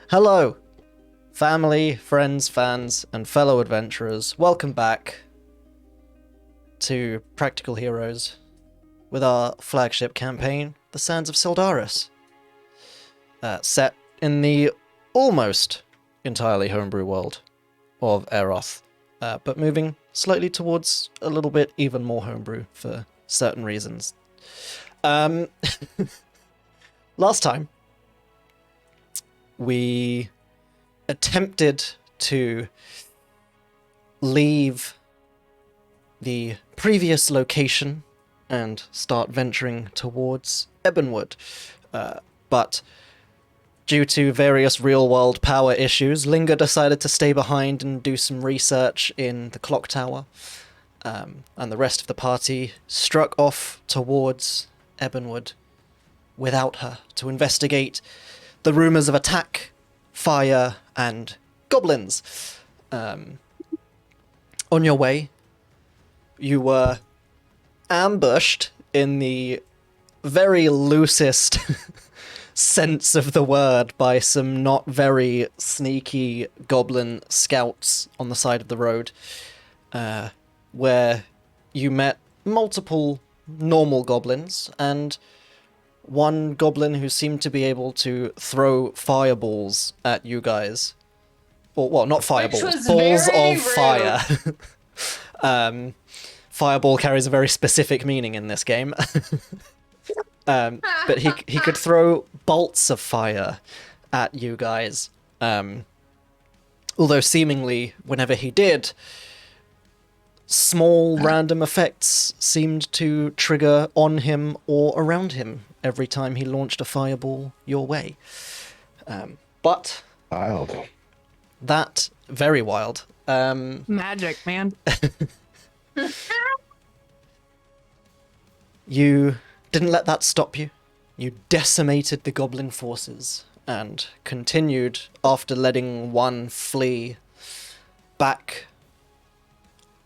Hello, family, friends, fans, and fellow adventurers. Welcome back to Practical Heroes with our flagship campaign, The Sands of Syldaris. Set in the almost entirely homebrew world of Eroth, but moving slightly towards a little bit even more homebrew for certain reasons. Last time, we attempted to leave the previous location and start venturing towards Ebonwood, but due to various real-world power issues, Linger decided to stay behind and do some research in the clock tower, and the rest of the party struck off towards Ebonwood without her to investigate the rumours of attack, fire, and goblins. On your way, you were ambushed in the very loosest sense of the word by some not very sneaky goblin scouts on the side of the road, where you met multiple normal goblins and one goblin who seemed to be able to throw fireballs at you guys. Or, well, not fireballs, balls of fire. Fireball carries a very specific meaning in this game. But he could throw bolts of fire at you guys. Although seemingly, whenever he did, small random effects seemed to trigger on him or around him every time he launched a fireball your way. But Wild. that, very wild. Magic, man. You didn't let that stop you. You decimated the goblin forces and continued after letting one flee back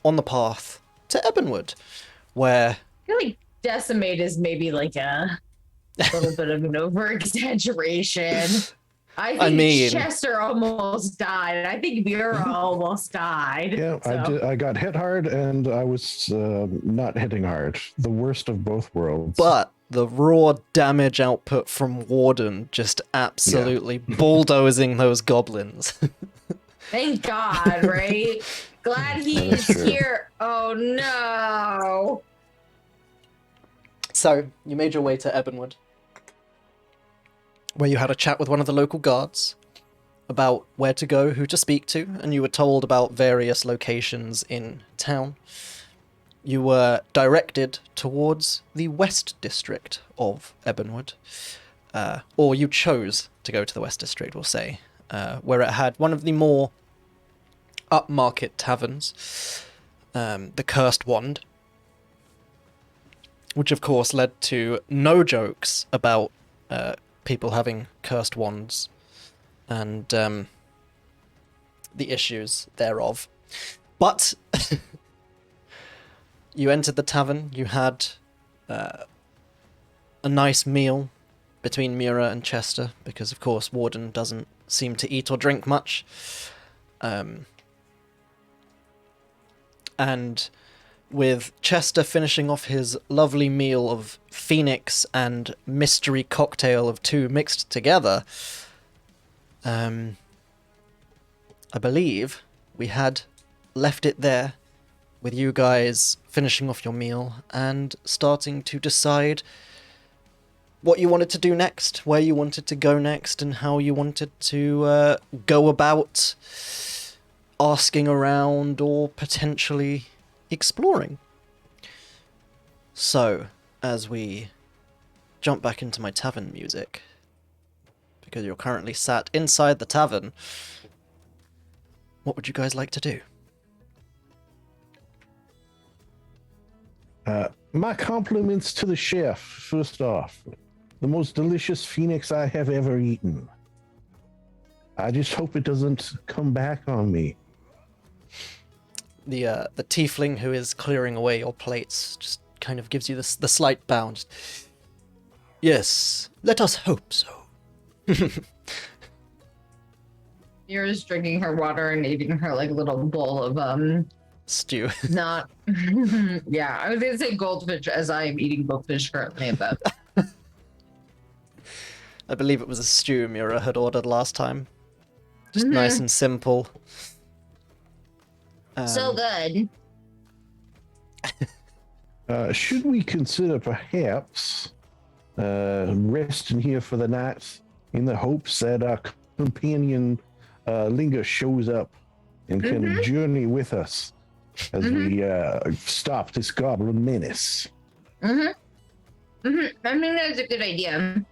on the path to Ebonwood, where... I feel like decimate is maybe like a little bit of an over-exaggeration. I think Chester almost died. I think Mira almost died. Yeah, so. I got hit hard, and I was not hitting hard. The worst of both worlds. But the raw damage output from Warden just absolutely bulldozing those goblins. Thank God, right? Glad he's here. Oh no. So, you made your way to Ebonwood, where you had a chat with one of the local guards about where to go, who to speak to, and you were told about various locations in town. You were directed towards the West District of Ebonwood, or you chose to go to the West District, we'll say, where it had one of the more upmarket taverns, the Cursed Wand, which of course led to no jokes about people having cursed wands and the issues thereof. But you entered the tavern, you had a nice meal between Mira and Chester, because of course Warden doesn't seem to eat or drink much. And with Chester finishing off his lovely meal of phoenix and mystery cocktail of two mixed together, I believe we had left it there with you guys finishing off your meal and starting to decide what you wanted to do next, where you wanted to go next, and how you wanted to go about asking around or potentially exploring. So, as we jump back into my tavern music, because you're currently sat inside the tavern, what would you guys like to do? My compliments to the chef, first off. The most delicious phoenix I have ever eaten. I just hope it doesn't come back on me. The tiefling who is clearing away your plates just kind of gives you the slight bound. Yes, let us hope so. Mira's drinking her water and eating her like little bowl of stew. not yeah, I was gonna say goldfish as I am eating goldfish currently, but I believe it was a stew Mira had ordered last time. Just nice and simple. So good. Should we consider perhaps resting here for the night in the hopes that our companion Linga shows up and can journey with us as we stop this Goblin Menace? I think that's a good idea.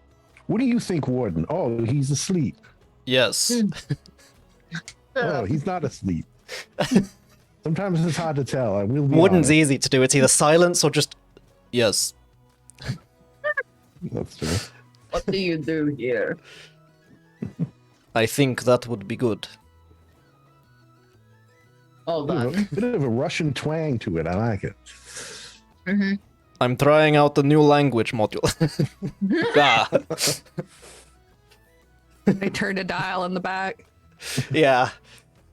What do you think, Warden? Oh, he's asleep. Yes. Oh, he's not asleep. Sometimes it's hard to tell. I will be Warden's honest. easy to do. It's either silence or just yes. That's true. What do you do here? I think that would be good. Hold You know, on. a bit of a Russian twang to it. I like it. I'm trying out the new language module. Ah. They turned a dial in the back. Yeah.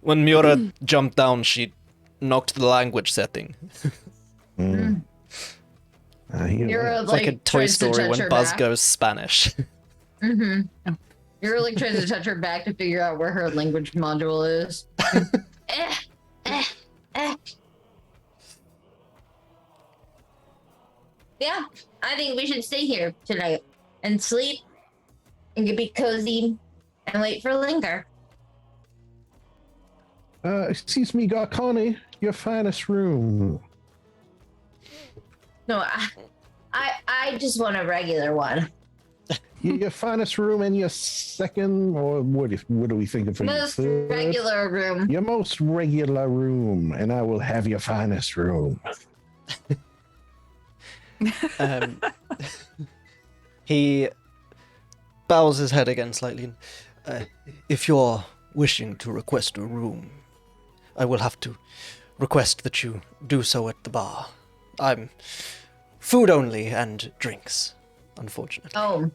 When Miura jumped down, she knocked the language setting. I hear Mira that. It's like a Toy tries to Story touch when her Buzz back. goes Spanish. Mira like tries to touch her back to figure out where her language module is. Yeah, I think we should stay here tonight and sleep and get be cozy and wait for Linger. Excuse me, Garcani, your finest room. No, I just want a regular one. Your finest room and your second, or what are we thinking for your Most third? regular room. Your most regular room, and I will have your finest room. He bows his head again slightly. If you're wishing to request a room, I will have to request that you do so at the bar. I'm food only and drinks, unfortunately. Oh,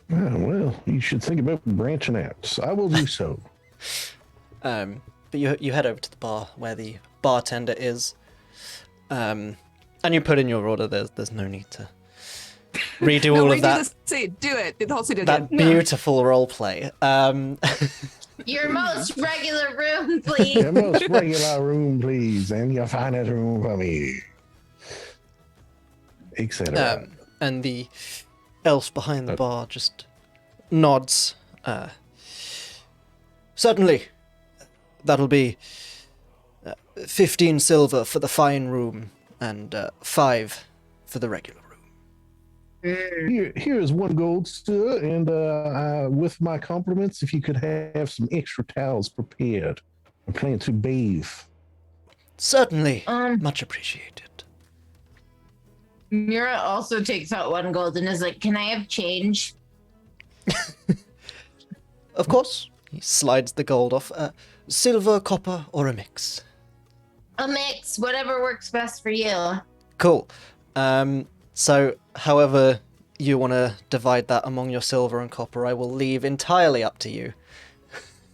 Well, you should think about branching out. So I will do so. But you head over to the bar where the bartender is, and you put in your order. There's no need to redo all of that. Do it. Do the whole scene again. That beautiful role play. your most regular room, please. Your most regular room, please, and your finest room for me. Etc. And the elf behind the bar just nods. Certainly, that'll be 15 silver for the fine room and 5 for the regular room. Here is 1 gold, sir, and with my compliments, if you could have some extra towels prepared. I plan to bathe. Certainly, much appreciated. Mira also takes out 1 gold and is like, "Can I have change?" Of course. He slides the gold off. Silver, copper, or a mix. A mix, whatever works best for you. Cool. So, however you want to divide that among your silver and copper, I will leave entirely up to you.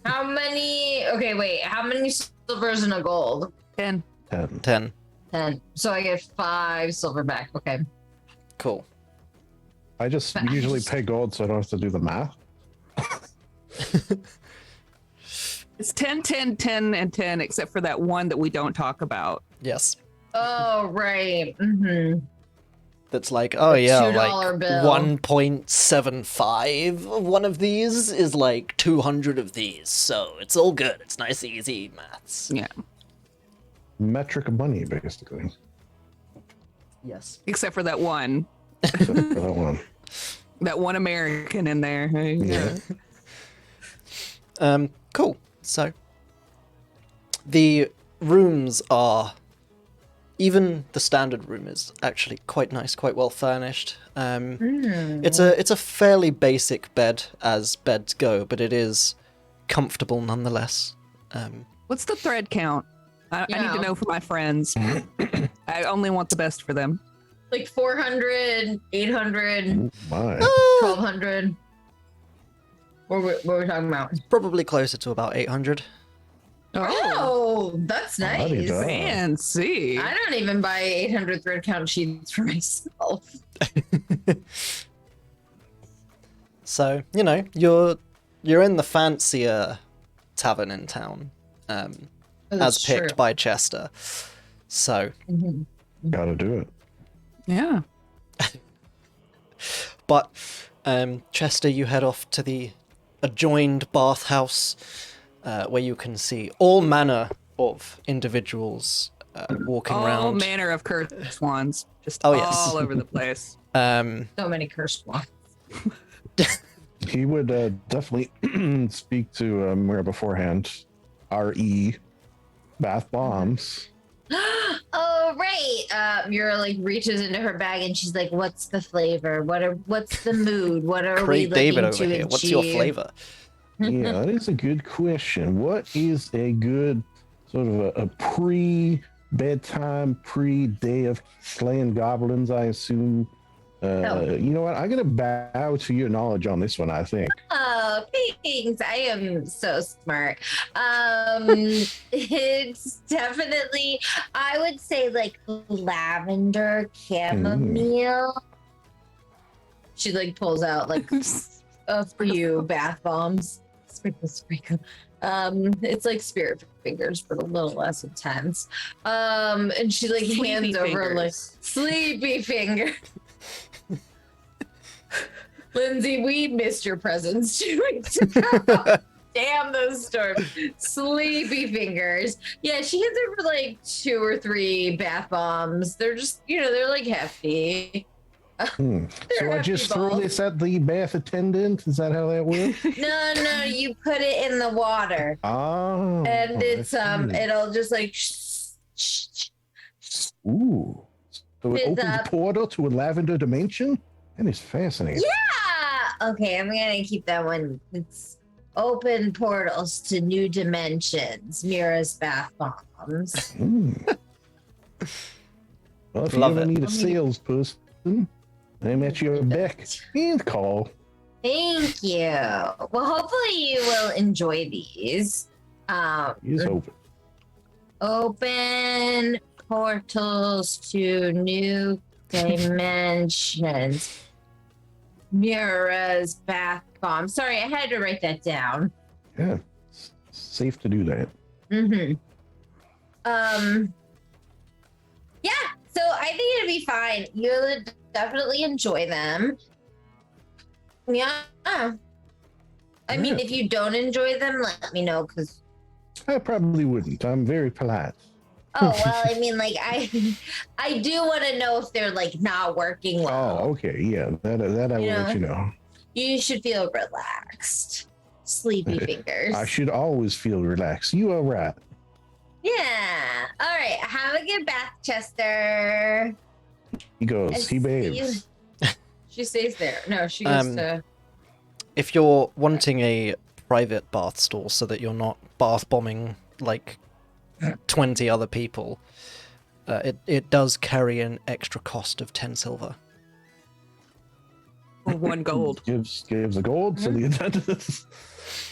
How many? Okay, wait. How many silvers and a gold? 10. 10. 10. So I get 5 silver back. Okay. Cool. I just usually pay gold so I don't have to do the math. It's 10, 10, 10, and 10, except for that one that we don't talk about. Yes. Oh, right. That's like, oh The yeah, $2 like bill. 1.75 of one of these is like 200 of these, so it's all good. It's nice, easy maths. Yeah. Metric money, basically. Yes. Except for that one. Except for that one. That one American in there. Yeah. Cool. So, the rooms are... Even the standard room is actually quite nice, quite well furnished. It's a fairly basic bed as beds go, but it is comfortable nonetheless. What's the thread count? I need to know for my friends. I only want the best for them. Like 400, 800, My. 1200. What were we talking about? Probably closer to about 800. Oh, that's Bloody nice. duh. Fancy. I don't even buy 800 thread count sheets for myself. So, you know, you're in the fancier tavern in town, as picked by Chester. So, Gotta do it. Yeah. but Chester, you head off to the adjoined bathhouse, where you can see all manner of individuals walking All around. manner of cursed ones, just Oh, all yes. over the place. So many cursed ones. He would definitely speak to Mira beforehand. R.E. bath bombs. Oh right. Mira like reaches into her bag and she's like, "What's the flavor? What's the mood? What are we Craig looking David to over here. achieve?" What's your flavor? Yeah, that is a good question. What is a good sort of a pre-bedtime, pre-day of slaying goblins, I assume? You know what? I'm going to bow to your knowledge on this one, I think. Oh, thanks. I am so smart. It's definitely, I would say, like lavender chamomile. She like pulls out like a few bath bombs. Sprinkle, sprinkle. It's like spirit fingers, but a little less intense. And she like Sleepy hands over like fingers. sleepy finger. Lindsay, we missed your presence 2 weeks ago. Damn those storms. Sleepy fingers. Yeah, she hands over like 2 or 3 bath bombs. They're just, they're like hefty. So I just throw this at the bath attendant? Is that how that works? No, you put it in the water. Oh. And it's it'll just like Ooh. So it It's opens a portal to a lavender dimension? That is fascinating. yeah. Okay, I'm gonna keep that one. It's open portals to new dimensions. Mira's bath bombs. Well, if Love you ever it. need a salesperson, I'm at your beck and call. Thank you. Well, hopefully you will enjoy these. He's open. Open portals to new dimensions. Mira's bath bomb. Sorry, I had to write that down. Yeah. It's safe to do that. Mm-hmm. Yeah, so I think it'll be fine. You'll definitely enjoy them. Yeah. I mean, if you don't enjoy them, let me know, because I probably wouldn't. I'm very polite. oh well, I mean, like I do want to know if they're like not working well. Oh, okay. Yeah, that I will let you know. You should feel relaxed. Sleepy fingers. I should always feel relaxed. You are right. Yeah. All right. Have a good bath, Chester. He goes. He behaves. She stays there. No, she goes to. If you're wanting a private bath stall so that you're not bath bombing like 20 other people, it does carry an extra cost of 10 silver. Or 1 gold. Gives a gold to the attendant.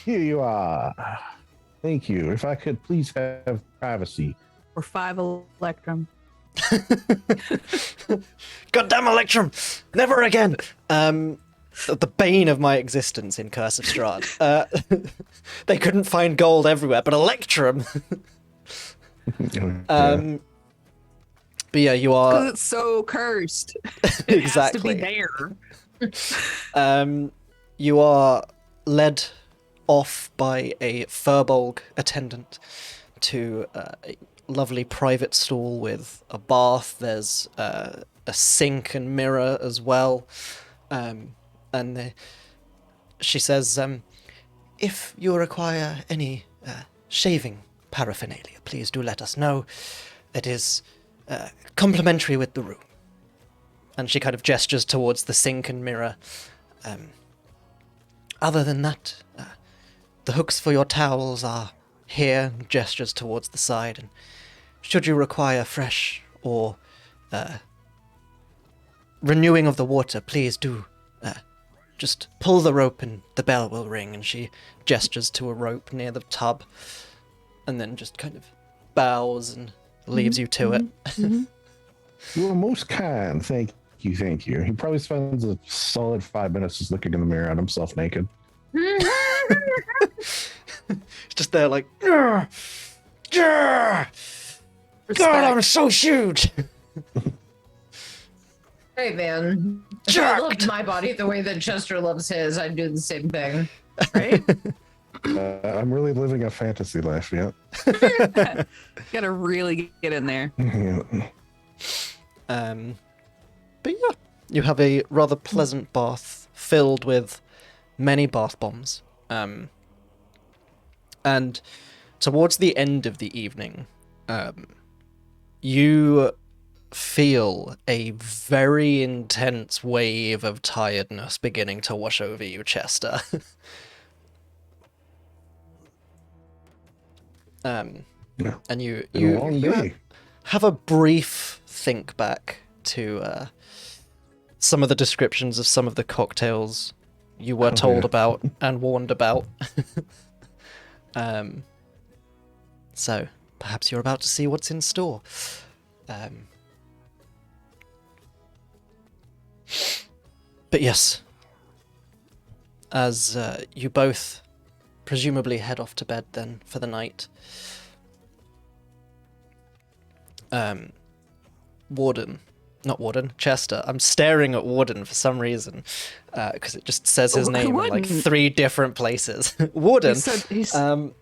Here you are. Thank you. If I could please have privacy. Or 5 electrum. Goddamn Electrum! Never again! The bane of my existence in Curse of Strahd. They couldn't find gold everywhere, but Electrum! But yeah, you Because are... it's so cursed. Exactly. It has to be there. You are led off by a Furbolg attendant to a lovely private stall with a bath. There's a sink and mirror as well. She says, if you require any shaving paraphernalia, please do let us know. It is complimentary with the room. And she kind of gestures towards the sink and mirror. Other than that, the hooks for your towels are here, gestures towards the side, and should you require fresh or renewing of the water, please do just pull the rope and the bell will ring. And she gestures to a rope near the tub and then just kind of bows and leaves you to it. You are most kind. Thank you. Thank you. He probably spends a solid 5 minutes just looking in the mirror at himself naked. He's just there like, "Grr, grr, God, I'm so huge. Hey, man. If I loved my body the way that Chester loves his, I'd do the same thing. Right? I'm really living a fantasy life yet. Gotta really get in there. But yeah, you have a rather pleasant bath filled with many bath bombs. And towards the end of the evening, you feel a very intense wave of tiredness beginning to wash over you, Chester. And you have a brief think back to some of the descriptions of some of the cocktails you were told about and warned about. So perhaps you're about to see what's in store. But yes, as you both presumably head off to bed then for the night, Chester. I'm staring at Warden for some reason, because it just says his name in like 3 different places. Warden. He's so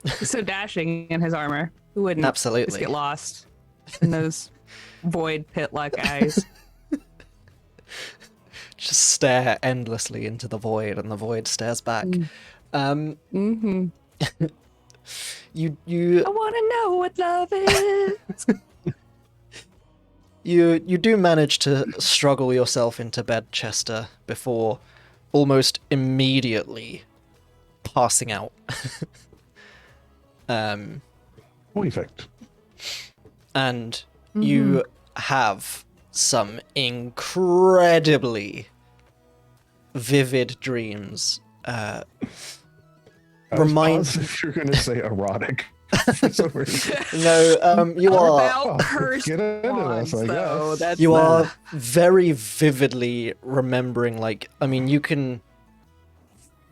dashing in his armor. Who wouldn't Absolutely just get lost in those void pit-like eyes? Just stare endlessly into the void, and the void stares back. You I want to know what love is. You do manage to struggle yourself into bed, Chester, before almost immediately passing out. Perfect. And you have some incredibly vivid dreams. If you're going to say erotic. No, you are. About cursed Get into wands, this, I though. guess. You are very vividly remembering, like, I mean, you can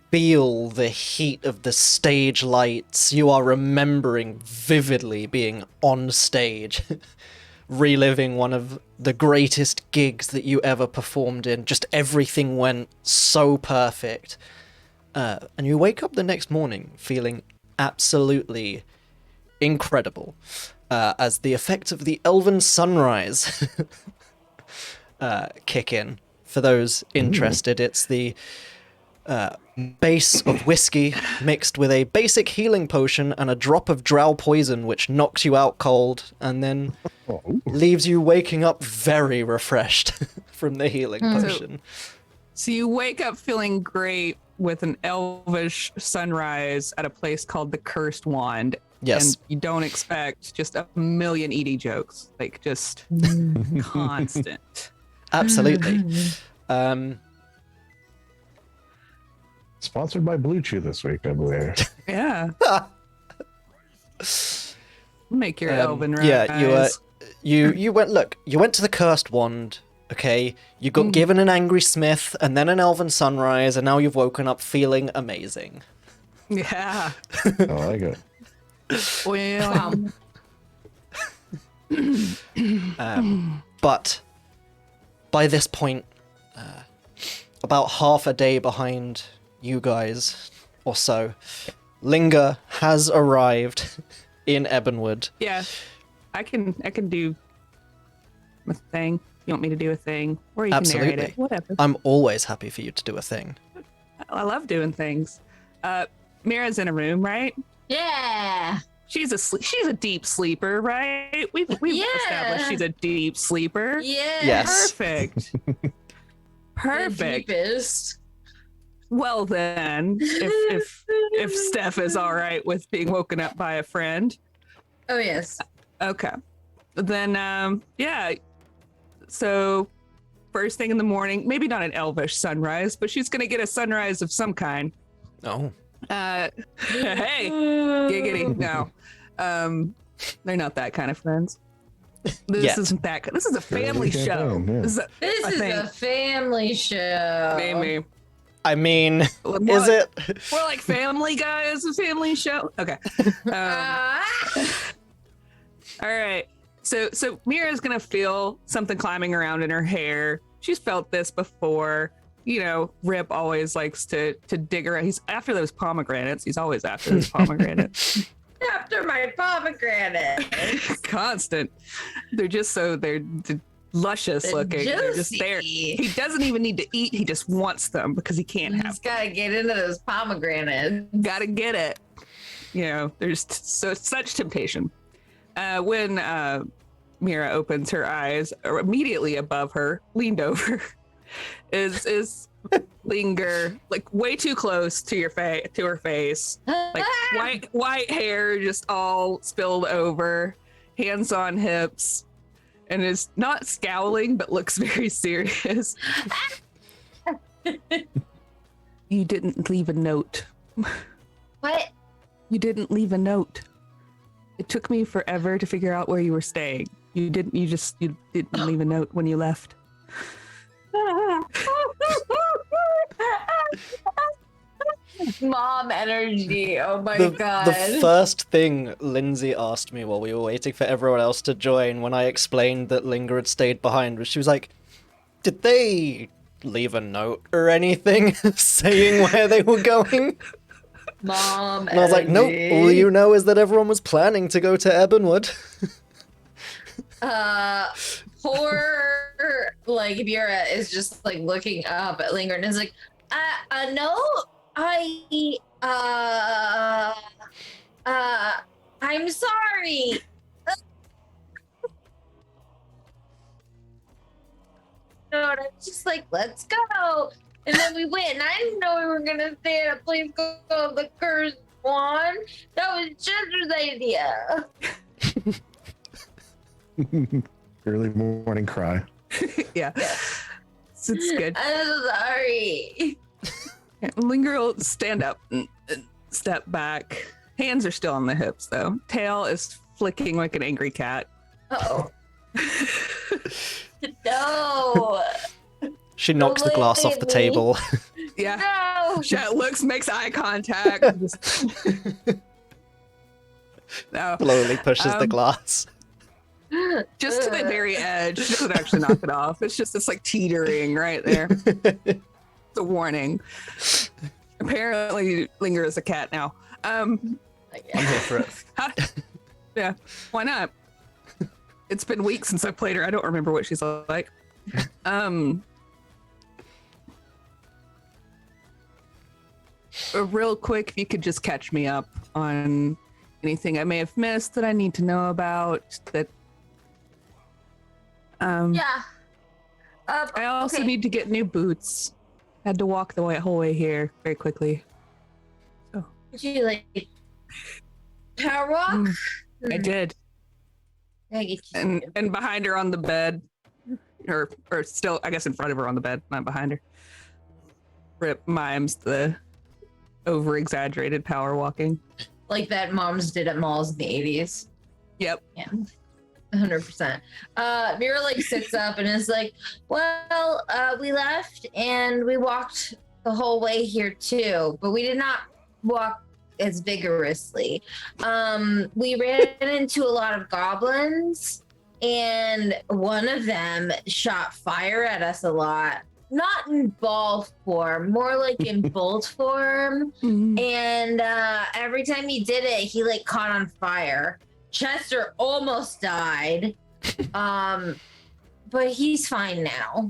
feel the heat of the stage lights. You are remembering vividly being on stage, reliving one of the greatest gigs that you ever performed in. Just everything went so perfect. And you wake up the next morning feeling absolutely incredible, as the effects of the elven sunrise kick in. For those interested, it's the base of whiskey mixed with a basic healing potion and a drop of drow poison, which knocks you out cold and then leaves you waking up very refreshed from the healing potion. So you wake up feeling great with an elvish sunrise at a place called the Cursed Wand. Yes. And you don't expect just a million Edie jokes, like just constant. Absolutely. Sponsored by Blue Chew this week, I believe. Yeah. Make your elven rise. Yeah, you went. Look, you went to the Cursed Wand. Okay, you got given an angry smith and then an elven sunrise, and now you've woken up feeling amazing. Yeah. I like it. Well, But by this point, about half a day behind you guys or so, Linger has arrived in Ebonwood. yeah. I can do a thing. You want me to do a thing? Or you can narrate Absolutely. it. Whatever. I'm always happy for you to do a thing. I love doing things. Mira's in a room, right? Yeah. She's a deep sleeper, right? We've established she's a deep sleeper. Yeah. Yes. Perfect. The Perfect. deepest. Well then, if Steph is all right with being woken up by a friend, Oh, yes. okay. Then yeah. So first thing in the morning. Maybe not an elvish sunrise, but she's gonna get a sunrise of some kind. Oh. Hey, giggity. No, they're not that kind of friends. This isn't that. This is a family show. Yeah. This is a family show. Maybe. I mean, is it? More like Family Guy is a family show. Okay. All right. So Mira's gonna feel something climbing around in her hair. She's felt this before. You know, Rip always likes to dig around. He's after those pomegranates. He's always after those pomegranates. After my pomegranate. Constant. They're luscious looking. They're just there. He doesn't even need to eat. He just wants them because he can't have. He's gotta get into those pomegranates. Gotta get it. You know, there's such temptation. When Mira opens her eyes, immediately above her, leaned over, is Linger, like way too close to her face, like white hair just all spilled over, hands on hips, and is not scowling but looks very serious. You didn't leave a note. What? You didn't leave a note. It took me forever to figure out where you were staying. You didn't leave a note when you left. Mom energy. Oh my god. The first thing Lindsay asked me while we were waiting for everyone else to join when I explained that Linger had stayed behind was she was like, did they leave a note or anything saying where they were going? Mom and I was like, nope, all you know is that everyone was planning to go to Ebonwood. Poor, like, Mira is just, like, looking up at Linger and is like, no, I'm sorry. No, and I was just like, let's go. And then we went, and I didn't know we were gonna stay at a place called the Cursed Wand. That was Chester's idea. Early morning cry. Yeah. It's good. I'm sorry. Linger will stand up and step back. Hands are still on the hips, though. Tail is flicking like an angry cat. Uh-oh. No. She knocks the glass off the table. Yeah. No. She makes eye contact. No. Slowly pushes the glass. Just to the very edge. She doesn't actually knock it off. It's like teetering right there. It's a warning. Apparently, Linger is a cat now. I'm here for it. Yeah, why not? It's been weeks since I played her. I don't remember what she's like. Real quick, if you could just catch me up on anything I may have missed that I need to know about. That. Yeah. I also okay. need to get new boots. Had to walk the whole way here very quickly. So. Did you like power walk? I did. I get you. And behind her on the bed, or still, I guess in front of her on the bed, not behind her. Rip mimes the over-exaggerated power walking. Like that moms did at malls in the 80s. Yep. Yeah. 100%. Mira like sits up and is like, well, we left and we walked the whole way here too, but we did not walk as vigorously. We ran into a lot of goblins and one of them shot fire at us a lot. Not in ball form, more like in bolt form. And every time he did it, he like caught on fire. Chester almost died, but he's fine now.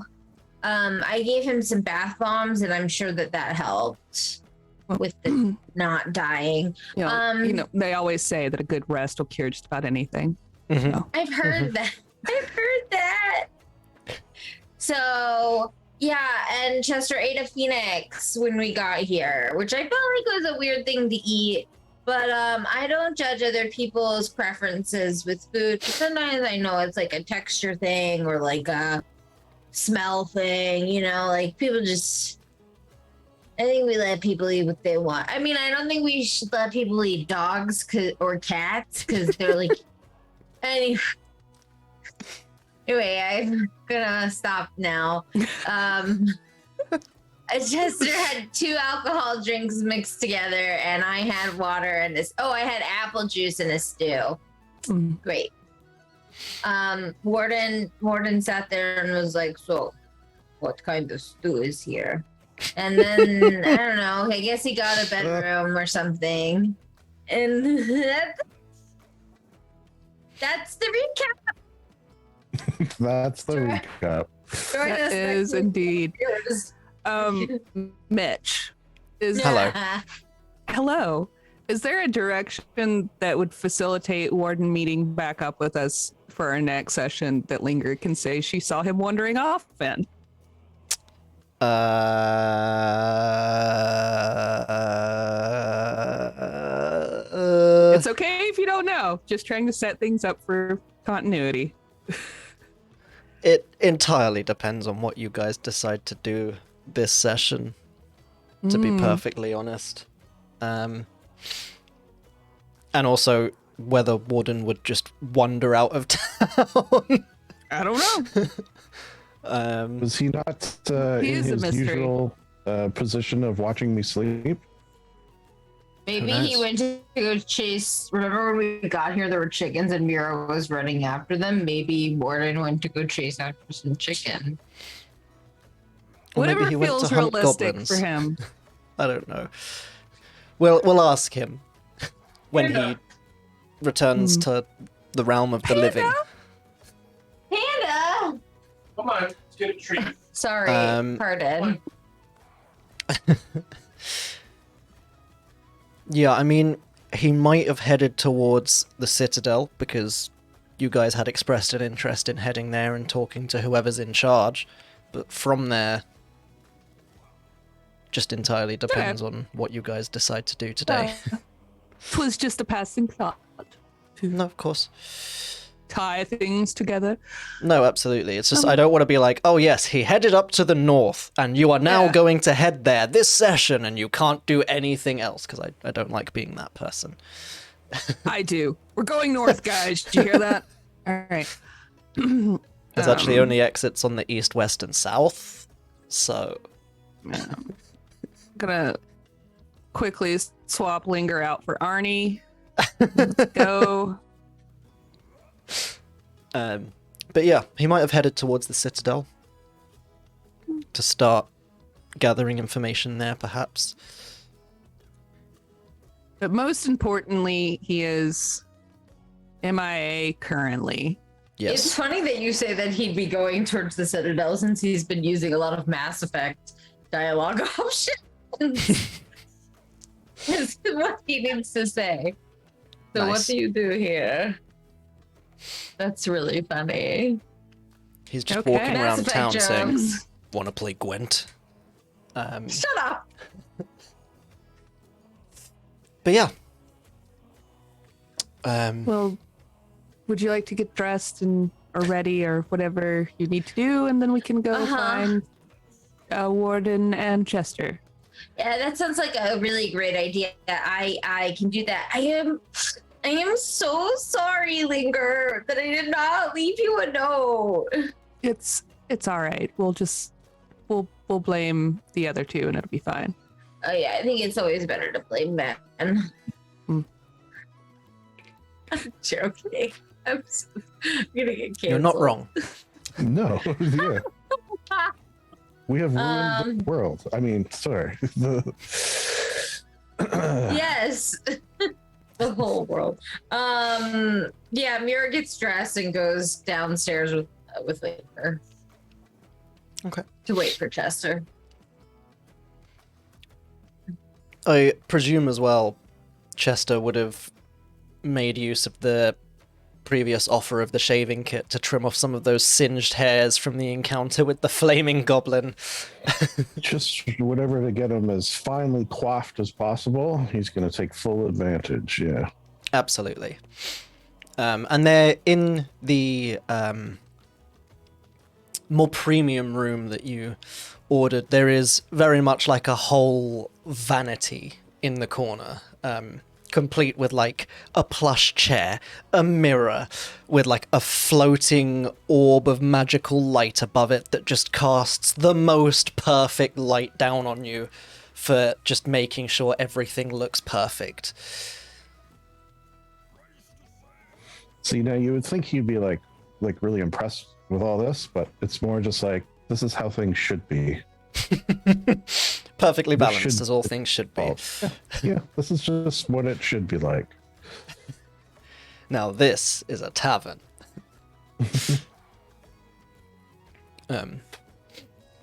I gave him some bath bombs, and I'm sure that helped with the not dying. You know, they always say that a good rest will cure just about anything. Mm-hmm. So. I've heard that. I've heard that. So yeah, and Chester ate a phoenix when we got here, which I felt like was a weird thing to eat. But I don't judge other people's preferences with food. Sometimes I know it's like a texture thing or like a smell thing, you know, like people just. I think we let people eat what they want. I mean, I don't think we should let people eat dogs or cats because they're like. Anyway, I'm gonna stop now. Chester had 2 alcohol drinks mixed together, and I had water and this. Oh, I had apple juice in a stew. Great. Warden sat there and was like, "So, what kind of stew is here?" And then I don't know. I guess he got a bedroom or something, and that's the recap. That's the recap. That is indeed. Mitch, Hello. Hello. Is there a direction that would facilitate Warden meeting back up with us for our next session that Linger can say she saw him wandering off in? It's okay if you don't know. Just trying to set things up for continuity. It entirely depends on what you guys decide to do this session, to be perfectly honest. And also whether Warden would just wander out of town. I don't know. Was he not in his usual position of watching me sleep? Maybe he went to go chase. Remember when we got here, there were chickens and Mira was running after them? Maybe Warden went to go chase after some chicken. Or maybe Whatever he went feels to hunt realistic goblins. for him. I don't know. We'll ask him when he returns to the realm of the living. Panda! Come on, let's get a treat. Sorry, pardon. Yeah, I mean, he might have headed towards the Citadel because you guys had expressed an interest in heading there and talking to whoever's in charge. But from there, just entirely depends on what you guys decide to do today. It was just a passing thought. No, of course. Tie things together. No, absolutely. It's just, I don't want to be like, oh yes, he headed up to the north, and you are now going to head there this session, and you can't do anything else, because I don't like being that person. I do. We're going north, guys. Did you hear that? All right. There's actually only exits on the east, west, and south, so... I'm gonna quickly swap Linger out for Arnie. Let's go. But yeah, he might have headed towards the Citadel to start gathering information there, perhaps. But most importantly, he is MIA currently. Yes. It's funny that you say that he'd be going towards the Citadel since he's been using a lot of Mass Effect dialogue options. Is what he needs to say. So Nice. what do you do here? That's really funny. He's just Okay. walking Mass around Effect town saying, jokes. want to play Gwent? Shut up. But yeah. Well, would you like to get dressed and or ready or whatever you need to do, and then we can go find Warden and Chester. Yeah, that sounds like a really great idea. I can do that. I am so sorry, Linger, that I did not leave you a note. It's all right. We'll blame the other two, and it'll be fine. Oh yeah, I think it's always better to blame men. I'm joking. I'm gonna get canceled. You're not wrong. No, yeah. We have ruined the world. I mean, sorry. Yes. The whole world. Yeah, Mira gets dressed and goes downstairs with Linger. Okay. To wait for Chester. I presume as well, Chester would have made use of the previous offer of the shaving kit to trim off some of those singed hairs from the encounter with the flaming goblin. Just whatever to get him as finely coiffed as possible. He's going to take full advantage, yeah. Absolutely. And they're in the more premium room that you ordered, there is very much like a whole vanity in the corner, complete with like a plush chair, a mirror, with like a floating orb of magical light above it that just casts the most perfect light down on you for just making sure everything looks perfect. See, now you would think he'd be like really impressed with all this, but it's more just like, this is how things should be. Perfectly This balanced, should- as all things should be. Yeah, this is just what it should be like. Now this is a tavern. But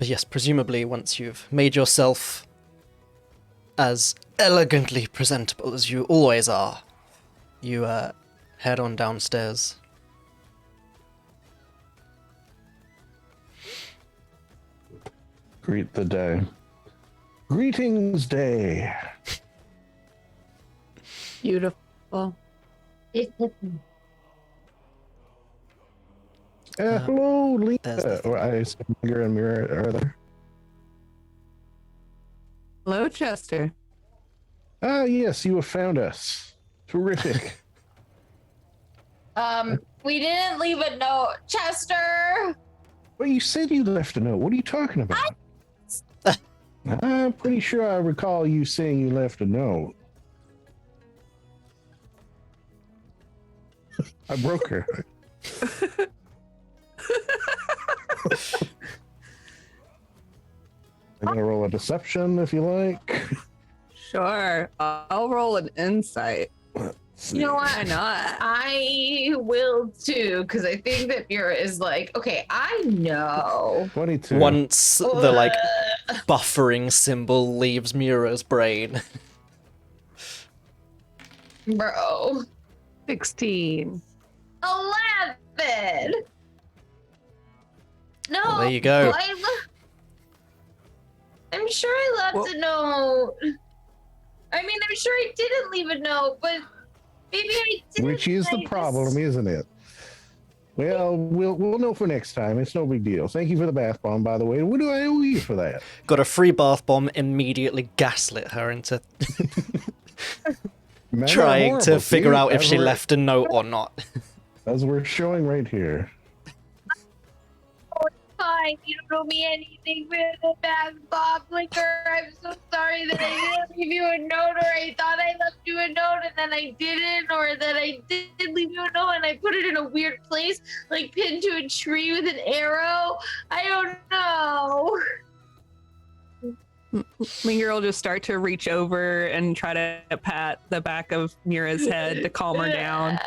yes, presumably once you've made yourself as elegantly presentable as you always are, you head on downstairs. Greet the day. Greetings, day. Beautiful. Hello, Lena. there's the thing. Or I assume you're and Mira are there. Hello, Chester. Ah, yes, you have found us. Terrific. We didn't leave a note, Chester. Well, you said you left a note. What are you talking about? I'm pretty sure I recall you saying you left a note. I broke her. I'm gonna roll a deception if you like. Sure. I'll roll an insight. You know what? Why not? I will too, because I think that Mira is like, okay, I know. 22. Once the like buffering symbol leaves Mira's brain. Bro. 16. 11. No. Well, there you go. I'm sure I left a note. I mean, I'm sure I didn't leave a note, but maybe I didn't. Which is the problem, isn't it? Well, we'll know for next time. It's no big deal. Thank you for the bath bomb, by the way. What do I owe you for that? Got a free bath bomb, immediately gaslit her into Men are trying to horrible, figure see? out if As she we're- left a note or not. As we're showing right here. Fine, you don't owe me anything for the bath bomb liquor. I'm so sorry that I didn't leave you a note, or I thought I left you a note and then I didn't, or that I did leave you a note and I put it in a weird place, like pinned to a tree with an arrow. I don't know. Linger will just start to reach over and try to pat the back of Mira's head to calm her down.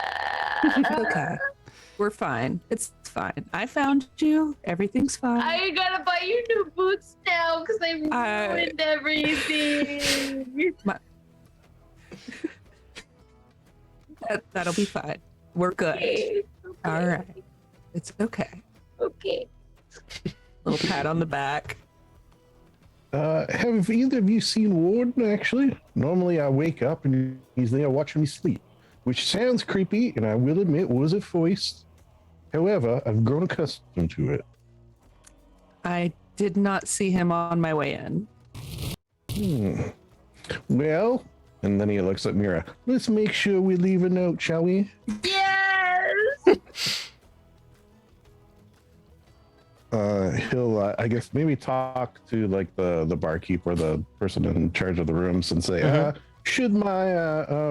It's okay. We're fine. It's fine. I found you. Everything's fine. I gotta buy you new boots now because I ruined everything. That'll be fine. We're good. Okay. All right. It's okay. Okay. Little pat on the back. Have either of you seen Warden, actually? Normally I wake up and he's there watching me sleep, which sounds creepy, and I will admit was at first. However, I've grown accustomed to it. I did not see him on my way in. Well, and then he looks at Mira. Let's make sure we leave a note, shall we? Yes. He'll, I guess, maybe talk to like the barkeep or the person in charge of the rooms and say, should my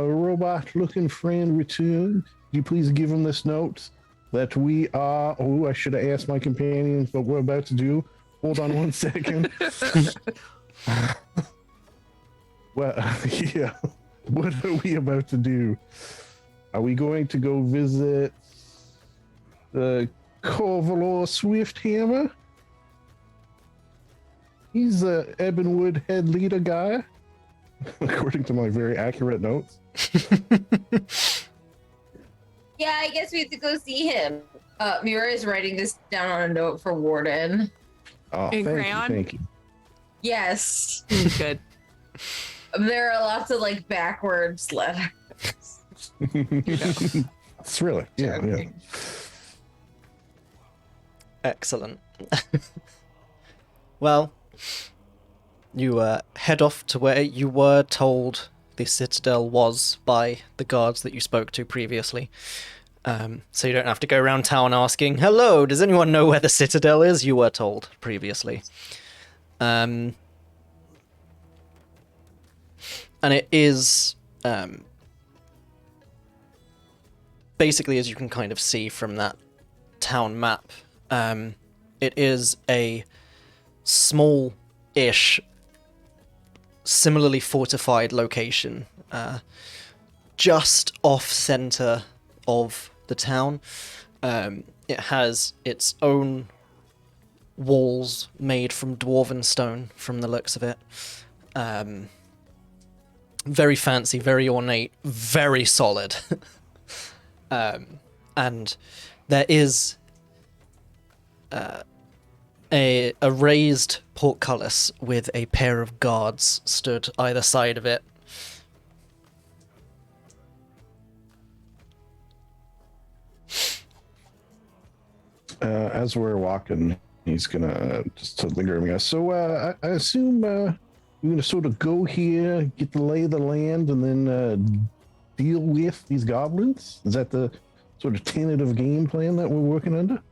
robot-looking friend return, could you please give him this note that we are... Oh, I should have asked my companions what we're about to do. Hold on one second. Well, yeah. What are we about to do? Are we going to go visit the Corvalor Swifthammer? He's the Ebonwood head leader guy, according to my very accurate notes. Yeah, I guess we have to go see him. Mira is writing this down on a note for Warden. Oh, In thank crayon? you, thank you. Yes. Good. There are lots of like backwards letters. It's really, yeah. Excellent. Well, you head off to where you were told the citadel was by the guards that you spoke to previously. So you don't have to go around town asking, "Hello, does anyone know where the citadel is?" You were told previously. And it is basically, as you can kind of see from that town map, it is a small-ish, similarly fortified location, just off-center of the town. It has its own walls made from dwarven stone, from the looks of it. Very fancy, very ornate, very solid. And there is a raised portcullis with a pair of guards stood either side of it. As we're walking, he's gonna just linger at me. So I assume we're gonna sort of go here, get the lay of the land, and then deal with these goblins. Is that the sort of tentative game plan that we're working under?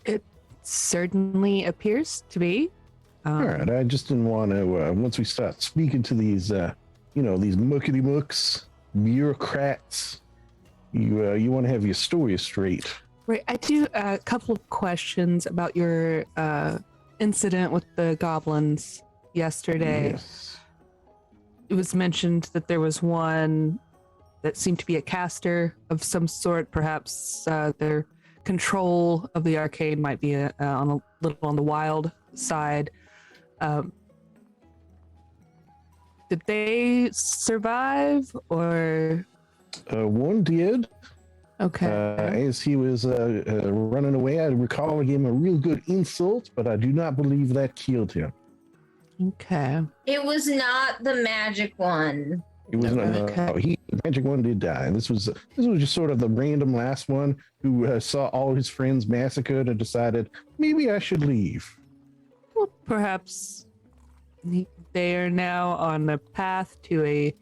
It certainly appears to be. All right. I just didn't want to. Once we start speaking to these, these muckety mucks, bureaucrats, you want to have your story straight. Right. I do a couple of questions about your incident with the goblins yesterday. Yes. It was mentioned that there was one that seemed to be a caster of some sort. Perhaps their control of the arcane might be a little on the wild side. Did they survive, or? One did. Okay. As he was running away, I recall him a real good insult, but I do not believe that killed him. Okay. It was not the magic one. It was not. Okay. The magic one did die, and this was just sort of the random last one who saw all his friends massacred and decided maybe I should leave. Well, perhaps they are now on the path to a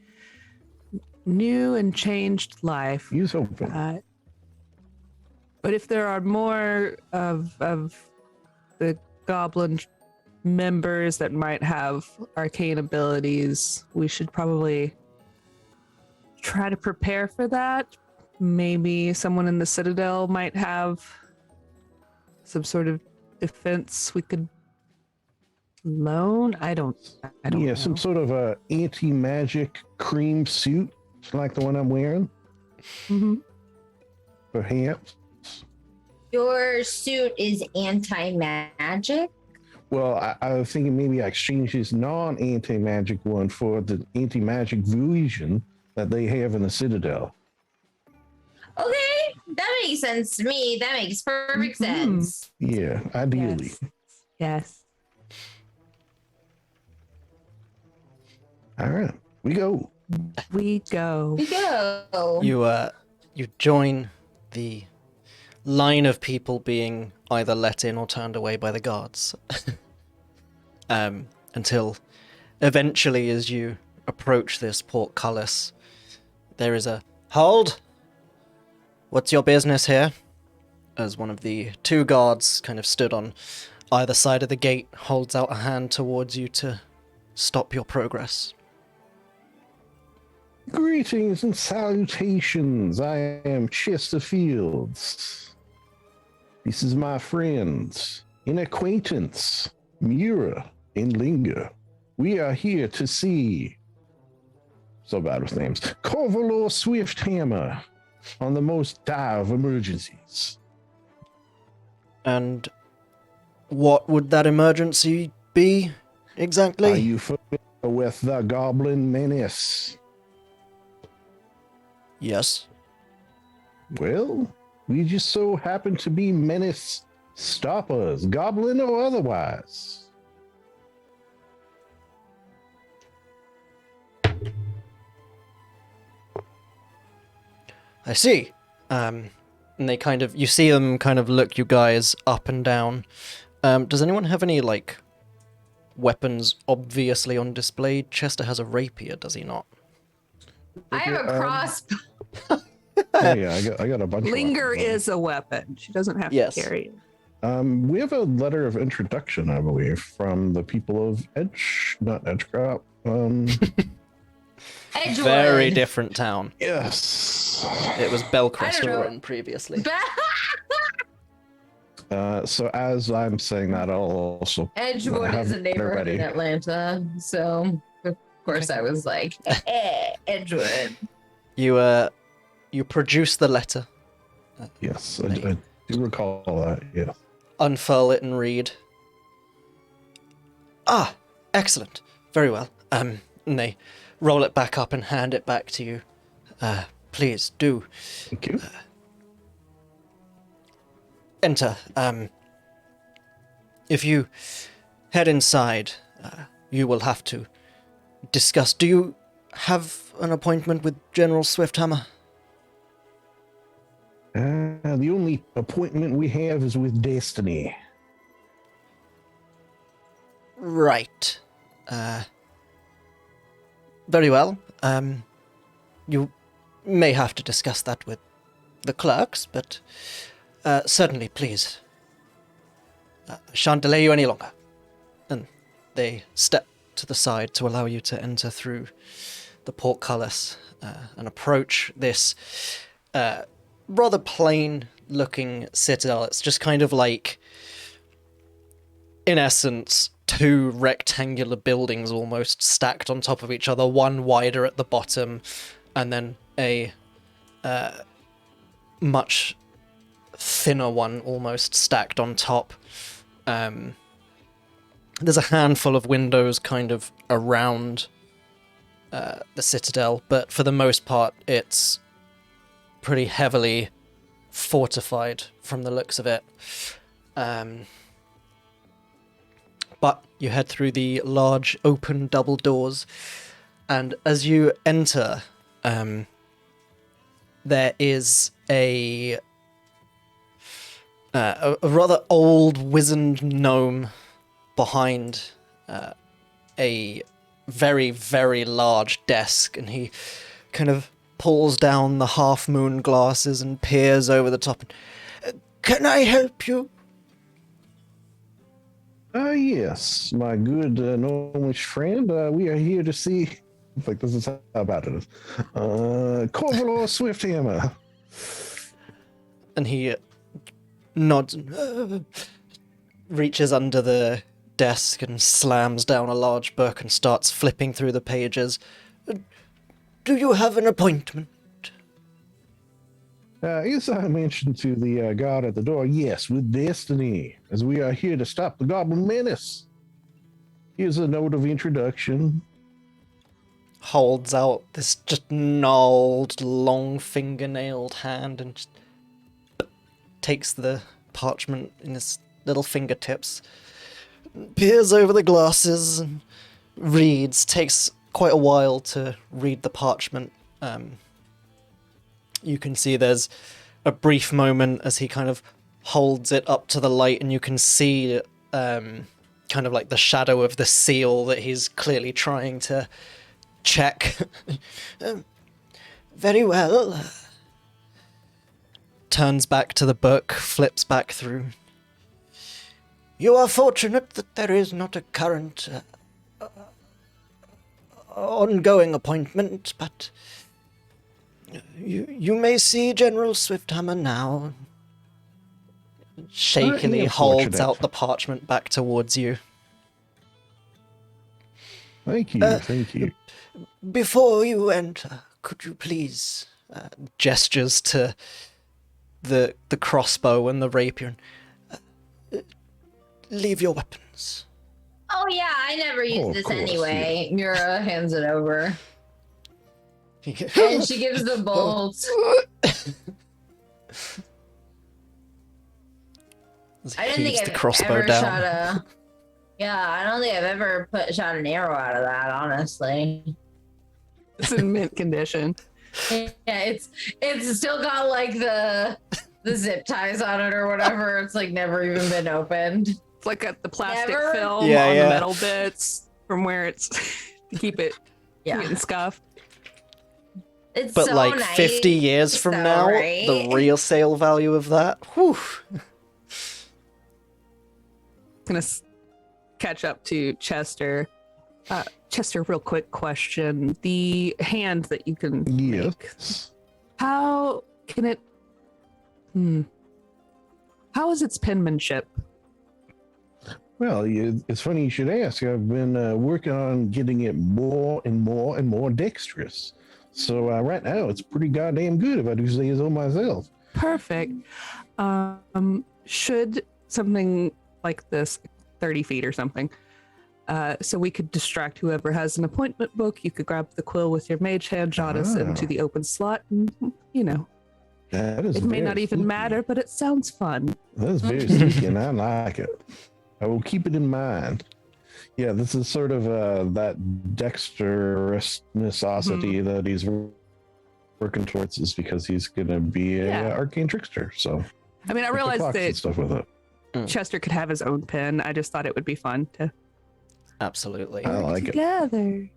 new and changed life. He was hoping. But if there are more of the goblin members that might have arcane abilities, we should probably try to prepare for that. Maybe someone in the citadel might have some sort of defense we could loan. I don't know. Some sort of a anti-magic cream suit like the one I'm wearing. Mm-hmm. Perhaps. Your suit is anti-magic? Well, I was thinking maybe I exchange his non-anti-magic one for the anti-magic version that they have in the Citadel. Okay, that makes sense to me. That makes perfect sense. Yeah, ideally. Yes. All right, we go. We go. We go. You join the line of people being either let in or turned away by the guards. Until eventually, as you approach this portcullis, there is a hold. What's your business here? As one of the two guards kind of stood on either side of the gate, holds out a hand towards you to stop your progress. Greetings and salutations. I am Chesterfields. This is my friends, an acquaintance, Mura and Linger. We are here to see, so bad with names, Corvalor Swifthammer on the most dire of emergencies. And what would that emergency be exactly? Are you familiar with the Goblin Menace? Yes. Well, we just so happen to be menace stoppers, goblin or otherwise. I see. And they you see them kind of look you guys up and down. Does anyone have any, like, weapons obviously on display? Chester has a rapier, does he not? I have a crossbow. Yeah, I got a bunch. Linger of weapons. is a weapon. She doesn't have Yes. to carry it. We have a letter of introduction, I believe, from the people of not Edgecrop. Edgewood. Very different town. Yes. It was Belcrest I we don't were know. in previously. So as I'm saying that, I'll also Edgewood have is a neighborhood ready. in Atlanta, so of course I was like, Edgewood. You produce the letter, Yes, I do recall that. Yeah. unfurl it and read. Ah, excellent. Very well. And they roll it back up and hand it back to you. Please do Thank you. enter. If you head inside, you will have to discuss. Do you have an appointment with General Swifthammer? The only appointment we have is with Destiny. Right. Very well. You may have to discuss that with the clerks, but certainly, please. I shan't delay you any longer. And they step to the side to allow you to enter through the portcullis and approach this rather plain-looking citadel. It's just kind of like, in essence, two rectangular buildings almost stacked on top of each other, one wider at the bottom, and then a much thinner one almost stacked on top. There's a handful of windows kind of around the citadel, but for the most part it's pretty heavily fortified from the looks of it. But you head through the large open double doors, and as you enter, there is a rather old wizened gnome behind a very, very large desk, and he kind of pulls down the half-moon glasses and peers over the top. Can I help you? Yes, my good gnomish friend. We are here to see. In fact, this is how bad it is. Corvalor Swifthammer. And he nods, reaches under the desk and slams down a large book and starts flipping through the pages. Do you have an appointment? As I mentioned to the guard at the door, yes, with Destiny, as we are here to stop the Goblin Menace. Here's a note of introduction. Holds out this just gnarled, long fingernailed hand and just takes the parchment in his little fingertips, peers over the glasses and reads. Takes quite a while to read the parchment. You can see there's a brief moment as he kind of holds it up to the light, and you can see kind of like the shadow of the seal that he's clearly trying to check. Very well. Turns back to the book, flips back through. You are fortunate that there is not a current ongoing appointment, but you may see General Swifthammer now. Shakily holds out the parchment back towards you. Thank you, thank you. Before you enter, could you please gestures to the crossbow and the rapier, leave your weapons. Oh yeah, I never use this course, anyway. Mura hands it over. And she gives the bolts. I didn't think I've ever shot a. Yeah, I don't think I've ever shot an arrow out of that. Honestly, It's in mint condition. yeah, it's still got like the the zip ties on it or whatever. It's like never even been opened. It's like the plastic Never? film on Yeah. the metal bits from where it's to keep it getting scuffed. It's But so like nice, 50 years from though, now, right? the real sale value of that, whew. Gonna catch up to Chester. Chester, real quick question: the hand that you can make, Yes. how can it? How is its penmanship? Well, it's funny you should ask. I've been working on getting it more and more and more dexterous. So right now, it's pretty goddamn good, if I do say so myself. Perfect. Should something like this, 30 feet or something, so we could distract whoever has an appointment book. You could grab the quill with your mage hand, jot us into the open slot, and That is it may not very even sneaky. matter, but it sounds fun. That is very sneaky, and I like it. I will keep it in mind. Yeah, this is sort of that dexterousnessosity that he's working towards, is because he's going to be an arcane trickster. So I mean, I realized and that stuff with it. Chester could have his own pen. I just thought it would be fun to Absolutely. I like it. together.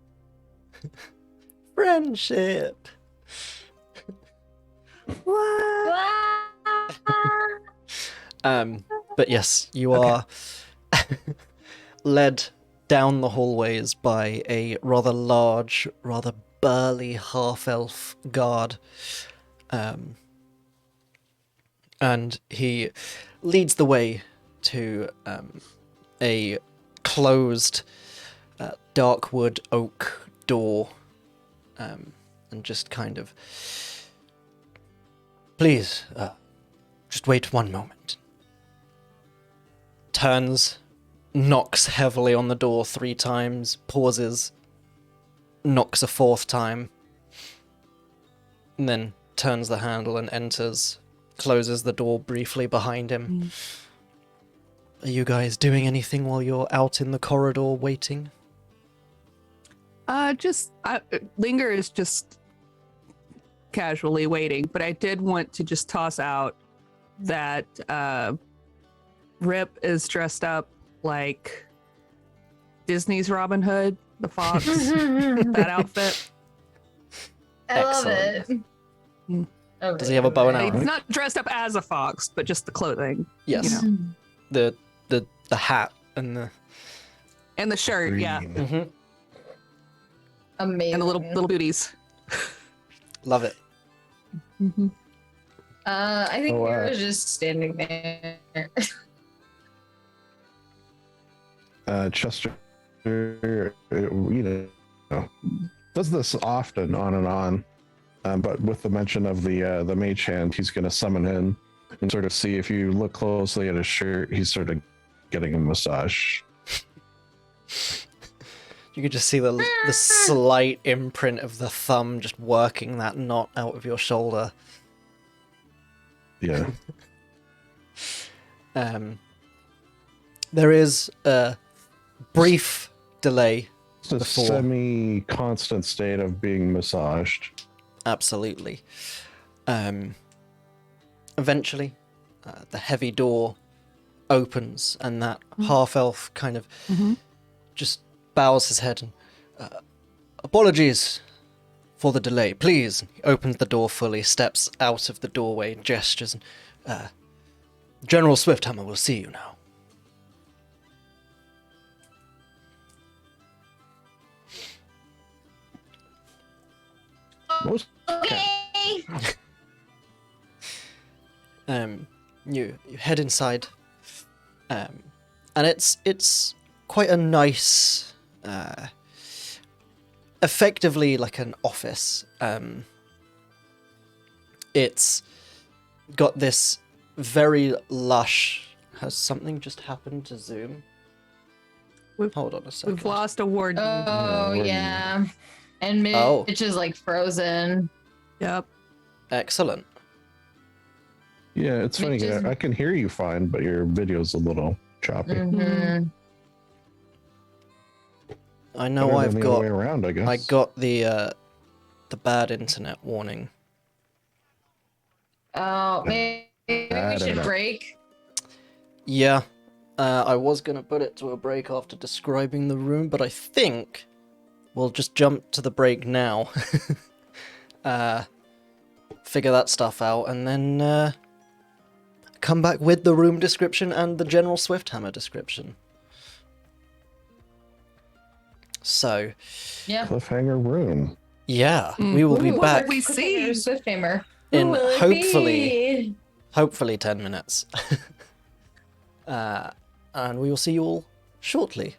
Friendship. What? But yes, you are led down the hallways by a rather large, rather burly half-elf guard. And he leads the way to a closed dark wood oak door, and just kind of, please, just wait one moment. Turns, knocks heavily on the door 3 times, pauses, knocks a 4th time, and then turns the handle and enters, closes the door briefly behind him. Are you guys doing anything while you're out in the corridor waiting? Linger is just casually waiting, but I did want to just toss out that Rip is dressed up like Disney's Robin Hood, the fox, that outfit. I love it. Mm. Okay. Does he have a bow and arrow? He's not dressed up as a fox, but just the clothing. Yes. You know. The hat and the... And the shirt, yeah. Green. Mm-hmm. Amazing. And the little booties. Love it. I think Mira's just standing there. Chester, does this often, on and on. But with the mention of the mage hand, he's going to summon in and sort of see, if you look closely at his shirt, he's sort of getting a massage. You could just see the slight imprint of the thumb just working that knot out of your shoulder. Yeah. There is a brief delay. It's a Before. semi-constant state of being massaged. Absolutely. Eventually, the heavy door opens, and that half-elf kind of just bows his head and, apologies for the delay. Please. He opens the door fully, steps out of the doorway, gestures, and, General Swifthammer will see you now. Most Okay. You head inside, and it's quite a nice, effectively like an office. It's got this very lush. Has something just happened to Zoom? Hold on a second. We've lost a warden. Oh, Yeah, yeah. And Mitch Oh. is like frozen. Yep. Excellent. Yeah, it's funny. Mitch is- I can hear you fine, but your video's a little choppy. Mhm. I know Better I've than the other way got. around, I guess. I got the bad internet warning. Oh, maybe should enough. break. Yeah. I was going to put it to a break after describing the room, but I think we'll just jump to the break now. Figure that stuff out, and then come back with the room description and the General Swifthammer description. So, Yeah. Cliffhanger room. yeah, we will be back we see? Swifthammer. in Who will it hopefully be? 10 minutes. And we will see you all shortly.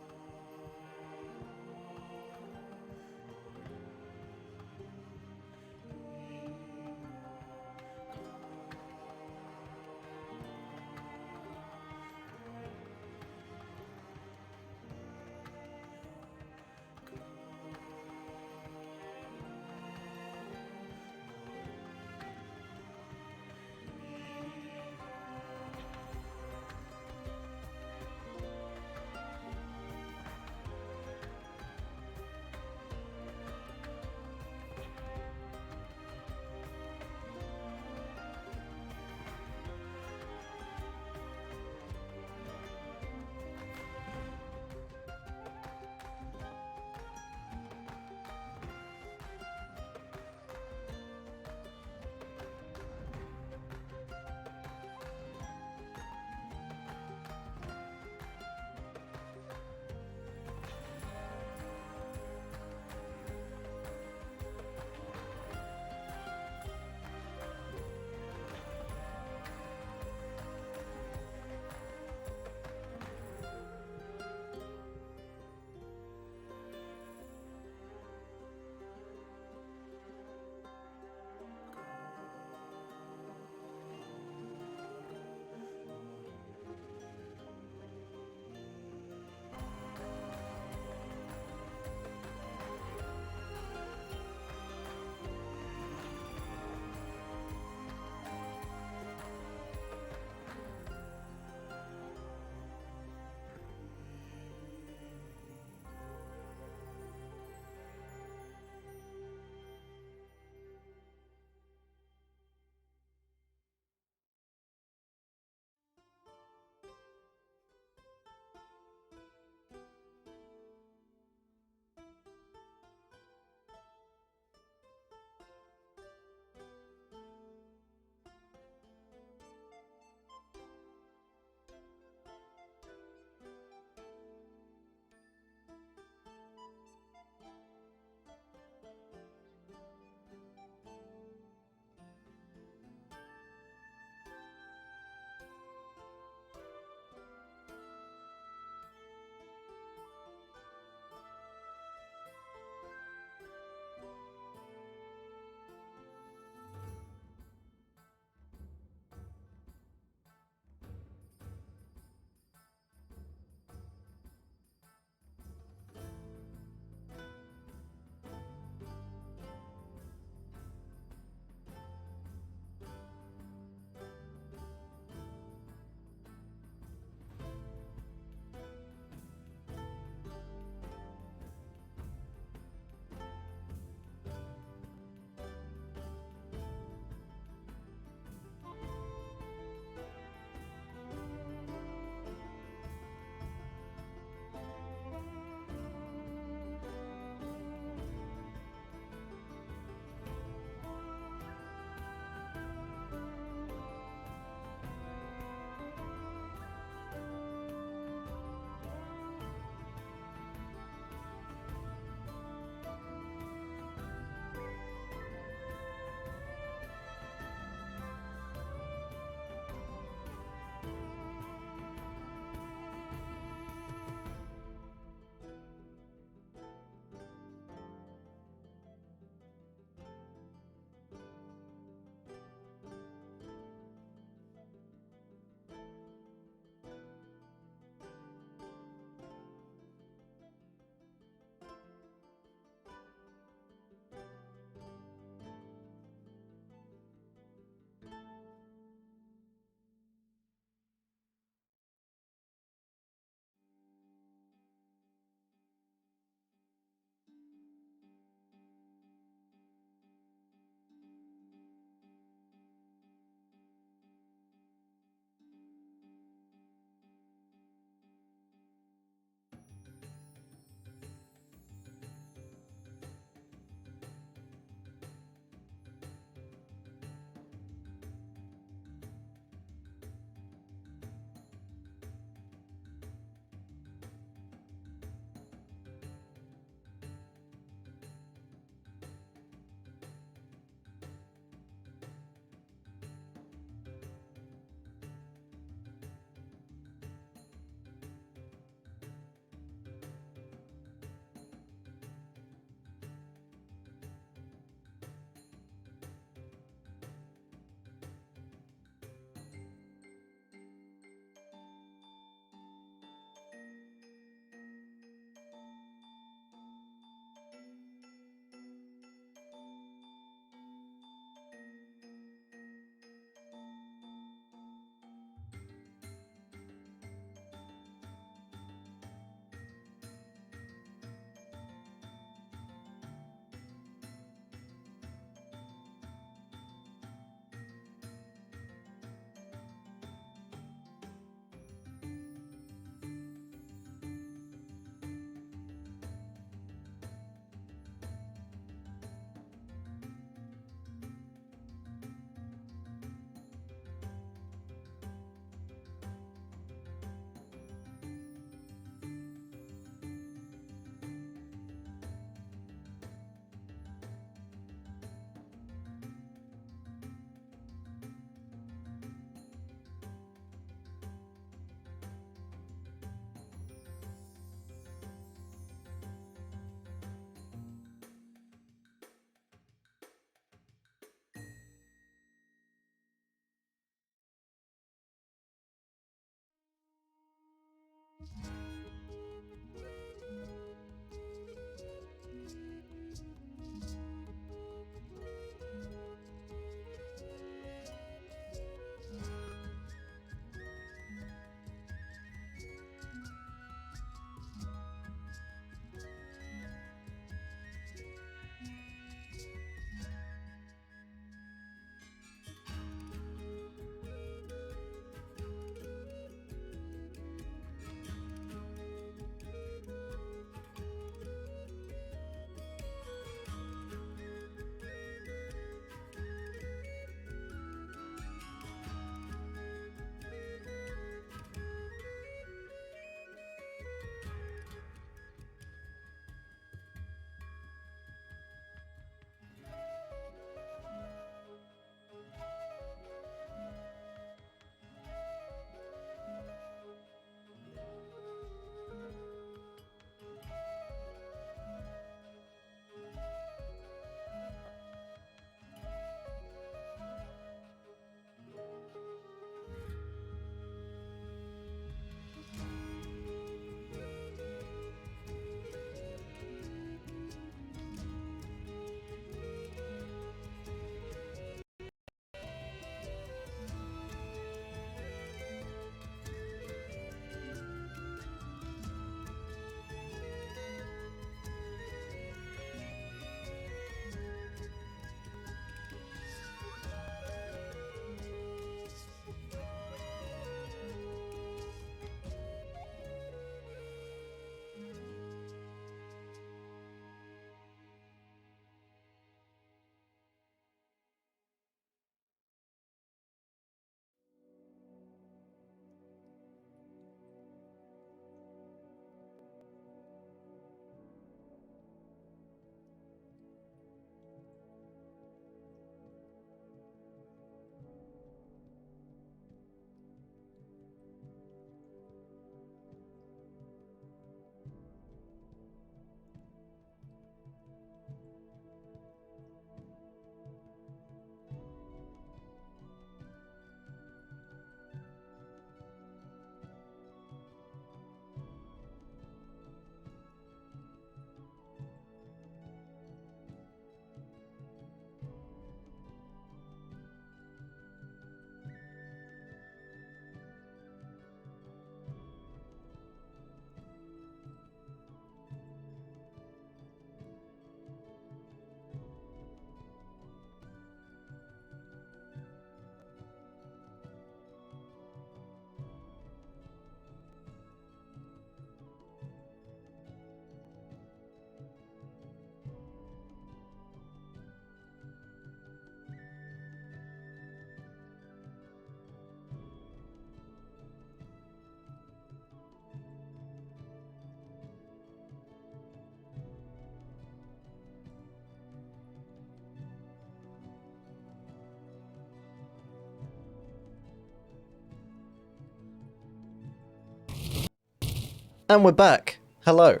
And we're back. Hello.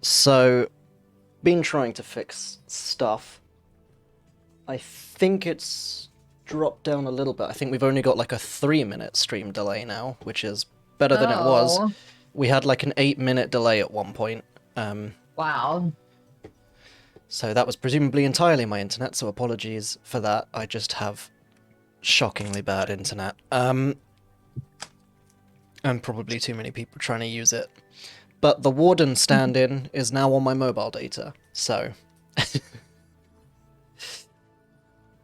So, been trying to fix stuff. I think it's dropped down a little bit. I think we've only got like a 3-minute stream delay now, which is better than it was. Oh. We had like an 8-minute delay at one point. Wow. So that was presumably entirely my internet, so apologies for that. I just have shockingly bad internet. And probably too many people trying to use it. But the Warden stand-in is now on my mobile data, so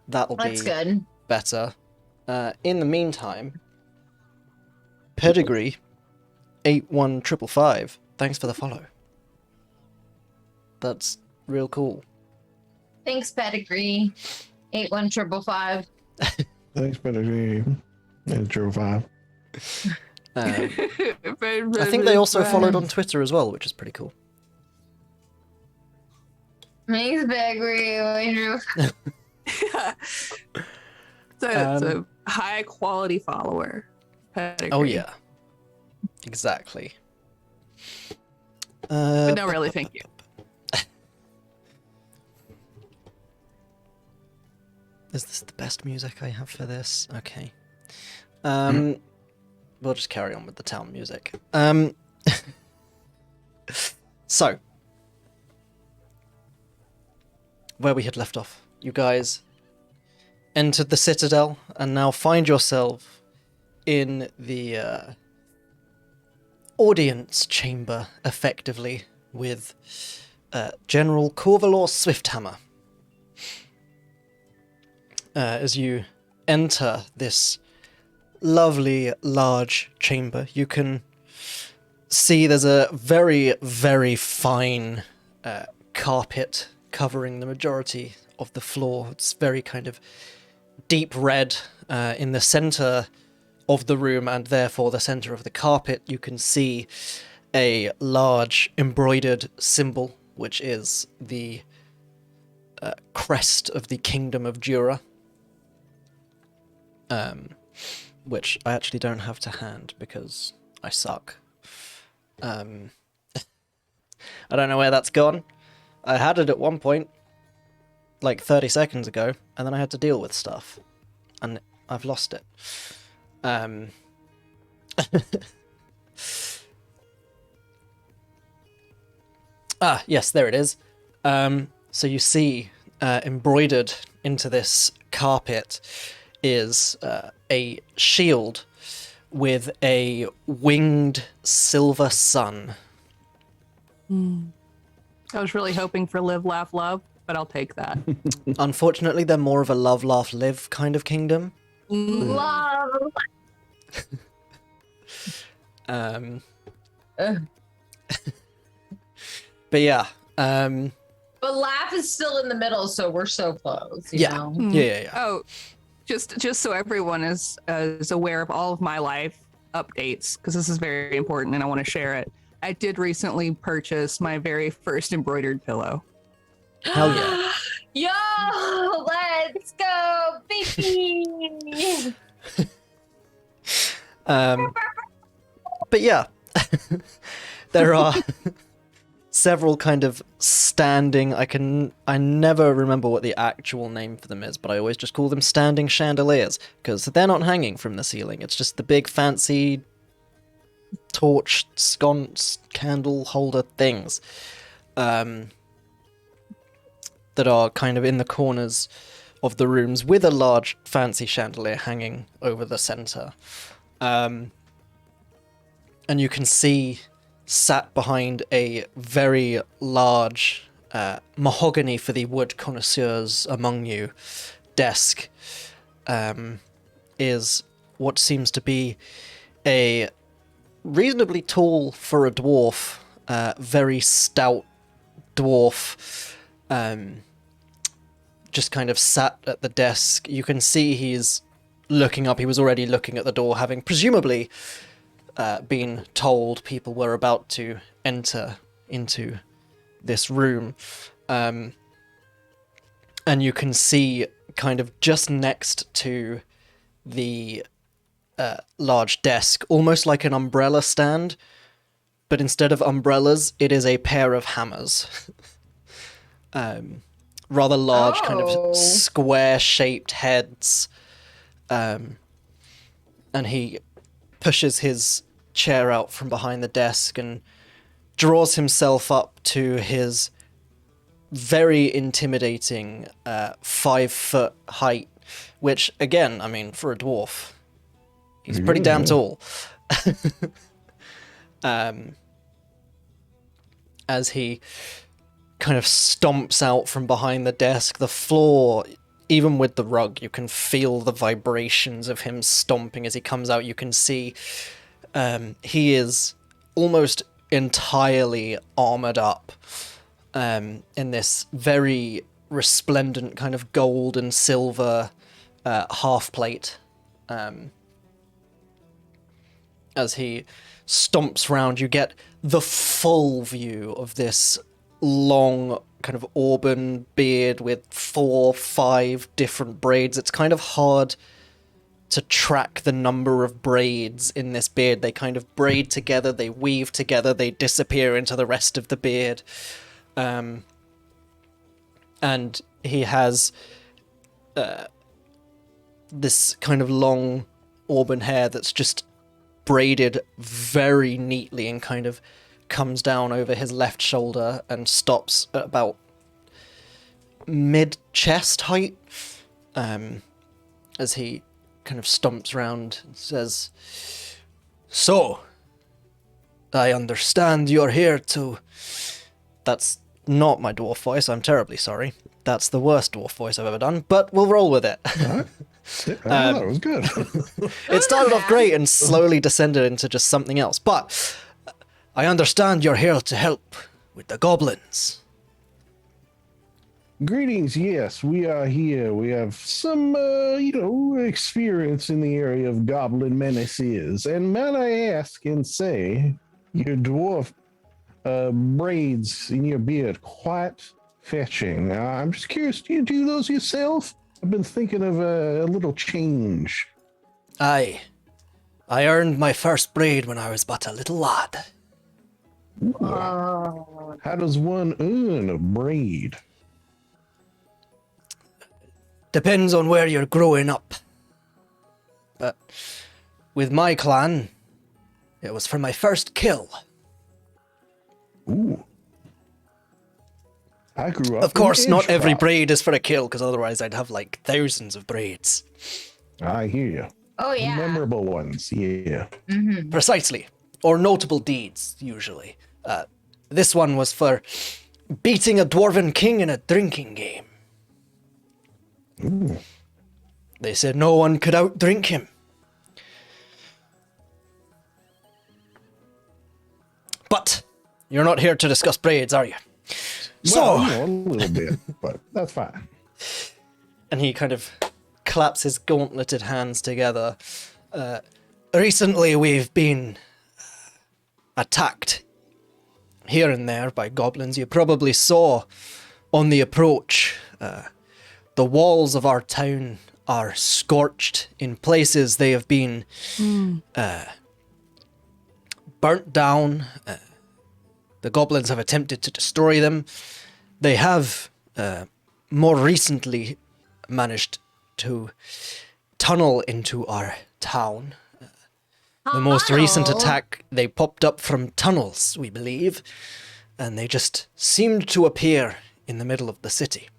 that'll be good. better. In the meantime, Pedigree 81555, thanks for the follow. That's real cool. Thanks, Pedigree. 81555. Thanks, Pedigree. And True 5. I think they also followed on Twitter as well, which is pretty cool. Thanks, Pedigree. It's a high quality follower. Pedigree. Oh yeah, exactly. But no, really, thank you. Is this the best music I have for this? Okay. We'll just carry on with the town music. So, where we had left off, you guys entered the citadel and now find yourself in the audience chamber, effectively, with General Corvalor Swifthammer. As you enter this lovely large chamber, you can see there's a very, very fine carpet covering the majority of the floor. It's very kind of deep red. In the center of the room, and therefore the center of the carpet, you can see a large embroidered symbol, which is the crest of the Kingdom of Dura. Which I actually don't have to hand because I suck. I don't know where that's gone. I had it at one point, like 30 seconds ago, and then I had to deal with stuff. And I've lost it. Yes, there it is. So you see, embroidered into this carpet is a shield with a winged silver sun. I was really hoping for live, laugh, love, but I'll take that. Unfortunately, they're more of a love, laugh, live kind of kingdom. Love. But yeah. But laugh is still in the middle, so we're so close. You Yeah. know? Yeah. Oh, just so everyone is aware of all of my life updates, because this is very important and I want to share it. I did recently purchase my very first embroidered pillow. Hell yeah. Yo, let's go, baby. But yeah, there are several kind of standing, I never remember what the actual name for them is, but I always just call them standing chandeliers, because they're not hanging from the ceiling. It's just the big fancy torch, sconce, candle holder things that are kind of in the corners of the rooms with a large fancy chandelier hanging over the center. And you can see sat behind a very large mahogany for the wood connoisseurs among you desk is what seems to be a reasonably tall for a dwarf, very stout dwarf, just kind of sat at the desk. You can see he's looking up. He was already looking at the door, having presumably been told people were about to enter into this room. And you can see kind of just next to the large desk, almost like an umbrella stand, but instead of umbrellas, it is a pair of hammers. Rather large, kind of square-shaped heads. And he pushes his chair out from behind the desk and draws himself up to his very intimidating 5-foot height, which, again, I mean, for a dwarf, he's pretty damn tall. As he kind of stomps out from behind the desk, the floor, even with the rug, you can feel the vibrations of him stomping as he comes out. You can see he is almost entirely armored up in this very resplendent kind of gold and silver half plate. As he stomps round, you get the full view of this long kind of auburn beard with 4, 5 different braids. It's kind of hard to track the number of braids in this beard. They kind of braid together, they weave together, they disappear into the rest of the beard. And he has this kind of long auburn hair that's just braided very neatly and kind of comes down over his left shoulder and stops at about mid-chest height, as he kind of stomps round and says, "So, I understand you're here to..." That's not my dwarf voice, I'm terribly sorry. That's the worst dwarf voice I've ever done, but we'll roll with it. I thought it was good. It started off great and slowly descended into just something else, but I understand you're here to help with the goblins. Greetings, yes, we are here. We have some, experience in the area of Goblin Menaces. And might I ask and say, your dwarf braids in your beard quite fetching. I'm just curious, do you do those yourself? I've been thinking of a little change. Aye. I earned my first braid when I was but a little lad. How does one earn a braid? Depends on where you're growing up. But with my clan, it was for my first kill. Ooh. I grew up. Of course, not every Edgecroft. braid is for a kill, because otherwise I'd have like thousands of braids. I hear you. Oh, yeah. Memorable ones, yeah. Mm-hmm. Precisely. Or notable deeds, usually. This one was for beating a dwarven king in a drinking game. Ooh. They said no one could outdrink him. But you're not here to discuss braids, are you? Well, a little bit, but that's fine. And he kind of claps his gauntleted hands together. Recently we've been attacked here and there by goblins. You probably saw on the approach, the walls of our town are scorched. In places they have been burnt down. The goblins have attempted to destroy them. They have more recently managed to tunnel into our town. The most recent attack, they popped up from tunnels, we believe, and they just seemed to appear in the middle of the city.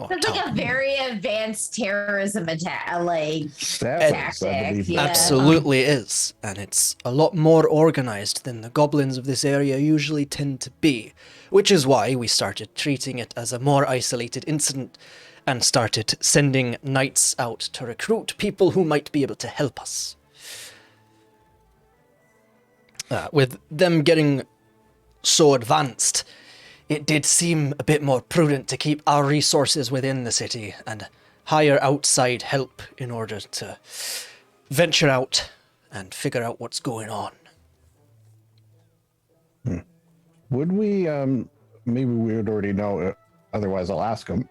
It's like a very advanced terrorism attack, Stabbings, I tactic. believe. Yeah. Absolutely is, and it's a lot more organized than the goblins of this area usually tend to be, which is why we started treating it as a more isolated incident and started sending knights out to recruit people who might be able to help us. With them getting so advanced, it did seem a bit more prudent to keep our resources within the city and hire outside help in order to venture out and figure out what's going on. Would we, maybe we would already know, otherwise I'll ask him.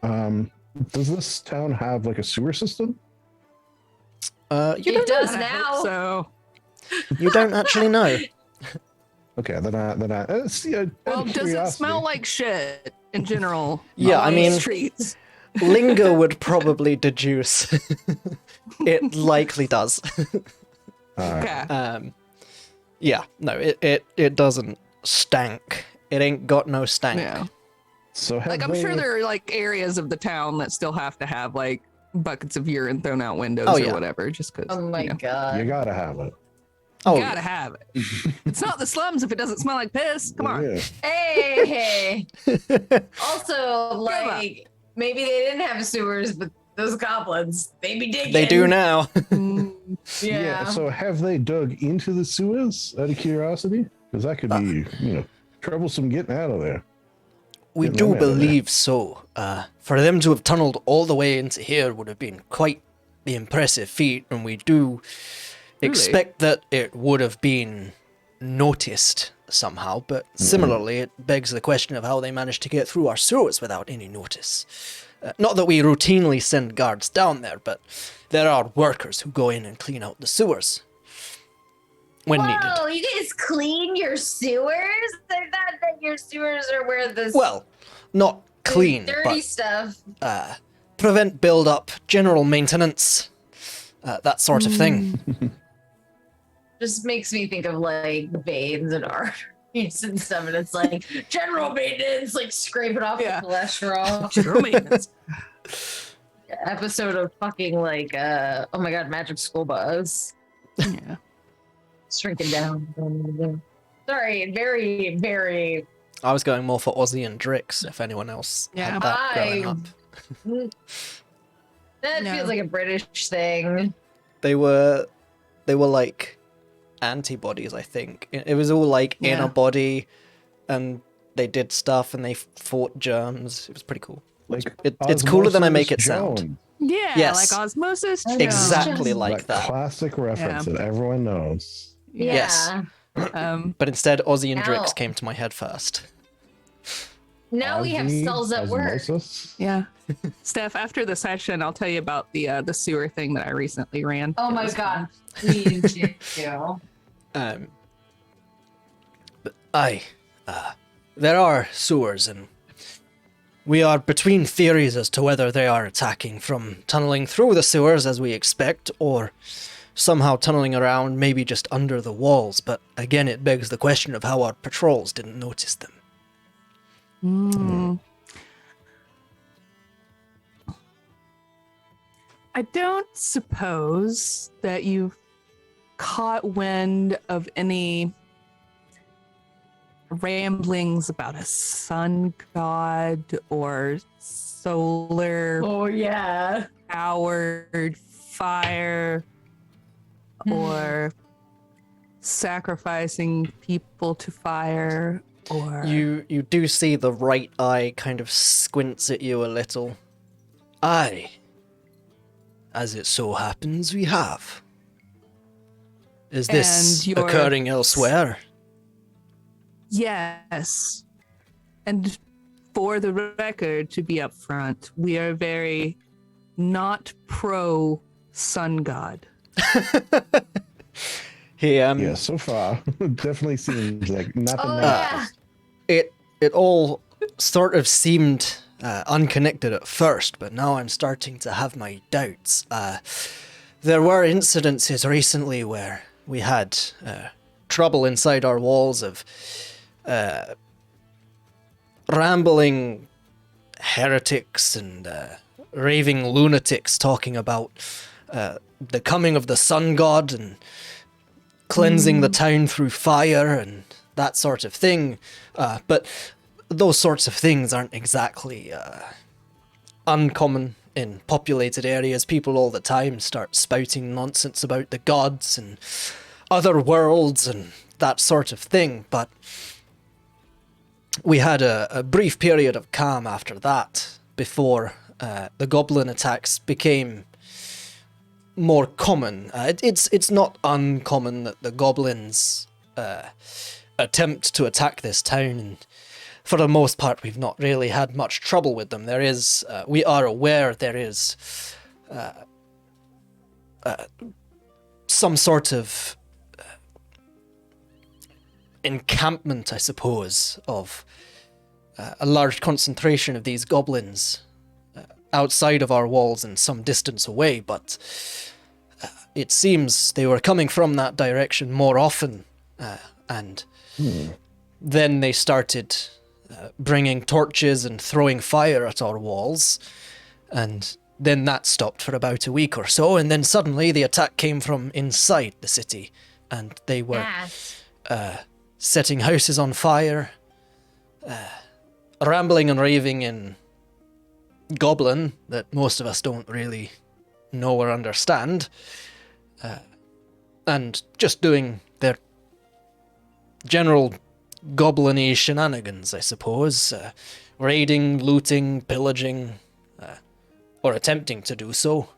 Does this town have like a sewer system? You It don't does I now. hope so. you don't actually know. Okay, then I see. Well, does it smell like shit in general? Yeah, on I these mean- streets. Lingo would probably deduce. It likely does. Okay. Yeah, no, it doesn't stank. It ain't got no stank. Yeah. So have Like I'm they, sure there are like areas of the town that still have to have like buckets of urine thrown out windows Oh, or yeah. walso just because. Oh my god. you gotta have it. Oh, Gotta have it. It's not the slums if it doesn't smell like piss. Come on. Yeah. Hey. Also, like maybe they didn't have sewers, but those goblins, they be digging. they do now. Mm, Yeah. So have they dug into the sewers out of curiosity? Because that could be, troublesome getting out of there. We Get do them out of there. believe so. For them to have tunneled all the way into here would have been quite the impressive feat, and we do expect that it would have been noticed somehow, but similarly, it begs the question of how they managed to get through our sewers without any notice. Not that we routinely send guards down there, but there are workers who go in and clean out the sewers when needed. Whoa, you guys clean your sewers? I thought that your sewers are where the Well, not clean, dirty but stuff. prevent build-up, general maintenance, that sort of thing. Just makes me think of like veins and arteries and stuff, and it's like general maintenance, like scraping off Yeah. the cholesterol. General maintenance. Episode of fucking like oh my god, Magic School Bus. Yeah. Shrinking down. Sorry, very, very I was going more for Ozzy and Drix, if anyone else Yeah. had that growing up. that No. feels like a British thing. They were like antibodies, I think. It was all like in Yeah. a body, and they did stuff and they fought germs. It was pretty cool. Like It's cooler than I make it Osmosis sound. Jones. Yeah, Yes. like osmosis. Oh, Jones. Exactly Just- like that. Classic reference Yeah. that everyone knows. Yeah. Yes. Um, But instead, Ozzy and Ow. Drix came to my head first. Now we have cells at work. Osmosis. yeah. Steph, after the session, I'll tell you about the sewer thing that I recently ran. Oh It my was god. Please do. But there are sewers, and we are between theories as to whether they are attacking from tunneling through the sewers as we expect, or somehow tunneling around, maybe just under the walls. But again, it begs the question of how our patrols didn't notice them. Mm. I don't suppose that you've caught wind of any ramblings about a sun god or solar Oh yeah. powered fire or sacrificing people to fire or You do see the right eye kind of squints at you a little. Aye. As it so happens, we have. Is this And your- occurring elsewhere? Yes. And for the record, to be upfront, we are very not pro sun god. He Yeah, so far, definitely seems like not the Oh nicest. yeah. it all sort of seemed unconnected at first, but now I'm starting to have my doubts. There were incidences recently where we had trouble inside our walls of rambling heretics and raving lunatics talking about the coming of the sun god and cleansing the town through fire and that sort of thing. But those sorts of things aren't exactly uncommon in populated areas. People all the time start spouting nonsense about the gods and other worlds and that sort of thing. But we had a brief period of calm after that before the goblin attacks became more common. It's not uncommon that the goblins attempt to attack this town, and for the most part we've not really had much trouble with them. There is we are aware there is some sort of encampment, I suppose, of a large concentration of these goblins outside of our walls and some distance away, but it seems they were coming from that direction more often, and then they started bringing torches and throwing fire at our walls, and then that stopped for about a week or so, and then suddenly the attack came from inside the city, and they were setting houses on fire, rambling and raving in Goblin that most of us don't really know or understand, and just doing their general goblin-y shenanigans, I suppose, raiding, looting, pillaging, or attempting to do so.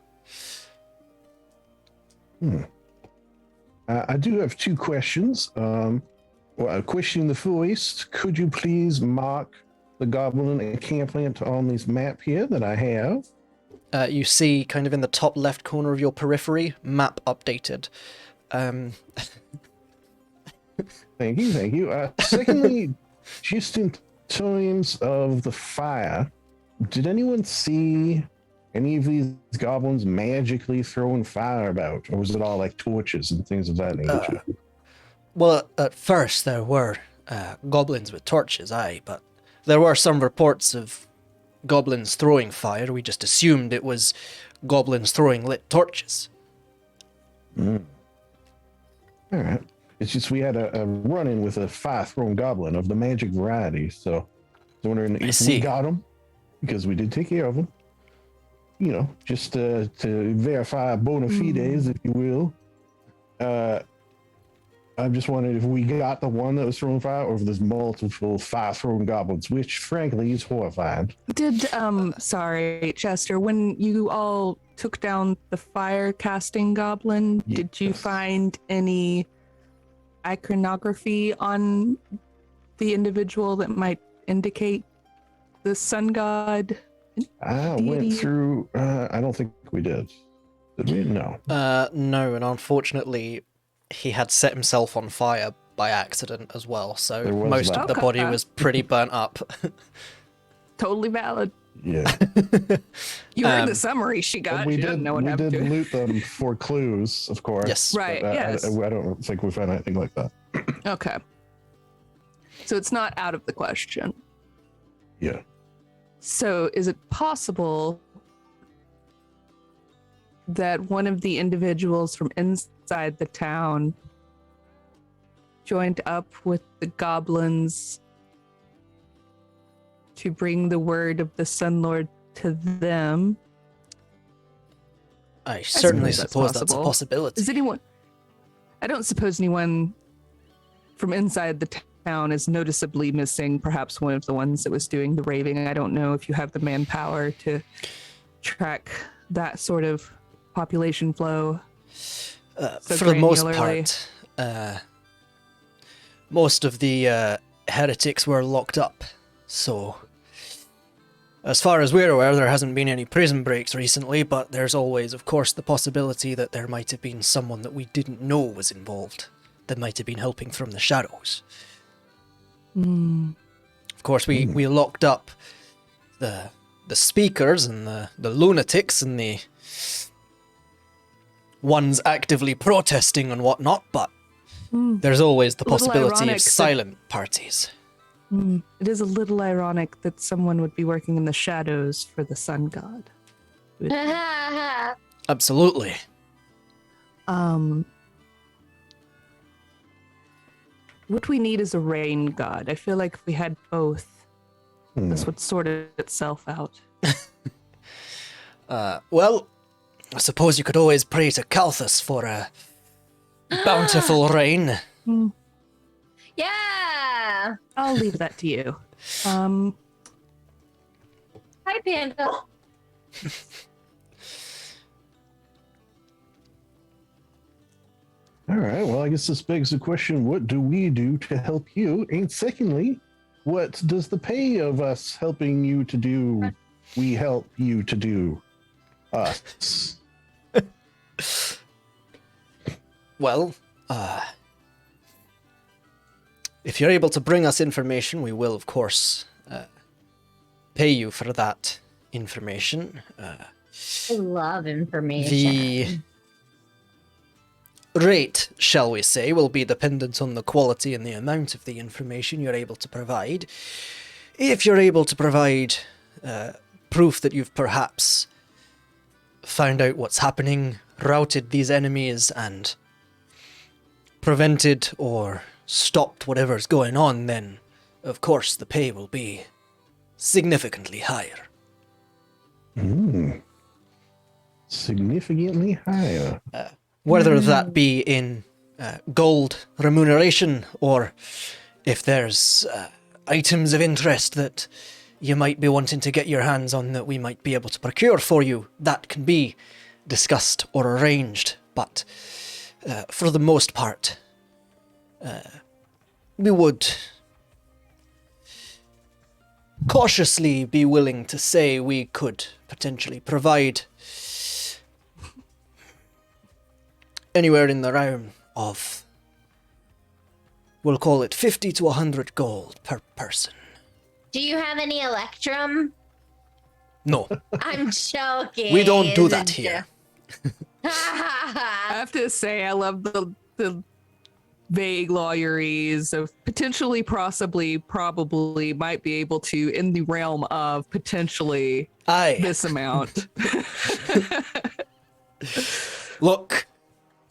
I do have two questions. A question in the first, could you please mark the goblin encampment on this map here that I have? You see, kind of in the top left corner of your periphery, map updated. Thank you. Secondly, just in terms of the fire, did anyone see any of these goblins magically throwing fire about? Or was it all like torches and things of that nature? Well, at first there were goblins with torches, aye, but there were some reports of goblins throwing fire. We just assumed it was goblins throwing lit torches. All right. It's just we had a run-in with a fire-thrown goblin of the magic variety, so I was wondering if we got him, because we did take care of him. You know, just to verify bona fides, if you will. I'm just wondering if we got the one that was throwing fire, or if there's multiple fire-thrown goblins, which, frankly, is horrifying. Sorry, Chester, when you all took down the fire-casting goblin, did you find any iconography on the individual that might indicate the sun god? I went through, I don't think we did. Did we? No. No, and unfortunately, he had set himself on fire by accident as well, so most of the body was pretty burnt up. Totally valid. Yeah. You heard the summary she got. We she did loot them for clues, of course. Yes. Right, yes. I don't think we found anything like that. Okay. So it's not out of the question. Yeah. So is it possible that one of the individuals from inside the town joined up with the goblins to bring the word of the Sun Lord to them? I certainly suppose that's a possibility. Is anyone? I don't suppose anyone from inside the town is noticeably missing. Perhaps one of the ones that was doing the raving. I don't know if you have the manpower to track that sort of population flow. For the most part, most of the heretics were locked up. So, as far as we're aware, there hasn't been any prison breaks recently, but there's always, of course, the possibility that there might have been someone that we didn't know was involved, that might have been helping from the shadows. Of course, we locked up the speakers and the lunatics and the ones actively protesting and whatnot, but there's always the possibility of silent parties. It is a little ironic that someone would be working in the shadows for the sun god. Absolutely. What we need is a rain god. I feel like if we had both, this would sort itself out. Well, I suppose you could always pray to Kalthus for a bountiful rain. Yeah. I'll leave that to you. Hi, Panda. All right. Well, I guess this begs the question, what do we do to help you? And secondly, what does the pay of us helping you to do, we help you to do us? Well, if you're able to bring us information, we will, of course, pay you for that information. I love information. The rate, shall we say, will be dependent on the quality and the amount of the information you're able to provide. If you're able to provide proof that you've perhaps found out what's happening, routed these enemies, and prevented or stopped whatever's going on, then, of course, the pay will be significantly higher. Significantly higher. Whether that be in gold remuneration, or if there's items of interest that you might be wanting to get your hands on that we might be able to procure for you, that can be discussed or arranged. But for the most part, we would cautiously be willing to say we could potentially provide anywhere in the realm of, we'll call it 50 to 100 gold per person. Do you have any electrum? No, I'm joking. we don't do that here. I have to say, I love the vague lawyeries of potentially, possibly, probably, might be able to, in the realm of potentially Aye. this amount. Look,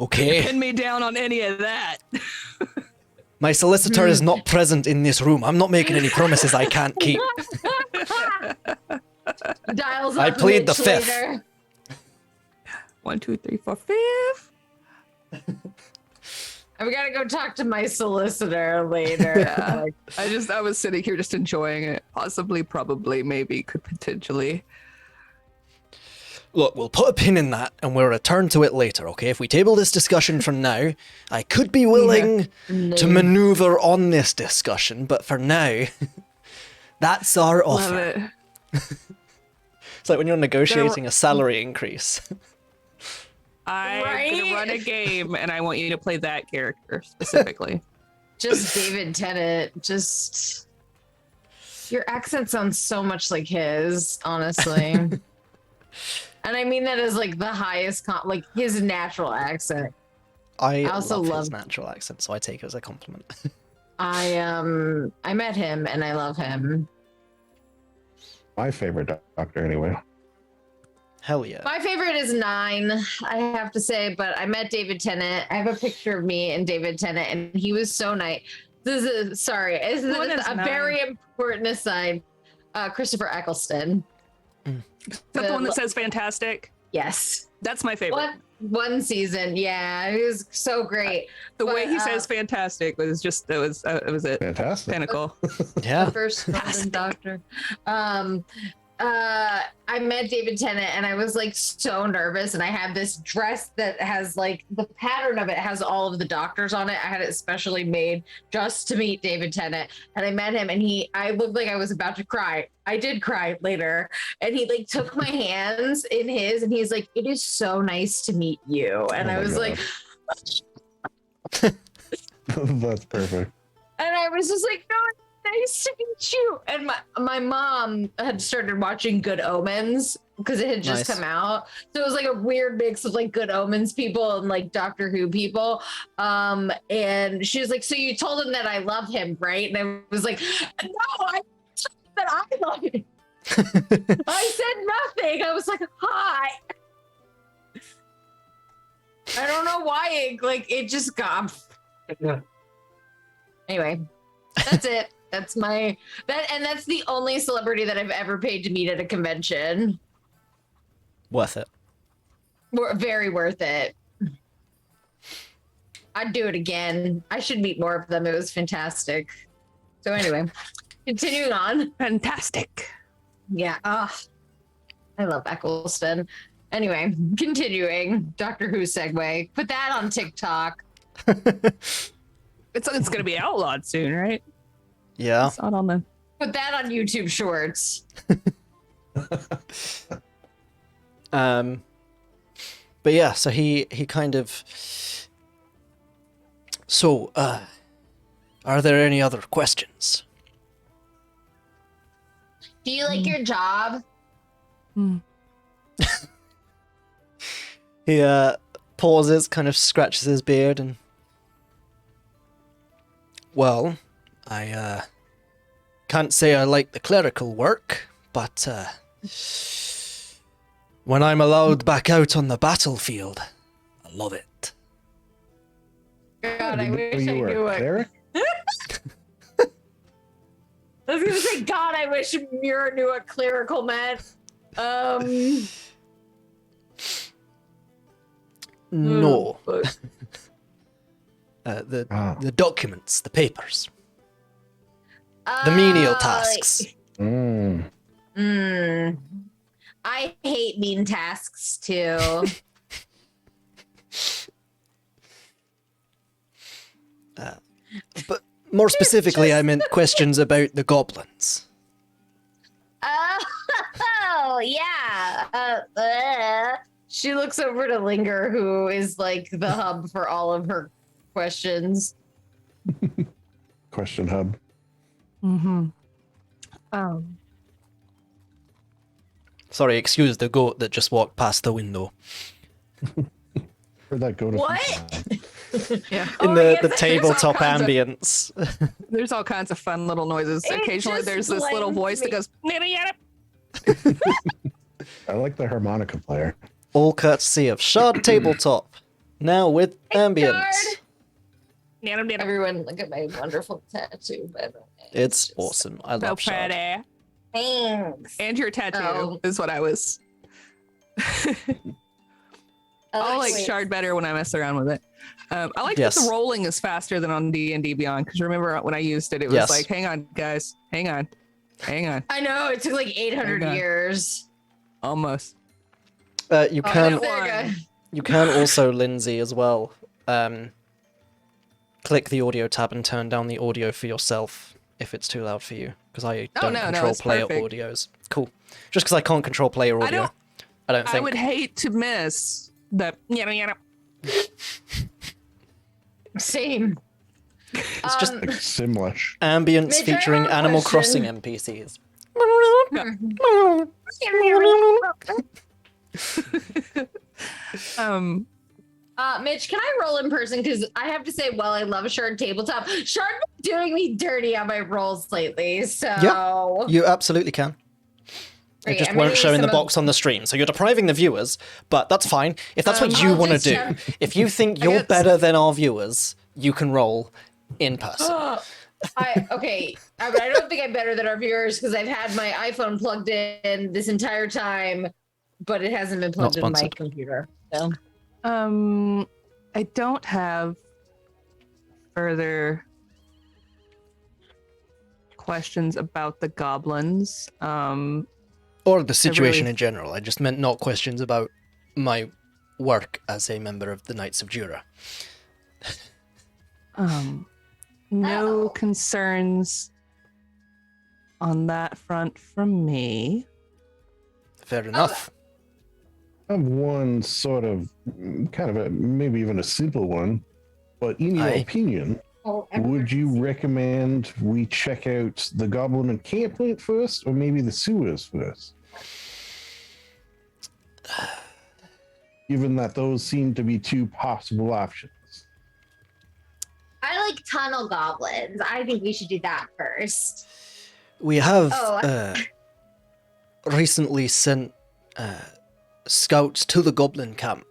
okay, Pin me down on any of that. my solicitor is not present in this room. I'm not making any promises I can't keep. Dials I up plead the Mitch fifth. later. 1, 2, 3, 4, 5. I've got to go talk to my solicitor later. Yeah. I was sitting here just enjoying it. Possibly, probably, maybe, could potentially. Look, we'll put a pin in that and we'll return to it later, okay? If we table this discussion for now, I could be willing to maneuver on this discussion, but for now, that's our Love offer. it. It's like when you're negotiating a salary increase. I'm Right? gonna run a game, and I want you to play that character specifically. Just David Tennant. Just your accent sounds so much like his, honestly. And I mean that as like the highest, like his natural accent. I also love his love- natural accent, so I take it as a compliment. I met him and I love him. My favorite doctor, anyway. Hell yeah. My favorite is 9, I have to say, but I met David Tennant. I have a picture of me and David Tennant, and he was so nice. This is What is a 9? very important aside. Christopher Eccleston. Is that the one that says fantastic? Yes. That's my favorite. One season, yeah, he was so great. The way But, he says fantastic was just it was it. Fantastic. Pinnacle. Yeah. The first Northern Doctor. I met David Tennant and I was like so nervous, and I had this dress that has like the pattern of it has all of the doctors on it. I had it specially made just to meet David Tennant, and I met him, and I looked like I was about to cry. I did cry later, and he like took my hands in his, and he's like, "It is so nice to meet you," and Oh I my was God. like, That's perfect. and I was just like, "No, nice to meet you." And my mom had started watching Good Omens because it had just Nice. come out. So it was like a weird mix of like Good Omens people and like Doctor Who people. And she was like, "So you told him that I love him, right?" And I was like, "No, I told him that I love him. I said nothing. I was like, hi." I don't know why it just got. Anyway, that's it. That's that's the only celebrity that I've ever paid to meet at a convention. Worth it. Very worth it. I'd do it again. I should meet more of them. It was fantastic. So anyway, continuing on. Fantastic. Yeah. I love Eccleston. Anyway, continuing. Doctor Who segue. Put that on TikTok. It's gonna be outlawed soon, right? Yeah. It's not on the. Put that on YouTube Shorts. But yeah, so he kind of So, are there any other questions? Do you like your job? He pauses, kind of scratches his beard, and well, I can't say I like the clerical work, but when I'm allowed back out on the battlefield, I love it. God, I Didn't know wish I you were knew a it. cleric? I was gonna say, God, I wish Mira knew what clerical meant. No. Oh, The documents, the papers, the menial tasks. I hate mean tasks too. But more specifically, I meant questions about the goblins. Oh, yeah. She looks over to Linger, who is like the hub for all of her questions. Question hub. Sorry, excuse the goat that just walked past the window. Where'd that go to? What? yeah. In Oh, the yes, tabletop kinds of- ambience. There's all kinds of fun little noises. It Occasionally just there's this little blames voice that me. goes, I like the harmonica player. All courtesy of Shard Tabletop. Now with ambience. Everyone, look at my wonderful tattoo. By the way. It's just- awesome. I so love Shard. pretty. Thanks. And your tattoo Oh. is what I was. I like Shard better when I mess around with it. I like that Yes. the rolling is faster than on D&D Beyond, because remember when I used it, it was Yes. like, hang on, guys, hang on. I know it took like 800 Okay. years. Almost. You Oh, can no, there you go. you can also, Lindsay, as well. Click the audio tab and turn down the audio for yourself if it's too loud for you, because I don't no, control it's player perfect. audios. Cool. Just because I can't control player audio, I don't think. I would hate to miss the Same. It's just Like Simlish. ambience Mitch, I featuring have a Animal question. Crossing NPCs. Mitch, can I roll in person? Because I have to say, well, I love Shard Tabletop. Shard been doing me dirty on my rolls lately, so You absolutely can. It Great, just I'm won't gonna show use in the some of- box on the stream, so you're depriving the viewers, but that's fine. If that's what you I'll want to just do, check. if you think you're guess- better than our viewers, you can roll in person. I don't think I'm better than our viewers because I've had my iPhone plugged in this entire time, but it hasn't been plugged Not in my sponsored. computer. So I don't have further questions about the goblins. Or the situation really- in general. I just meant not questions about my work as a member of the Knights of Dura. No Oh. concerns on that front from me. Fair enough. I have one sort of, kind of a, maybe even a simple one, but in your Aye. opinion, would you recommend we check out the Goblin encampment first, or maybe the sewers first? Given that those seem to be two possible options. I like tunnel goblins. I think we should do that first. We have Oh, recently sent scouts to the Goblin camp,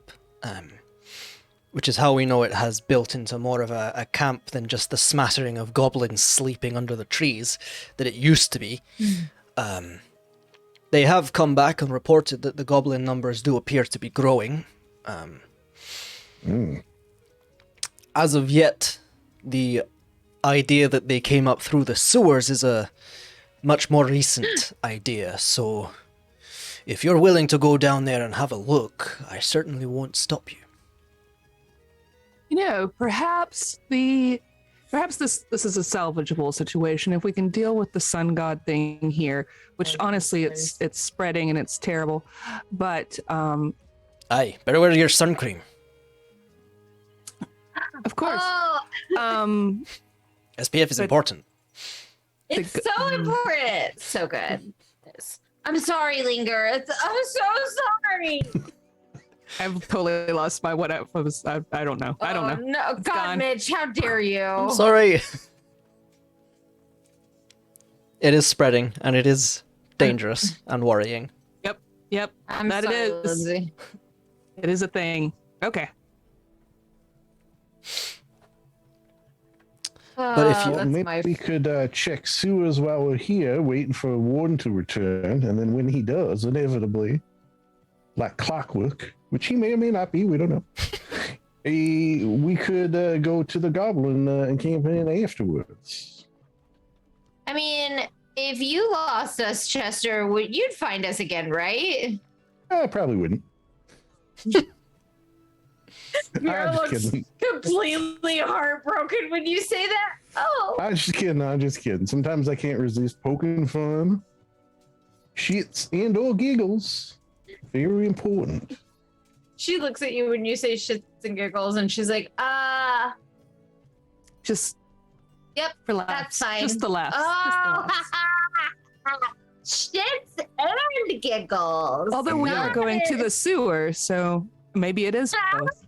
which is how we know it has built into more of a camp than just the smattering of goblins sleeping under the trees that it used to be. They have come back and reported that the goblin numbers do appear to be growing. As of yet, the idea that they came up through the sewers is a much more recent idea, so if you're willing to go down there and have a look, I certainly won't stop you. You know, perhaps this is a salvageable situation if we can deal with the sun god thing here, which honestly it's spreading and it's terrible. But Aye, better wear your sun cream. of course. Oh, SPF is important. It's so important. So good. I'm sorry, Linger. I'm so sorry. I've totally lost my what I was. I don't know. I don't know. No, It's God, gone. Mitch, how dare you? I'm sorry. It is spreading, and it is dangerous and worrying. Yep. I'm that sorry, it is. Lindsay. It is a thing. Okay. But if you- Well, that's maybe my we could check sewers while we're here, waiting for a warden to return, and then when he does, inevitably, like clockwork, which he may or may not be, we don't know. We could go to the Goblin encampment afterwards. I mean, if you lost us, Chester, you'd find us again, right? I probably wouldn't. Mira I'm just looks kidding. completely heartbroken when you say that. Oh. I'm just kidding. Sometimes I can't resist poking fun. Shits and or giggles. Very important. She looks at you when you say shits and giggles, and she's like, Just. Yep, For laughs. that's fine. Just the laughs. Oh, Just the laughs. shits and giggles. Although we are Got going to it. the sewer, so maybe it is both.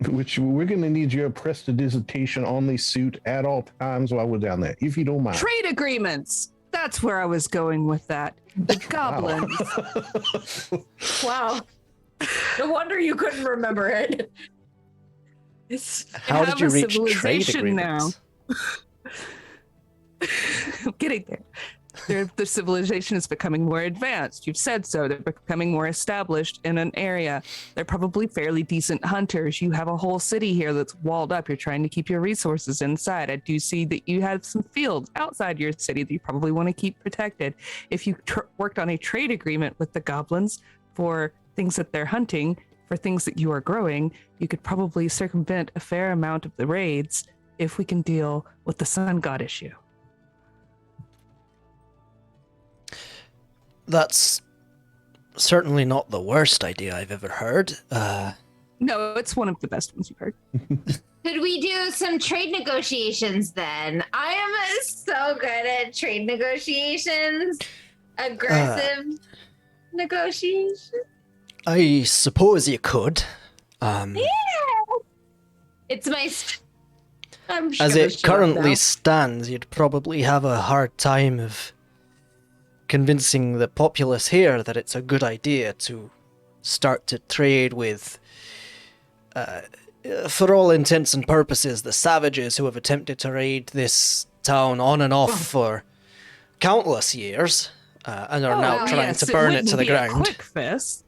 Which we're going to need your prestidigitation on the suit at all times while we're down there, if you don't mind. Trade agreements. That's where I was going with that. The goblins. Wow. No wonder you couldn't remember it. How did you reach trade civilization now. agreements? I'm getting there. The civilization is becoming more advanced. You've said so. They're becoming more established in an area. They're probably fairly decent hunters. You have a whole city here that's walled up. You're trying to keep your resources inside. I do see that you have some fields outside your city that you probably want to keep protected. If you worked on a trade agreement with the goblins for things that they're hunting, for things that you are growing, you could probably circumvent a fair amount of the raids if we can deal with the sun god issue. That's certainly not the worst idea I've ever heard. No, it's one of the best ones you've heard. Could we do some trade negotiations then? I am so good at trade negotiations. Aggressive negotiations. I suppose you could. Yeah. It's my. I'm As gonna it shut up currently now. stands, you'd probably have a hard time of convincing the populace here that it's a good idea to start to trade with, for all intents and purposes, the savages who have attempted to raid this town on and off for countless years, and are now trying to burn it to the wouldn't be a ground. quick fix.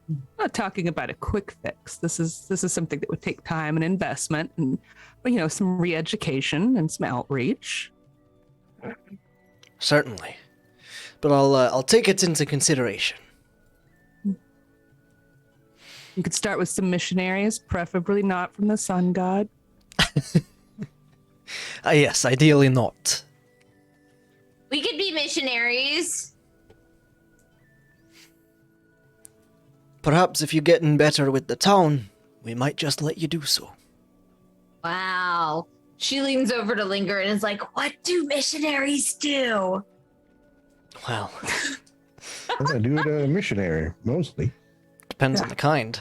I'm not talking about a quick fix. This is something that would take time and investment, and some re-education and some outreach. Certainly. But I'll take it into consideration. You could start with some missionaries, preferably not from the sun god. Yes, ideally not. We could be missionaries. Perhaps if you're getting better with the town, we might just let you do so. Wow. She leans over to Linger and is like, "What do missionaries do?" Well, I do it a missionary, mostly. depends on the kind.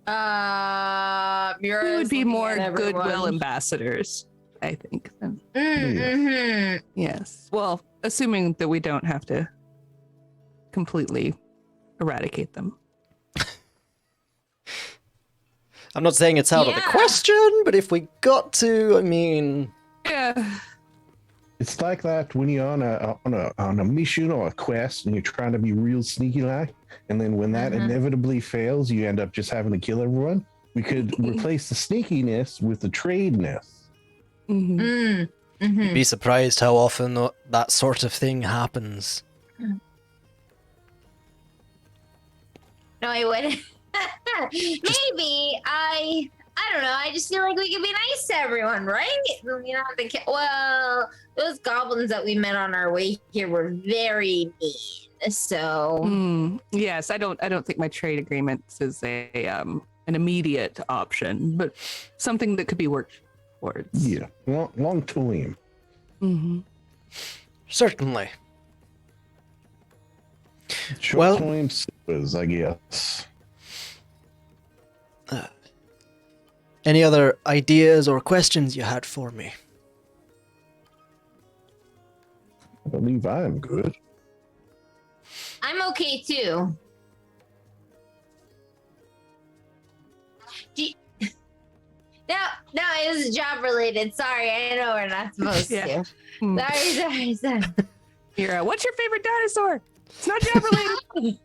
Mira We is would be looking more at everyone. goodwill ambassadors, I think. Mm-hmm. Yes. Well, assuming that we don't have to completely eradicate them. I'm not saying it's out of the Yeah. question, but if we got to, I mean, Yeah. It's like that when you're on a mission or a quest and you're trying to be real sneaky like, and then when that inevitably fails, you end up just having to kill everyone. We could replace the sneakiness with the tradeness. Mhm. Mm-hmm. you'd be surprised how often that sort of thing happens. No, I would. Maybe I don't know. I just feel like we can be nice to everyone, right? You know, well, those goblins that we met on our way here were very mean. So yes, I don't think my trade agreement is an immediate option, but something that could be worked towards. Yeah, long term. Mm-hmm. Certainly. Short term savers, I guess. Any other ideas or questions you had for me? I believe I am good. I'm okay too. No, it was job related. Sorry, I know we're not supposed Yeah. to. Sorry. Mira, what's your favorite dinosaur? It's not job related.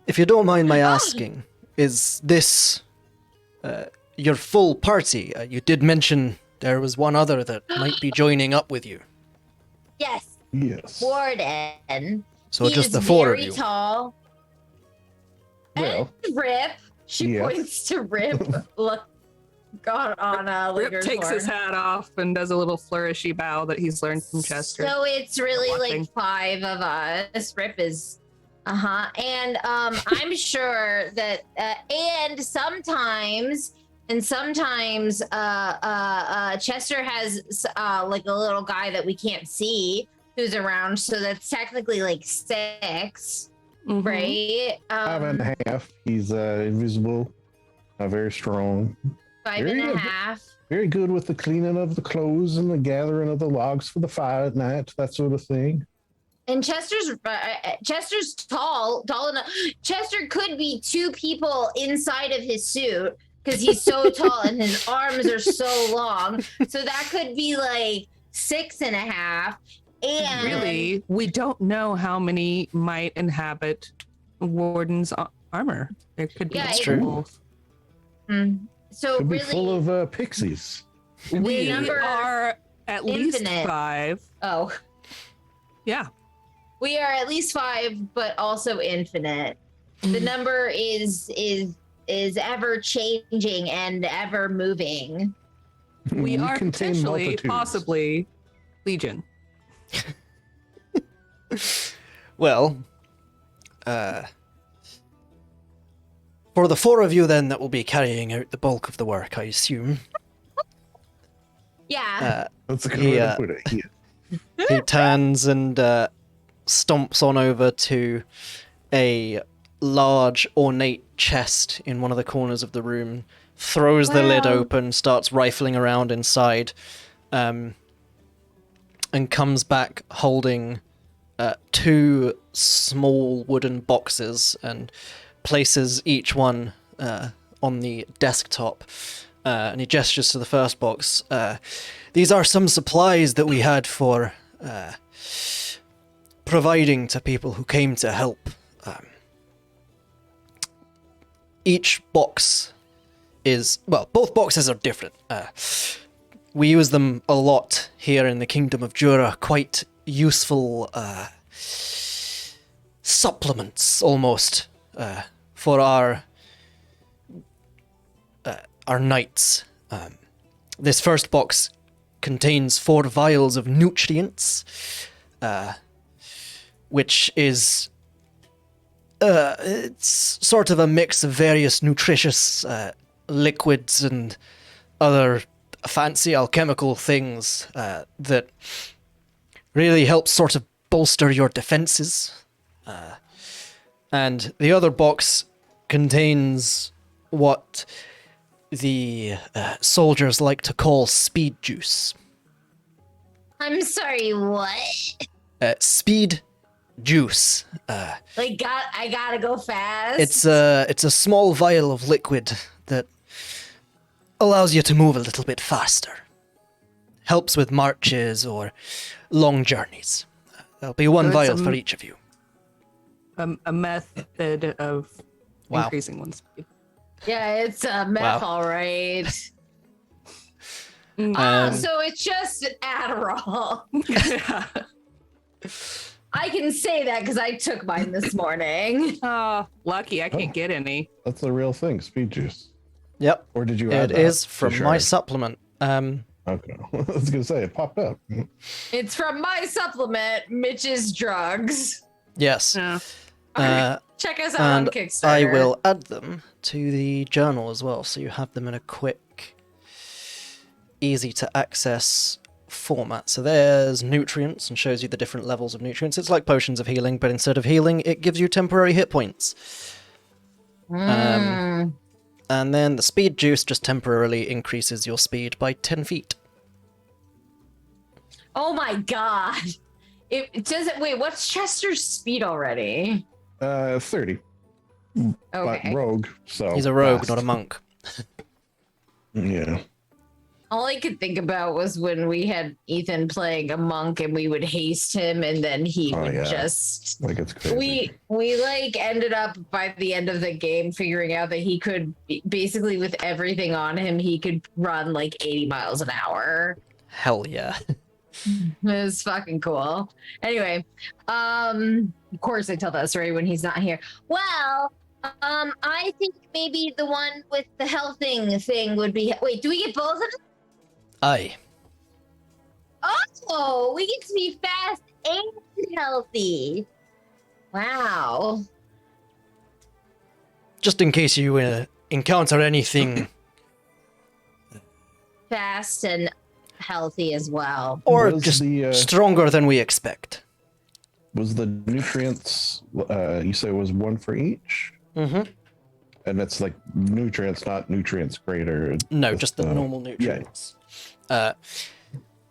If you don't mind my asking, is this your full party? You did mention there was one other that might be joining up with you. Yes, Yes. Warden. So He just is the four of very you. tall. Well, And Rip. She yes. points to Rip. Look, God on Rip Linger's takes his horn. hat off and does a little flourishy bow that he's learned from Chester. So it's really Watching. like 5 of us. Rip is, and I'm sure that, and sometimes Chester has like a little guy that we can't see who's around. So that's technically like 6, Mhm. right? 5.5. He's invisible, very strong, 5 Very and a good. half. very good with the cleaning of the clothes and the gathering of the logs for the fire at night, that sort of thing. And Chester's tall enough. Chester could be 2 people inside of his suit because he's so tall and his arms are so long. So that could be like 6.5. And Really, we don't know how many might inhabit Warden's armor. There could be Yeah, it's true. both. So Could be really, full of pixies. We number are at least infinite. 5. oh, Yeah. we are at least 5, but also infinite. The number is ever changing and ever moving. We are contain potentially, multitudes. possibly, Legion. Well, for the 4 of you then that will be carrying out the bulk of the work, I assume. Yeah. That's a good He, way to put it. Yeah. He turns and stomps on over to a large, ornate chest in one of the corners of the room, throws the lid Wow. open, starts rifling around inside, and comes back holding 2 small wooden boxes and places each one on the desktop. And he gestures to the first box. These are some supplies that we had for providing to people who came to help. Each box is, well, both boxes are different. We use them a lot here in the Kingdom of Dura. Quite useful supplements, almost, for our knights. This first box contains 4 vials of nutrients, which is it's sort of a mix of various nutritious liquids and other fancy alchemical things that really help sort of bolster your defenses. And the other box contains what the soldiers like to call speed juice. I'm sorry, what? Speed juice. Like, I gotta go fast. It's a small vial of liquid that allows you to move a little bit faster. Helps with marches or long journeys. There'll be 1 So it's vial a for each of you. A method of Wow. increasing one's speed. Yeah, it's meth, Wow. all right. Um, So it's just Adderall. Yeah. I can say that because I took mine this morning. Oh, lucky I can't get any. That's the real thing, speed juice. Yep. Or did you It add that is to from my Shard? supplement. Okay. I was going to say, it popped up. It's from my supplement, Mitch's Drugs. Yes. Yeah. Check us out on And Kickstarter. I will add them to the journal as well, so you have them in a quick, easy to access format. So there's nutrients and shows you the different levels of nutrients. It's like potions of healing, but instead of healing, it gives you temporary hit points. And then the speed juice just temporarily increases your speed by 10 feet. Oh my god. It doesn't. Wait, what's Chester's speed already? 30. But Okay. rogue, so He's a rogue, fast. not a monk. Yeah. All I could think about was when we had Ethan playing a monk and we would haste him and then he Oh, would yeah. just Like it's crazy. we like ended up by the end of the game figuring out that he could basically with everything on him he could run like 80 miles an hour. Hell yeah. It was fucking cool. Anyway, of course I tell that story when he's not here. Well, I think maybe the one with the healthing thing would be. Wait, do we get both of them? Aye. Oh, we get to be fast and healthy. Wow. Just in case you encounter anything, Fast and healthy as well. or Was just the, stronger than we expect. Was the nutrients, you say it was one for each? Mm-hmm. And it's like nutrients, not nutrients greater. No, just the uh, normal nutrients. Oh,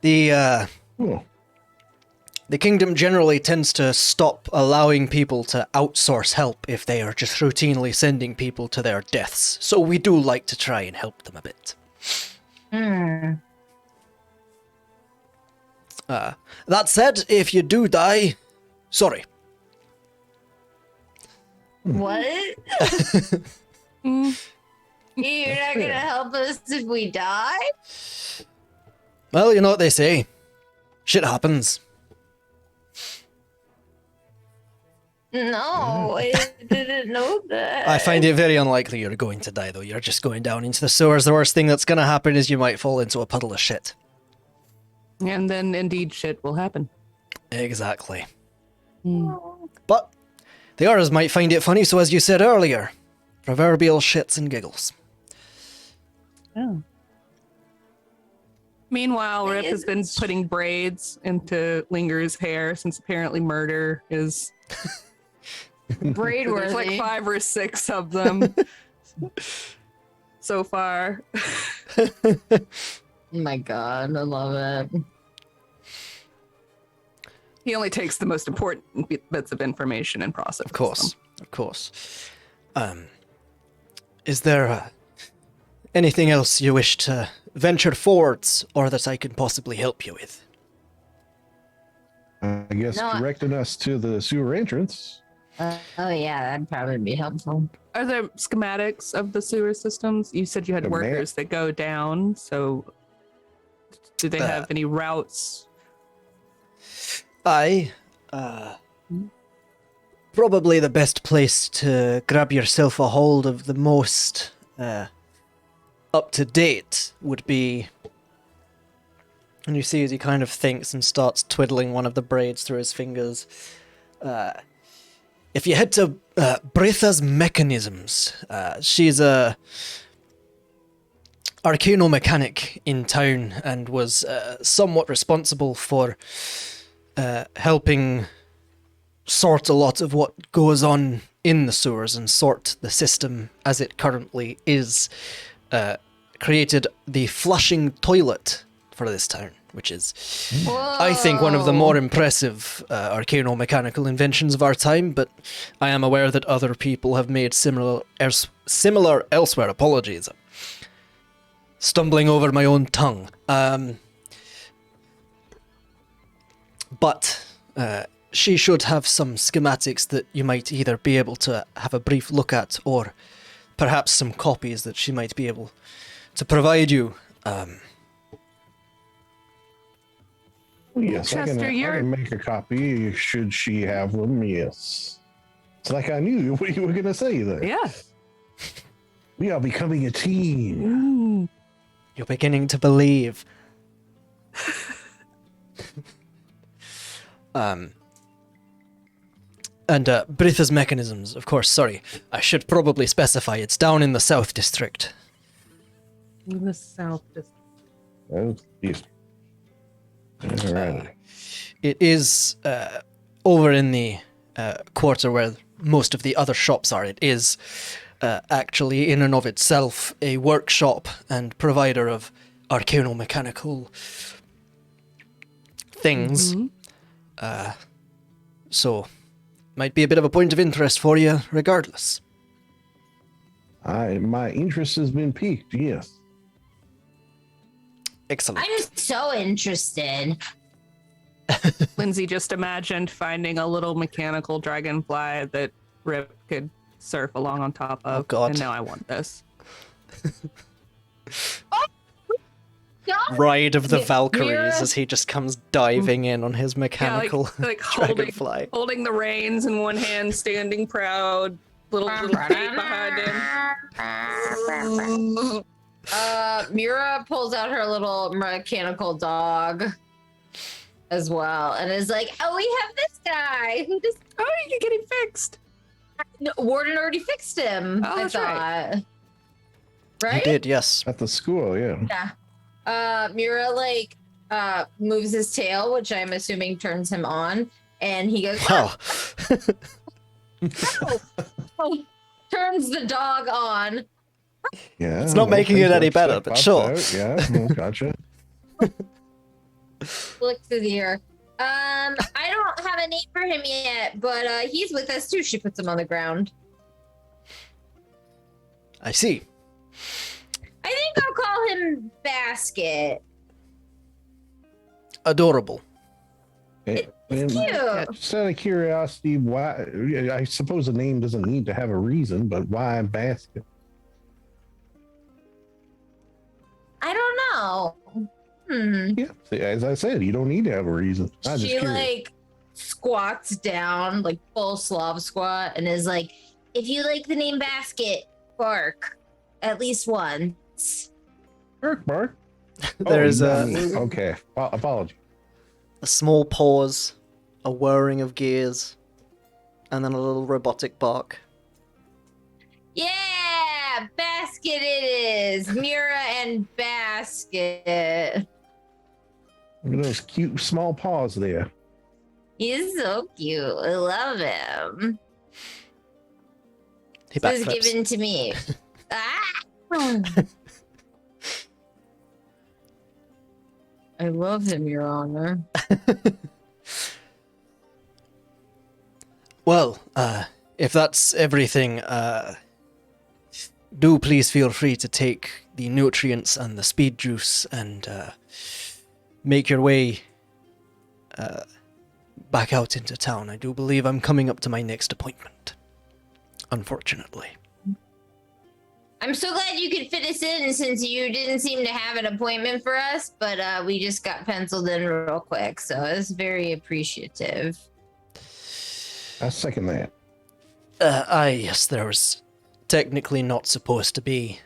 The kingdom generally tends to stop allowing people to outsource help if they are just routinely sending people to their deaths. So we do like to try and help them a bit. That said, if you do die, sorry. What? You're not gonna help us if we die? Well, you know what they say. Shit happens. No, I didn't know that. I find it very unlikely you're going to die, though. You're just going down into the sewers. The worst thing that's going to happen is you might fall into a puddle of shit. And then indeed shit will happen. Exactly. But the others might find it funny, so as you said earlier, proverbial shits and giggles. Oh. Meanwhile, Rip has been putting braids into Linger's hair since apparently murder is. Braid There's like 5 or 6 of them so far. Oh my god, I love it. He only takes the most important bits of information and processes Of course, them. of course. Is there anything else you wish to venture forwards, or that I can possibly help you with? I guess No, directing us to the sewer entrance. Oh yeah, that'd probably be helpful. Are there schematics of the sewer systems? You said you had The workers that go down, so do they have any routes? Probably the best place to grab yourself a hold of the most up-to-date would be... And you see as he kind of thinks and starts twiddling one of the braids through his fingers. If you head to Bretha's Mechanisms, she's a arcano-mechanic in town and was somewhat responsible for helping sort a lot of what goes on in the sewers and sort the system as it currently is. Created the flushing toilet for this town, which is, I think, one of the more impressive arcano-mechanical inventions of our time, but I am aware that other people have made similar elsewhere. Apologies. Stumbling over my own tongue. But she should have some schematics that you might either be able to have a brief look at, or perhaps some copies that she might be able to provide you. Yes, Chester, I you're- can make a copy should she have them. Yes. It's like I knew what you were going to say there. Yeah. We are becoming a team. You're beginning to believe. And Britha's mechanisms, of course, sorry. I should probably specify it's down in the South District. In the South District. Oh, yes. All right. It is over in the quarter where most of the other shops are. It is actually, in and of itself, a workshop and provider of arcano-mechanical things. So, might be a bit of a point of interest for you, regardless. My interest has been piqued, yes. Excellent. I'm so interested. Lindsay just imagined finding a little mechanical dragonfly that Rip could surf along on top of. Oh, God. And now I want this. Ride of the Yeah, Valkyries Mira- as he just comes diving in on his mechanical like dragonfly. holding the reins in one hand, standing proud, little cape behind him. Mira pulls out her little mechanical dog as well and is like, oh, we have this guy who just You can get him fixed. no, Warden already fixed him. Oh, I that's thought. right. He Right? did, yes. At the school, yeah. Yeah. Mira moves his tail, which I'm assuming turns him on, and he goes, Wow. turns the dog on. Yeah. It's not making it any better, but sure. Yeah, gotcha. Looks his ear. I don't have a name for him yet, but he's with us too. She puts him on the ground. I see. I think I'll call him Basket. Adorable. And Cute. just out of curiosity, why? I suppose the name doesn't need to have a reason, but why Basket? I don't know. Yeah, as I said, you don't need to have a reason. I'm just She curious. like squats down, like full Slav squat, and is like, if you like the name Basket, bark at least once. Bark. There's Okay. Apology. a small pause, a whirring of gears, and then a little robotic bark. Yeah, Basket it is. Mira and Basket. Look at those cute small paws there. He's so cute. I love him. He This is backflips. given to me. Ah! I love him, Your Honor. Well, if that's everything, do please feel free to take the nutrients and the speed juice and make your way back out into town. I do believe I'm coming up to my next appointment, unfortunately. I'm so glad you could fit us in since you didn't seem to have an appointment for us, but we just got penciled in real quick, so it's very appreciative. I second that. Yes, there was technically not supposed to be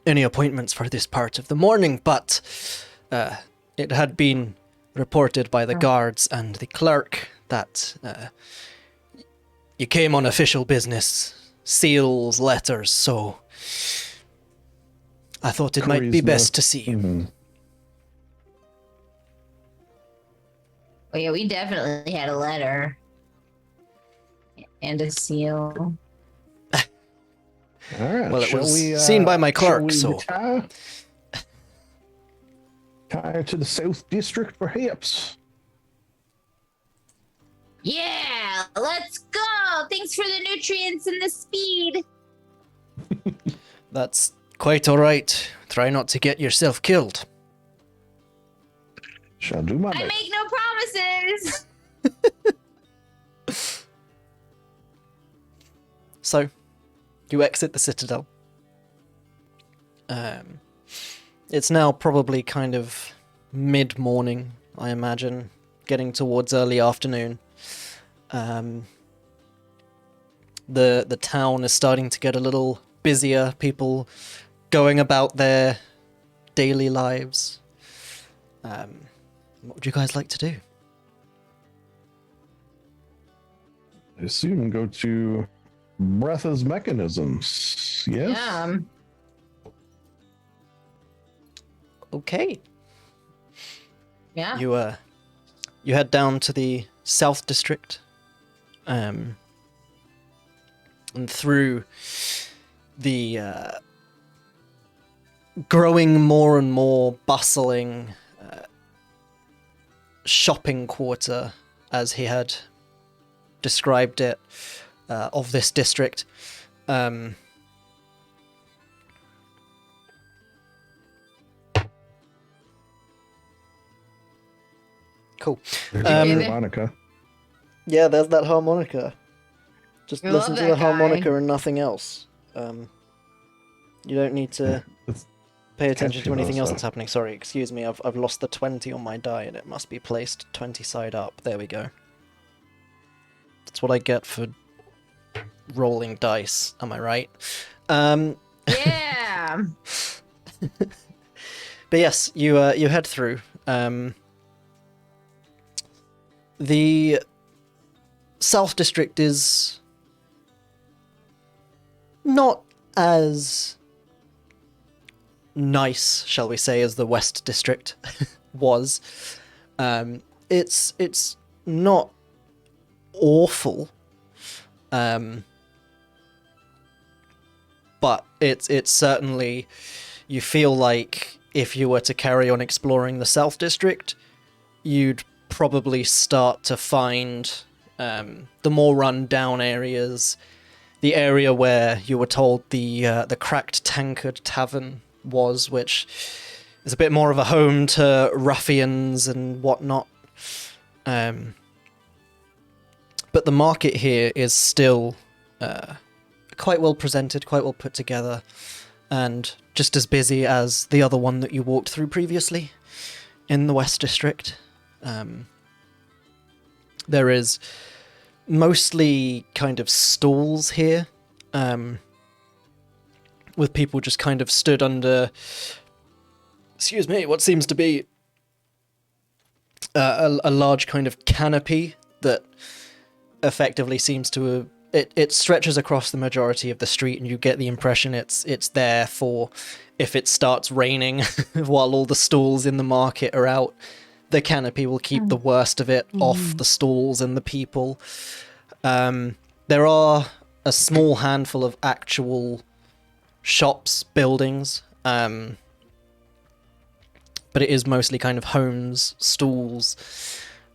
any appointments for this part of the morning, but it had been reported by the guards and the clerk that you came on official business, seals, letters, so I thought it might be Charisma. best to see you. Mhm. Oh yeah, we definitely had a letter. And a seal. All right. Well, it shall was we, seen by my shall clerk, we so- retire? Retire to the South District, perhaps. Yeah, let's go! Thanks for the nutrients and the speed. That's quite alright. Try not to get yourself killed. Shall do my I best. make no promises. So, you exit the citadel. It's now probably kind of mid-morning, I imagine, getting towards early afternoon. The town is starting to get a little busier, people going about their daily lives. What would you guys like to do? I assume go to Breatha's mechanisms. Yes. Yeah. Okay. Yeah. You head down to the South District, and through the growing more and more bustling shopping quarter, as he had described it, of this district. Cool. There's Um, harmonica. Yeah, there's that harmonica. Just We listen love to that the harmonica guy. and nothing else. You don't need to It's pay attention catchy to though, anything else so- that's happening. Sorry, excuse me. I've lost the 20 on my die, and it must be placed 20 side up. There we go. That's what I get for rolling dice. Am I right? Yeah. But yes, you head through. The South District is not as nice, shall we say, as the West District was. It's not awful, but it's certainly, you feel like if you were to carry on exploring the South District, you'd probably start to find the more run-down areas, the area where you were told the Cracked Tankard Tavern was, which is a bit more of a home to ruffians and whatnot. But the market here is still quite well presented, quite well put together, and just as busy as the other one that you walked through previously in the West District. There is mostly kind of stalls here, with people just kind of stood under, excuse me, what seems to be a large kind of canopy that effectively seems to it stretches across the majority of the street, and you get the impression it's there for if it starts raining while all the stalls in the market are out. The canopy will keep the worst of it off the stalls and the people. There are a small handful of actual shops, buildings, but it is mostly kind of homes, stalls.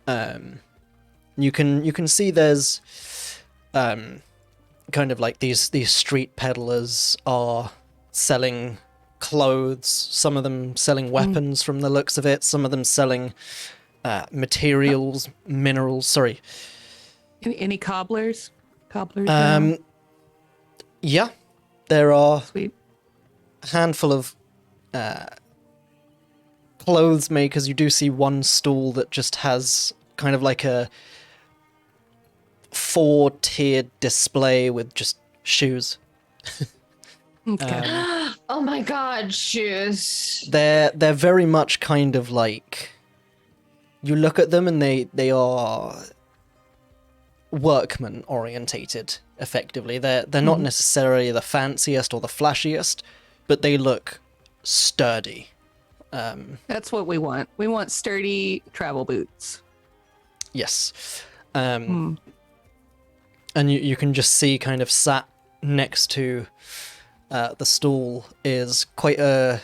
You can see there's kind of like these street peddlers are selling clothes, some of them selling weapons from the looks of it, some of them selling materials, minerals, sorry. Any cobblers? Cobblers? Yeah, there are Sweet. a handful of clothes makers. You do see one stall that just has kind of like a 4-tiered display with just shoes. Okay. Oh my god, shoes. They're very much kind of like, you look at them and they are workman orientated, effectively. They're not necessarily the fanciest or the flashiest, but they look sturdy. That's what we want. We want sturdy travel boots. Yes. And you can just see kind of sat next to the stall is quite a...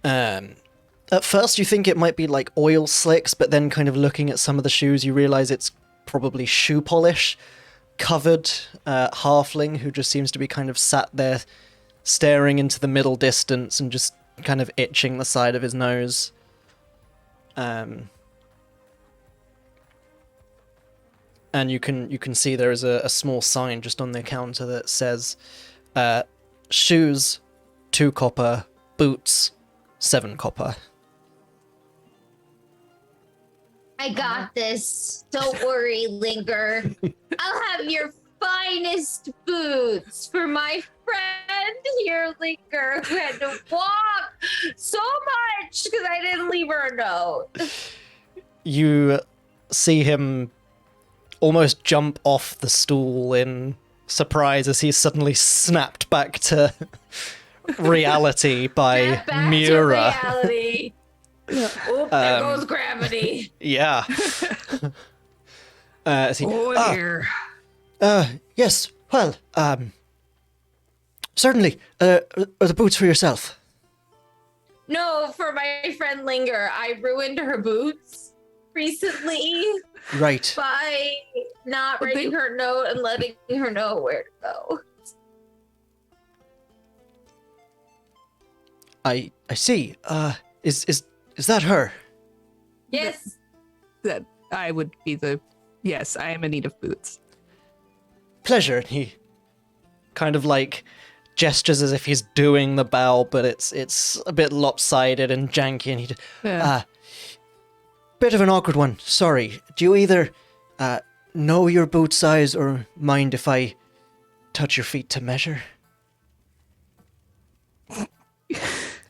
at first you think it might be like oil slicks, but then kind of looking at some of the shoes you realize it's probably shoe polish. Covered halfling who just seems to be kind of sat there staring into the middle distance and just kind of itching the side of his nose. And you can see there is a small sign just on the counter that says shoes 2 copper, boots 7 copper. I got this. Don't worry, Linger. I'll have your finest boots for my friend here, Linger, who had to walk so much because I didn't leave her a note. You see him almost jump off the stool in surprise as he's suddenly snapped back to reality by Snap back Mira. to reality. Oop, there goes gravity. Yeah. As he, Dear. yes, well, certainly. Are the boots for yourself? No, for my friend Linger. I ruined her boots recently Right. by not Well, writing her note and letting her know where to go. I see. Is that her? Yes. That I would be the. Yes, I am in need of boots. Pleasure. And he kind of like gestures as if he's doing the bow, but it's a bit lopsided and janky, and he Yeah. bit of an awkward one. Sorry. Do you either know your boot size or mind if I touch your feet to measure?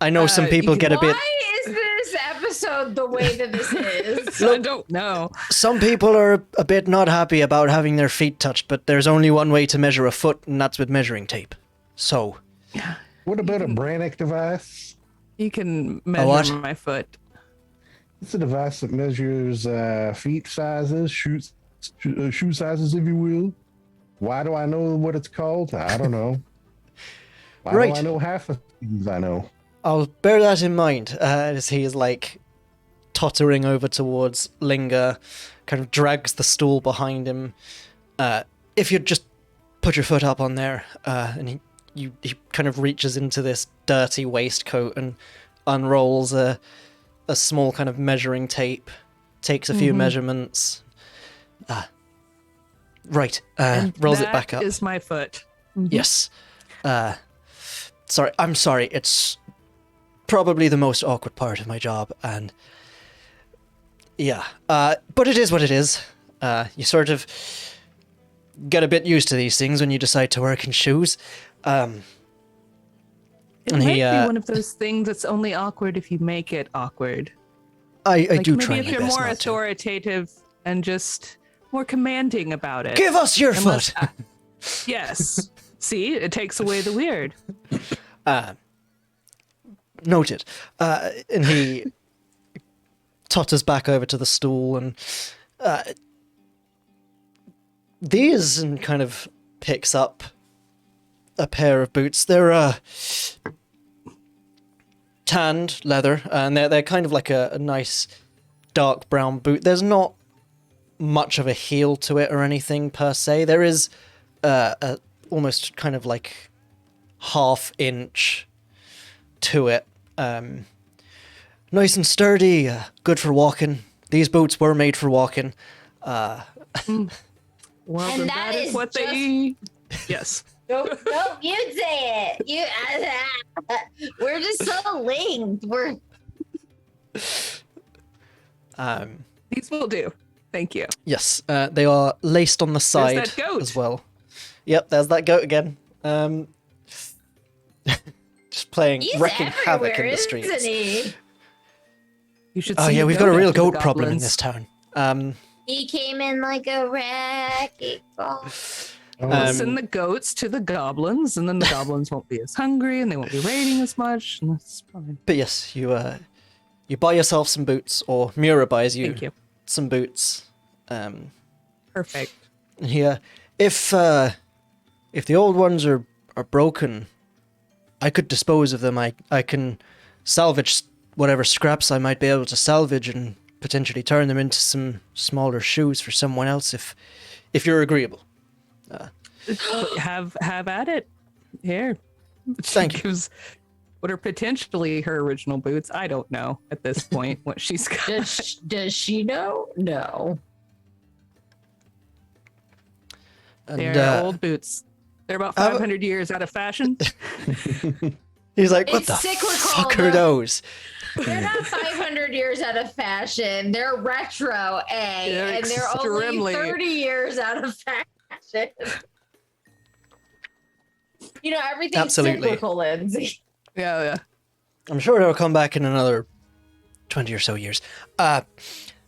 I know some people you get a bit. Why is this episode the way that this is? I don't know. Some people are a bit not happy about having their feet touched, but there's only one way to measure a foot, and that's with measuring tape. So, What about a Brannick device? You can what? measure my foot. It's a device that measures feet sizes, shoe sizes, if you will. Why do I know what it's called? I don't know. Why Right. do I know half the things I know? I'll bear that in mind as he is like tottering over towards Linger, kind of drags the stool behind him. If you'd just put your foot up on there, and he kind of reaches into this dirty waistcoat and unrolls a small kind of measuring tape, takes a few measurements. Right, rolls it back up. That is my foot. Yes. I'm sorry. It's probably the most awkward part of my job, and yeah. But it is what it is. You sort of get a bit used to these things when you decide to work in shoes. It And might he, be one of those things that's only awkward if you make it awkward. I Like do maybe try if my you're best more not to. authoritative and just more commanding about it. Give us your Unless- foot. Yes. See, it takes away the weird. Noted. And he totters back over to the stool and these and kind of picks up a pair of boots. They're tanned leather, and they're kind of like a nice dark brown boot. There's not much of a heel to it or anything per se. There is a almost kind of like half-inch to it. Nice and sturdy, good for walking. These boots were made for walking. Well, And then that that is is what they. Yes. Nope, you say it. We're just so linked. These will do. Thank you. Yes, they are laced on the side that goat. as well. Yep, there's that goat again. Just playing, He's wrecking havoc in everywhere, the streets. isn't he? You should. Oh see yeah, the we've got a goat real after the goat problem in goblins. this town. He came in like a wrecking ball. We'll send the goats to the goblins, and then the goblins won't be as hungry, and they won't be raiding as much, and that's fine. But yes, you buy yourself some boots, or Mira buys you, Thank you. some boots. Perfect. Here, if the old ones are broken, I could dispose of them. I can salvage whatever scraps I might be able to salvage and potentially turn them into some smaller shoes for someone else if you're agreeable. Have at it. Here. She Thank you. gives what are potentially her original boots. I don't know at this point what she's got. Does she know? No. And They're old boots. They're about 500 years out of fashion. he's like, what It's the cyclical, fuck are though. those? They're not 500 years out of fashion. They're retro, They're and they're only extremely- 30 years out of fashion. You know, everything's Absolutely. cyclical, Lindsay. Yeah. I'm sure it'll come back in another 20 or so years. Have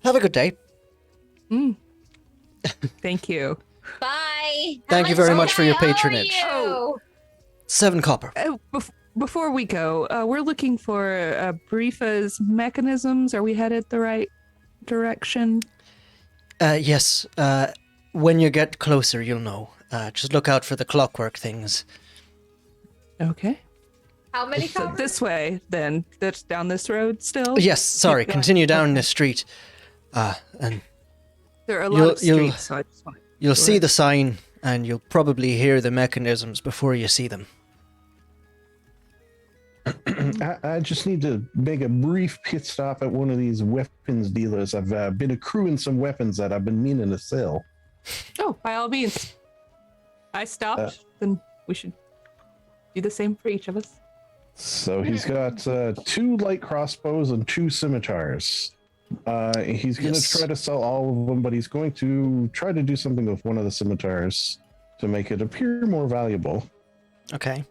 a good day. Thank you. Bye. Thank you very much for your patronage. Oh. 7 copper. Before we go, we're looking for Brifa's mechanisms. Are we headed the right direction? Yes. When you get closer, you'll know. Just look out for the clockwork things. Okay. How many So covers? this way, then. That's down this road still? Yes, sorry. Keep going. Continue down Okay. this street. And There are a lot of you'll- streets, so I just want to... you'll see the sign, and you'll probably hear the mechanisms before you see them. I just need to make a brief pit stop at one of these weapons dealers. I've been accruing some weapons that I've been meaning to sell. Oh, by all means. I stopped, then we should do the same for each of us. So he's got 2 light crossbows and 2 scimitars. He's going to Yes. try to sell all of them, but he's going to try to do something with one of the scimitars to make it appear more valuable. Okay.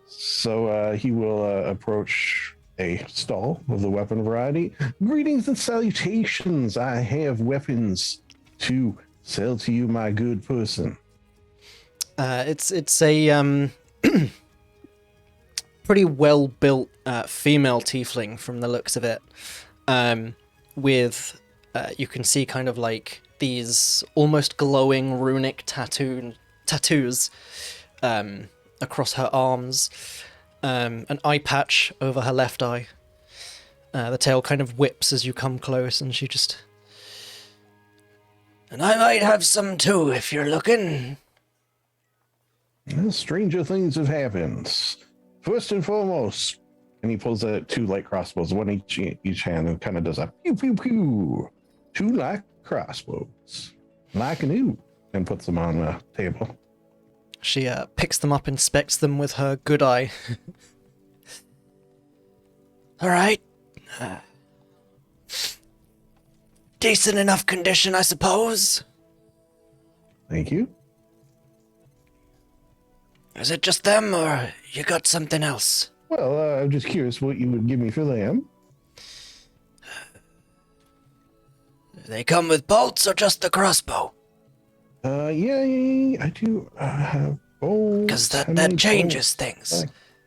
So he will approach a stall of the weapon variety. Greetings and salutations. I have weapons to sell to you, my good person. It's a pretty well built female tiefling from the looks of it. With you can see kind of like these almost glowing runic tattoos across her arms, an eye patch over her left eye. The tail kind of whips as you come close, and she just... And I might have some too, if you're looking. Well, stranger things have happened. First and foremost, and he pulls out 2 light crossbows, one each hand, and kind of does a pew pew pew. 2 light crossbows, like new, and puts them on the table. She picks them up, inspects them with her good eye. All right. Decent enough condition, I suppose. Thank you. Is it just them, or you got something else? Well, I'm just curious what you would give me for them. They come with bolts or just the crossbow? Yeah, I do have bolts. Because How that many changes bolts?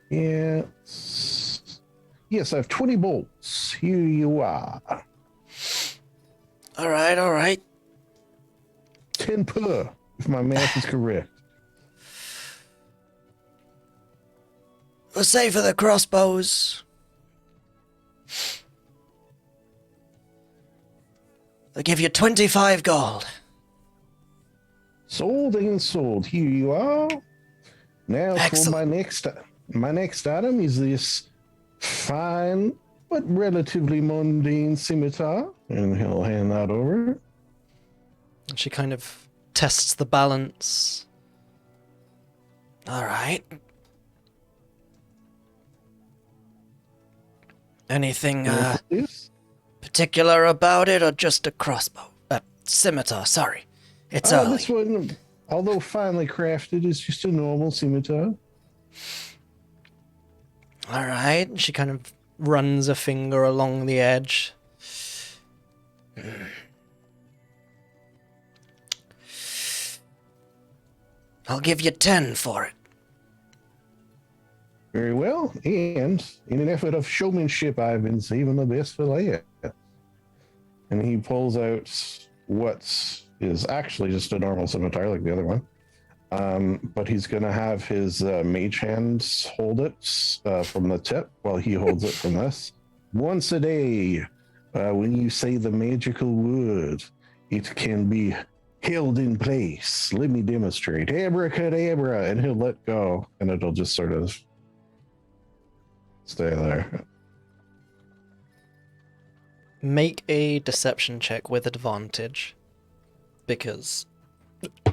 things. Yes, I have 20 bolts. Here you are. All right. 10 per, if my math is correct. We'll say for the crossbows. I'll give you 25 gold. Sold and sold. Here you are. Now Excellent. for my next item is this fine but relatively mundane scimitar, and he'll hand that over. And she kind of tests the balance. All right. Anything Yes. particular about it, or just a crossbow? Scimitar, sorry. It's early. This one, although finely crafted, is just a normal scimitar. All right. She kind of runs a finger along the edge. I'll give you 10 for it. Very well, and in an effort of showmanship, I've been saving the best for last. And he pulls out what is actually just a normal scimitar like the other one. But he's going to have his mage hands hold it from the tip while he holds it from this. Once a day, when you say the magical word, it can be held in place. Let me demonstrate. Abracadabra, and he'll let go, and it'll just sort of stay there. Make a deception check with advantage. Because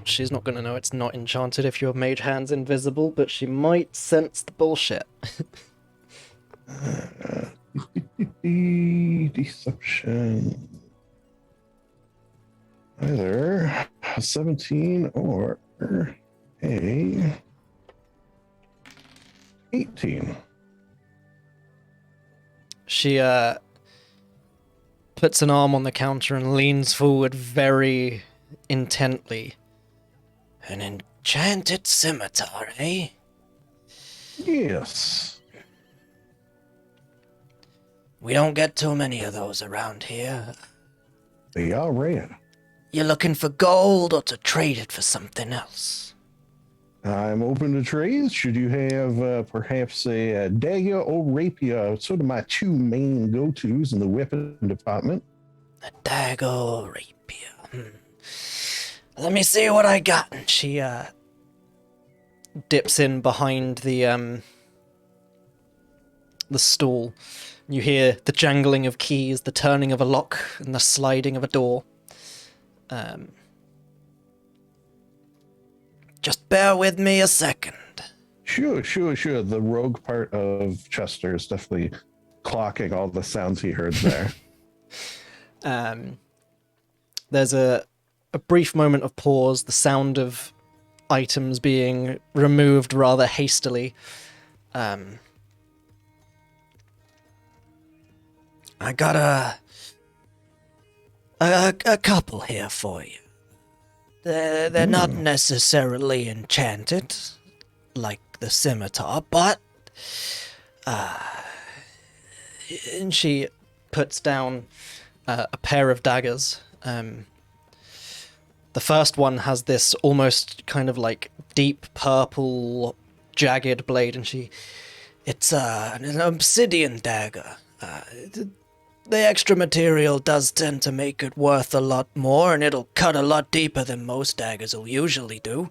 she's not going to know it's not enchanted if your mage hand's invisible, but she might sense the bullshit. Deception. Either a 17 or a 18. She puts an arm on the counter and leans forward very intently. An enchanted scimitar, eh? Yes. We don't get too many of those around here. They are rare. You looking for gold or to trade it for something else? I'm open to trades. Should you have perhaps a dagger or rapier, sort of my two main go-tos in the weapon department? A dagger or rapier. Let me see what I got. And she dips in behind the stool. You hear the jangling of keys, the turning of a lock, and the sliding of a door. Just bear with me a second. Sure. The rogue part of Chester is definitely clocking all the sounds he heard there. There's a brief moment of pause, the sound of items being removed rather hastily. I got a couple here for you. They're not necessarily enchanted, like the scimitar, but... and she puts down a pair of daggers. The first one has this almost kind of like deep purple jagged blade, and it's an obsidian dagger. The extra material does tend to make it worth a lot more, and it'll cut a lot deeper than most daggers will usually do.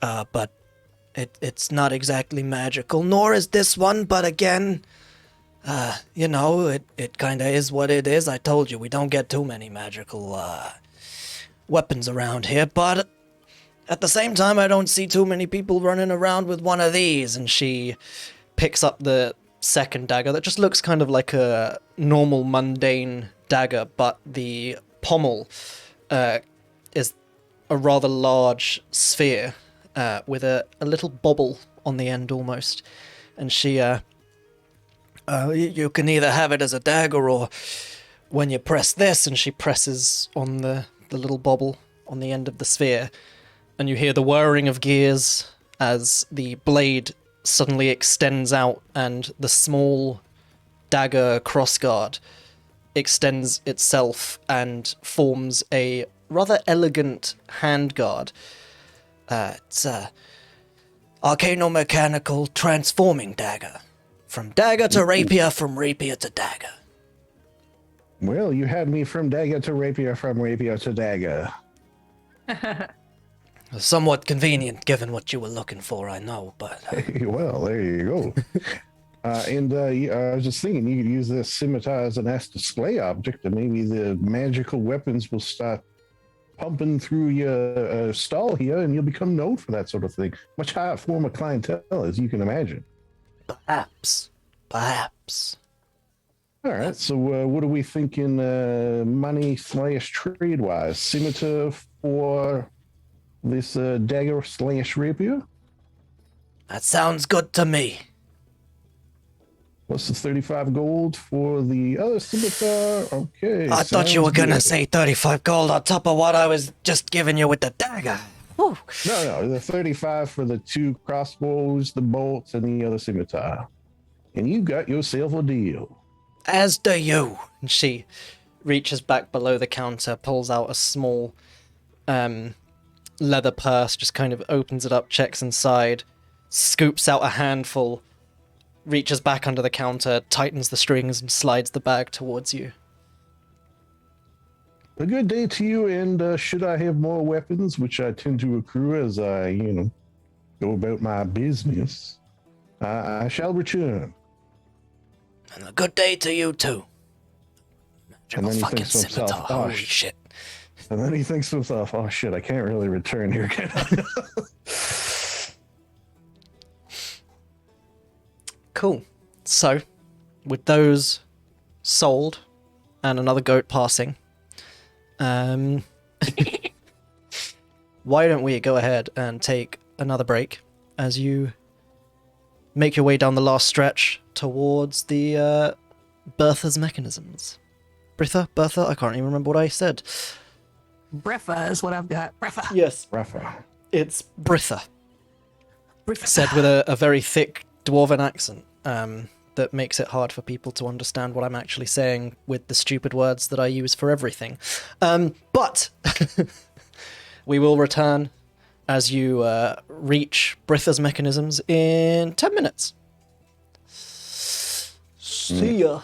But it's not exactly magical, nor is this one, but again, it kind of is what it is. I told you, we don't get too many magical weapons around here, but at the same time, I don't see too many people running around with one of these. And she picks up the second dagger that just looks kind of like a normal mundane dagger, but the pommel is a rather large sphere with a little bobble on the end almost. And she you can either have it as a dagger or when you press this, and she presses on the little bobble on the end of the sphere, and you hear the whirring of gears as the blade suddenly extends out, and the small dagger crossguard extends itself and forms a rather elegant handguard. It's a arcano-mechanical transforming dagger. From dagger to rapier, from rapier to dagger. Well, you had me from dagger to rapier, from rapier to dagger. Somewhat convenient, given what you were looking for, I know, but... Well, there you go. I was just thinking, you could use this scimitar as an display object, and maybe the magical weapons will start pumping through your stall here, and you'll become known for that sort of thing. Much higher form of clientele, as you can imagine. Perhaps. All right, so what are we thinking money/trade-wise? Scimitar for this dagger/rapier? That sounds good to me. What's the 35 gold for the other scimitar? Okay. I thought you were going to good. say 35 gold on top of what I was just giving you with the dagger. Whew. No, the 35 for the two crossbows, the bolts, and the other scimitar. And you got yourself a deal. As do you. And she reaches back below the counter, pulls out a small leather purse, just kind of opens it up, checks inside, scoops out a handful, reaches back under the counter, tightens the strings, and slides the bag towards you. A good day to you, and should I have more weapons, which I tend to accrue as I, go about my business, I shall return. And a good day to you, too. And then he Fucking thinks to himself, scimitar, holy shit. And then he thinks to himself, oh shit, I can't really return here, can I? Cool. So, with those sold, and another goat passing, why don't we go ahead and take another break as you make your way down the last stretch towards the Bertha's mechanisms. Bertha? I can't even remember what I said. Brefa is what I've got. Brefa. Yes, Rafa. it's Britha. Brefa. Said with a very thick dwarven accent that makes it hard for people to understand what I'm actually saying with the stupid words that I use for everything. But we will return as you reach Britha's mechanisms in 10 minutes. See ya.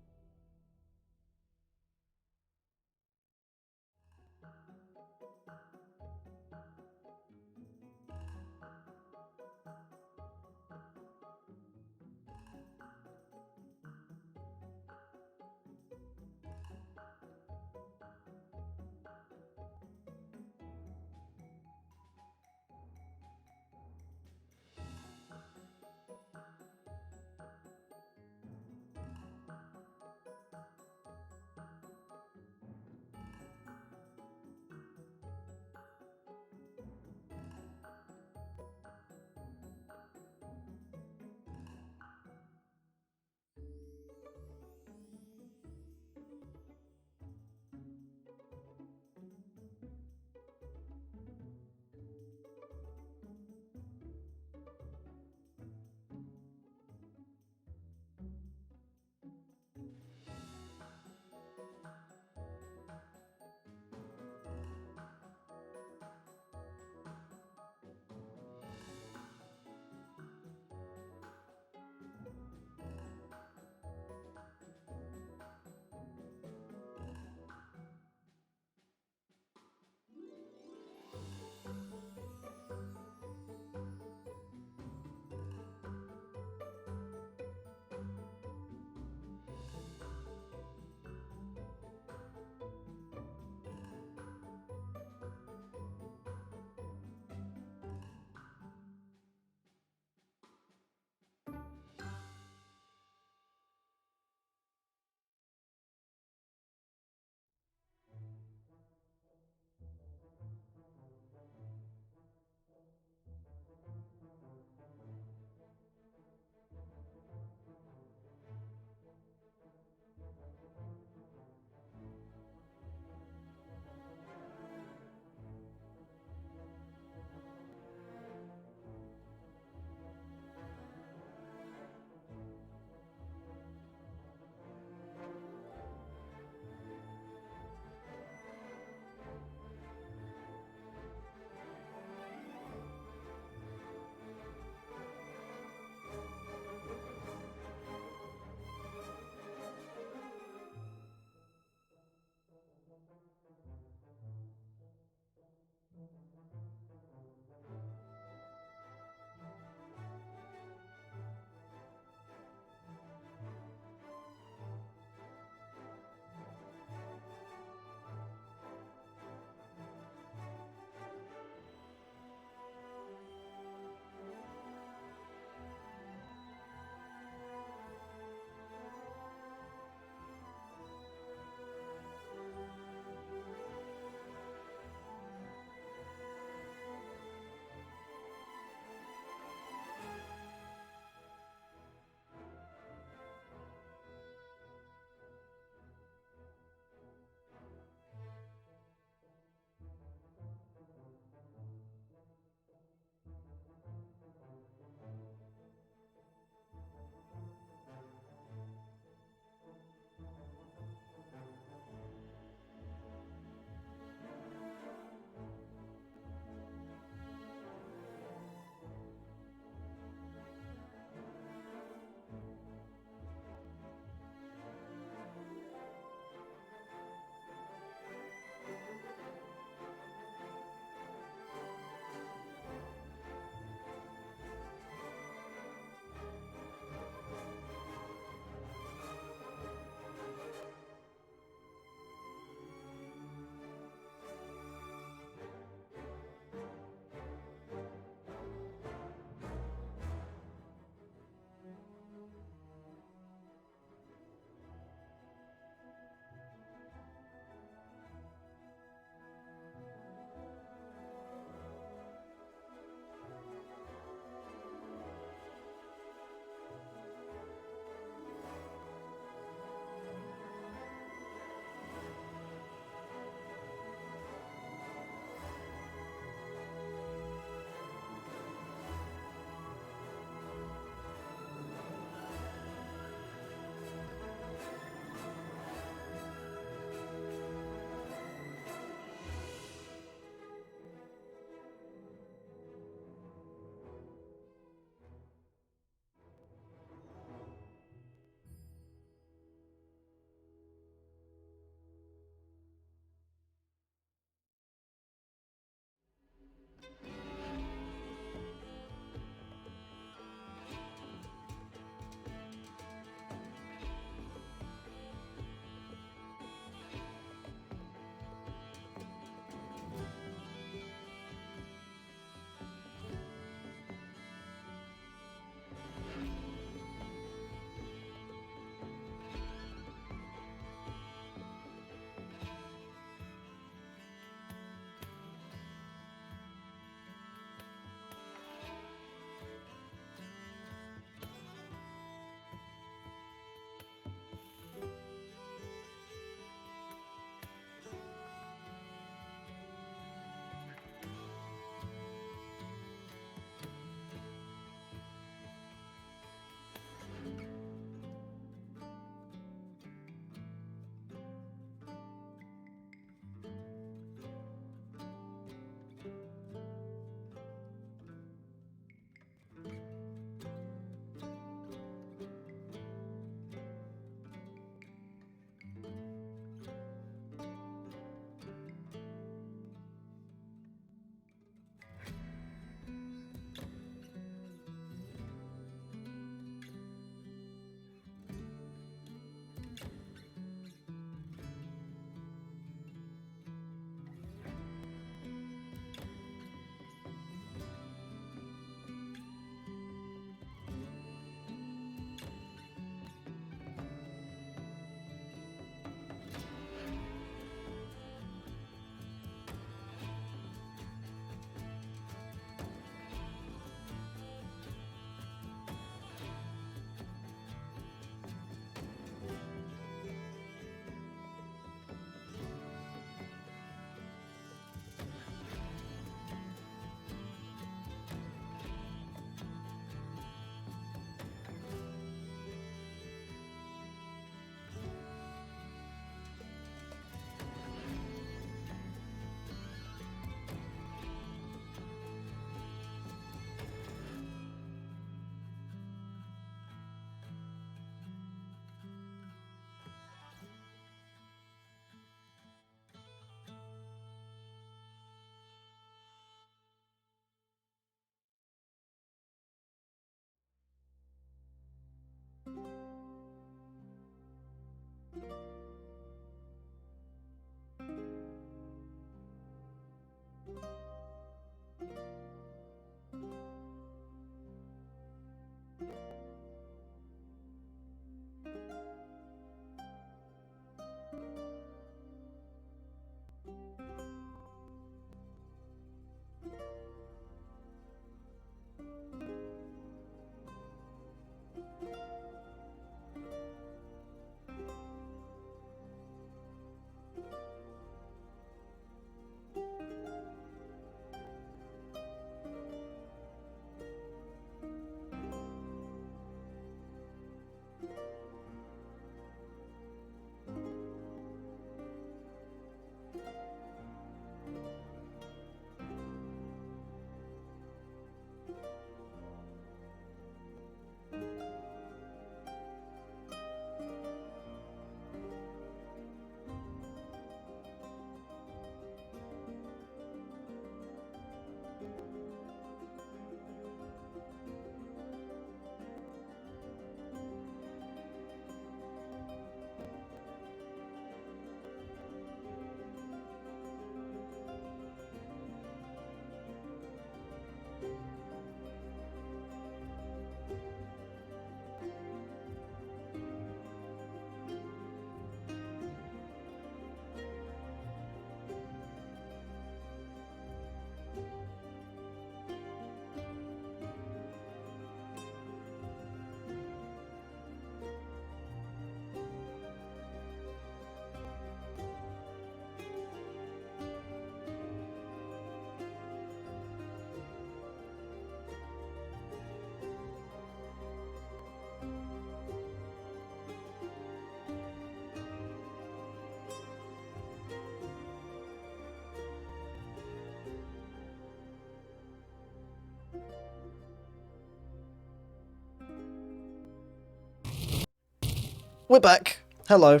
we're back. Hello.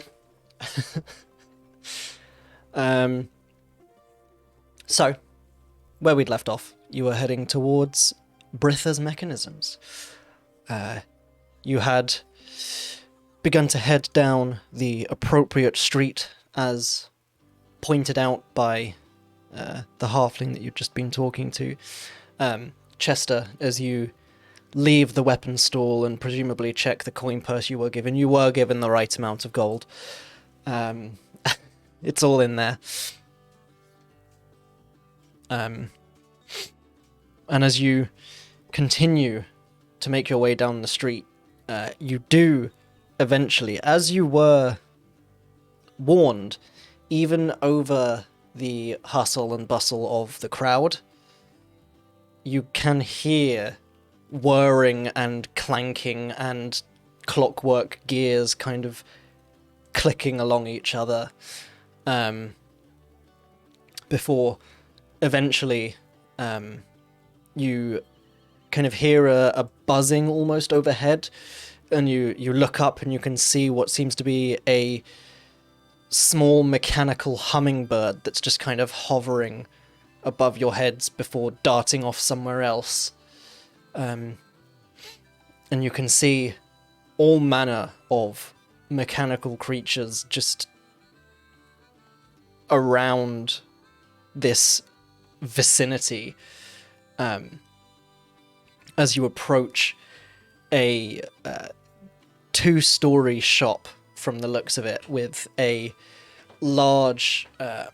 So, where we'd left off, you were heading towards Britha's mechanisms. You had begun to head down the appropriate street as pointed out by the halfling that you'd just been talking to. Chester, as you leave the weapon stall and presumably check the coin purse you were given the right amount of gold. It's all in there. And as you continue to make your way down the street, you do eventually, as you were warned, even over the hustle and bustle of the crowd, you can hear whirring and clanking and clockwork gears kind of clicking along each other, before eventually you kind of hear a buzzing almost overhead, and you look up and you can see what seems to be a small mechanical hummingbird that's just kind of hovering above your heads before darting off somewhere else. And you can see all manner of mechanical creatures just around this vicinity. As you approach a 2-story shop from the looks of it, with a large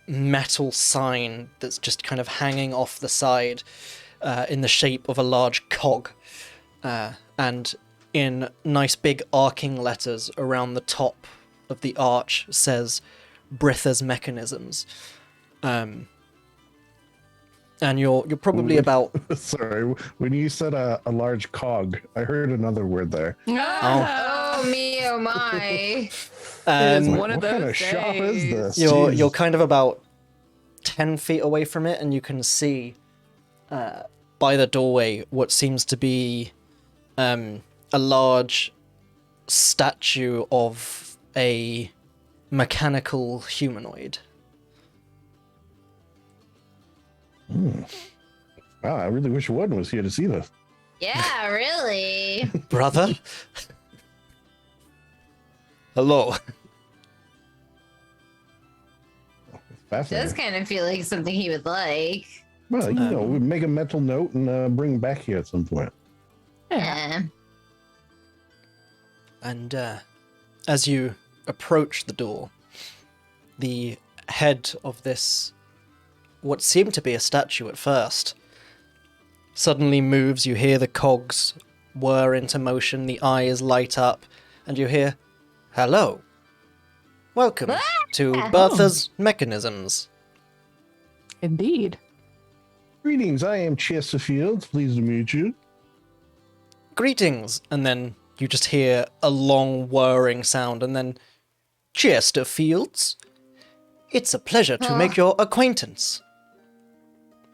metal sign that's just kind of hanging off the side in the shape of a large cog, and in nice big arcing letters around the top of the arch says Britha's Mechanisms. And you're probably about... Sorry, when you said a large cog, I heard another word there. Oh me, oh my. It is one of What kind those of shop is days. this? You're Jeez. kind of about 10 feet away from it, and you can see by the doorway what seems to be a large statue of a mechanical humanoid. Wow, I really wish one was here to see this. Yeah, really. Brother? Hello. Fascinating. Does kind of feel like something he would like. Well, we make a mental note and bring back here at some point. Yeah. And as you approach the door, the head of this, what seemed to be a statue at first, suddenly moves. You hear the cogs whir into motion, the eyes light up, and you hear, "Hello. Welcome to Bertha's Mechanisms." Indeed. Greetings, I am Chesterfield. Pleased to meet you. Greetings, and then you just hear a long whirring sound, and then, "Chesterfields? It's a pleasure to make your acquaintance."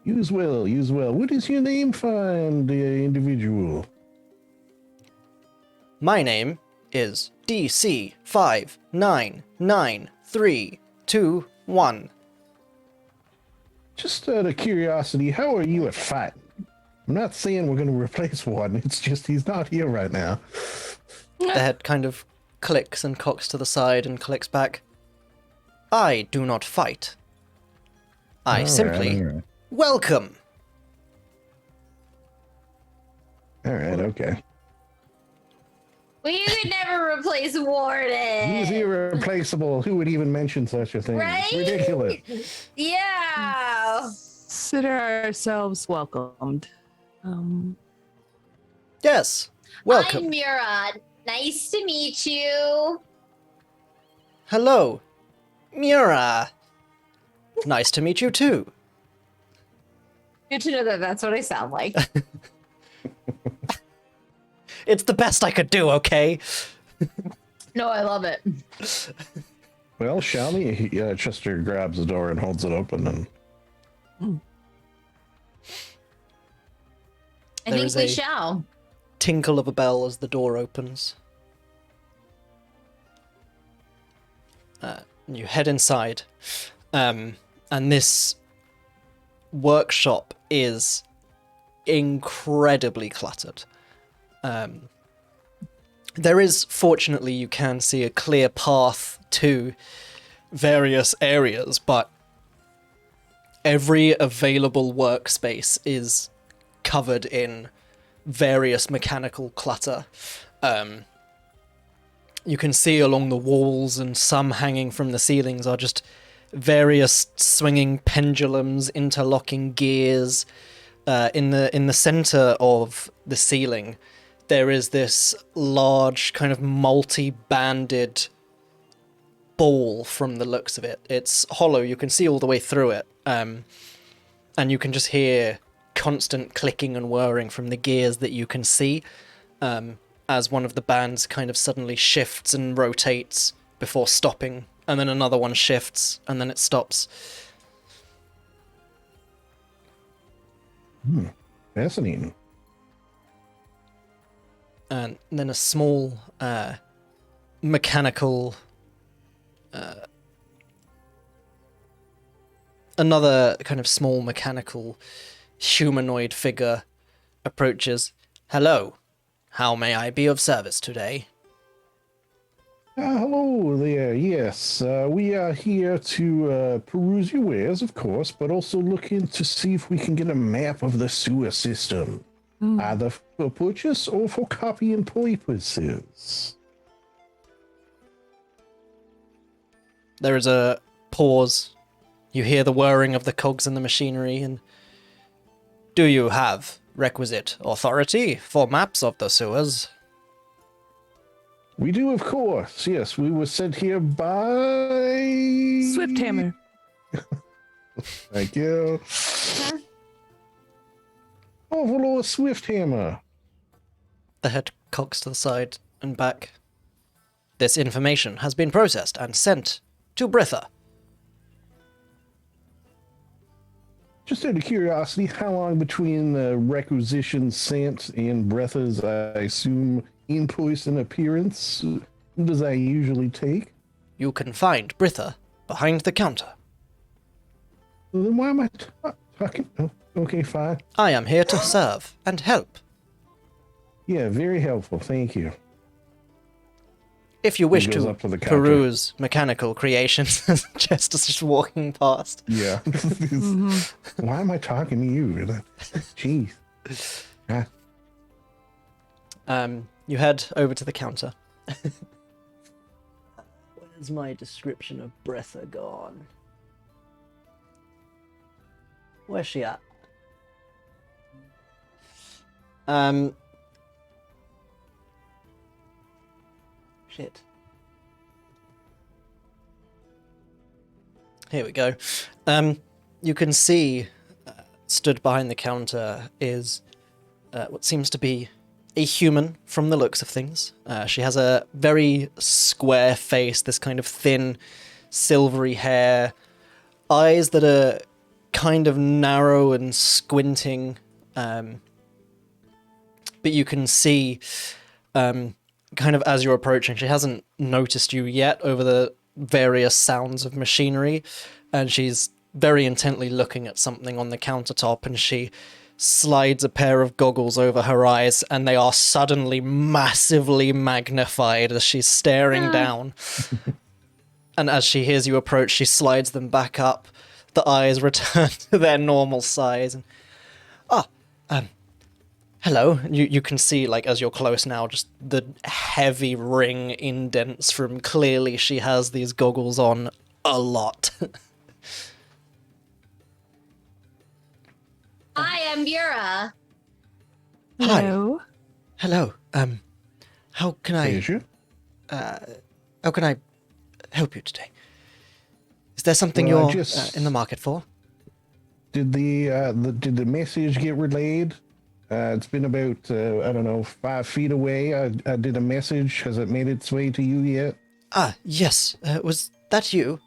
Use well, use well. What is your name, fine individual? My name is DC 599321. Just out of curiosity, how are you at fighting? I'm not saying we're going to replace one. It's just he's not here right now. The head kind of clicks and cocks to the side and clicks back. I do not fight. I simply welcome. All right, okay. Well, you could never replace Warden. He's irreplaceable. Who would even mention such a thing? Right? It's ridiculous. Yeah. Consider ourselves welcomed. Yes, welcome. I'm Mira. Nice to meet you. Hello, Mira. Nice to meet you too. Good to know that that's what I sound like. It's the best I could do, okay? No, I love it. Well, shall we? Chester grabs the door and holds it open. And I There think is we a- shall. Tinkle of a bell as the door opens. You head inside, and this workshop is incredibly cluttered. There is, fortunately, you can see a clear path to various areas, but every available workspace is covered in various mechanical clutter. You can see along the walls, and some hanging from the ceilings are just various swinging pendulums, interlocking gears. In the center of the ceiling, there is this large kind of multi-banded ball from the looks of it. It's hollow, you can see all the way through it, and you can just hear constant clicking and whirring from the gears that you can see, as one of the bands kind of suddenly shifts and rotates before stopping, and then another one shifts, and then it stops. Fascinating. And then a small mechanical... another kind of small mechanical humanoid figure approaches. Hello, how may I be of service today? Hello there. Yes, we are here to peruse your wares, of course, but also looking to see if we can get a map of the sewer system, either for purchase or for copy and purposes. There is a pause. You hear the whirring of the cogs in the machinery, and do you have requisite authority for maps of the sewers? We do, of course. Yes, we were sent here by Swifthammer. Thank you. Oh, Lord Swifthammer. The head cocks to the side and back. This information has been processed and sent to Britha. Just out of curiosity, how long between requisitions sent and Bretha's, I assume, in-person appearance does that usually take? You can find Britha behind the counter. Well, then why am I talking? Oh, okay, fine. I am here to serve and help. Yeah, very helpful. Thank you. If you wish He goes to up to the counter. peruse mechanical creations, Chester's just walking past. Yeah. Why am I talking to you? Jeez. Ah. You head over to the counter. Where's my description of Bretha gone? Where's she at? Shit. Here we go. You can see, stood behind the counter is what seems to be a human from the looks of things. She has a very square face, this kind of thin, silvery hair, eyes that are kind of narrow and squinting, but you can see, kind of as you're approaching, she hasn't noticed you yet over the various sounds of machinery, and she's very intently looking at something on the countertop, and she slides a pair of goggles over her eyes, and they are suddenly massively magnified as she's staring down. And as she hears you approach, she slides them back up. The eyes return to their normal size. And, hello. You can see, like, as you're close now, just the heavy ring indents from clearly she has these goggles on a lot. I am Yura. Hello. Hello. How can I... Is you? How can I help you today? Is there something Well, I you're just- in the market for? Did the message get relayed? It's been about, I don't know, 5 feet away. I did a message. Has it made its way to you yet? Yes. Was that you?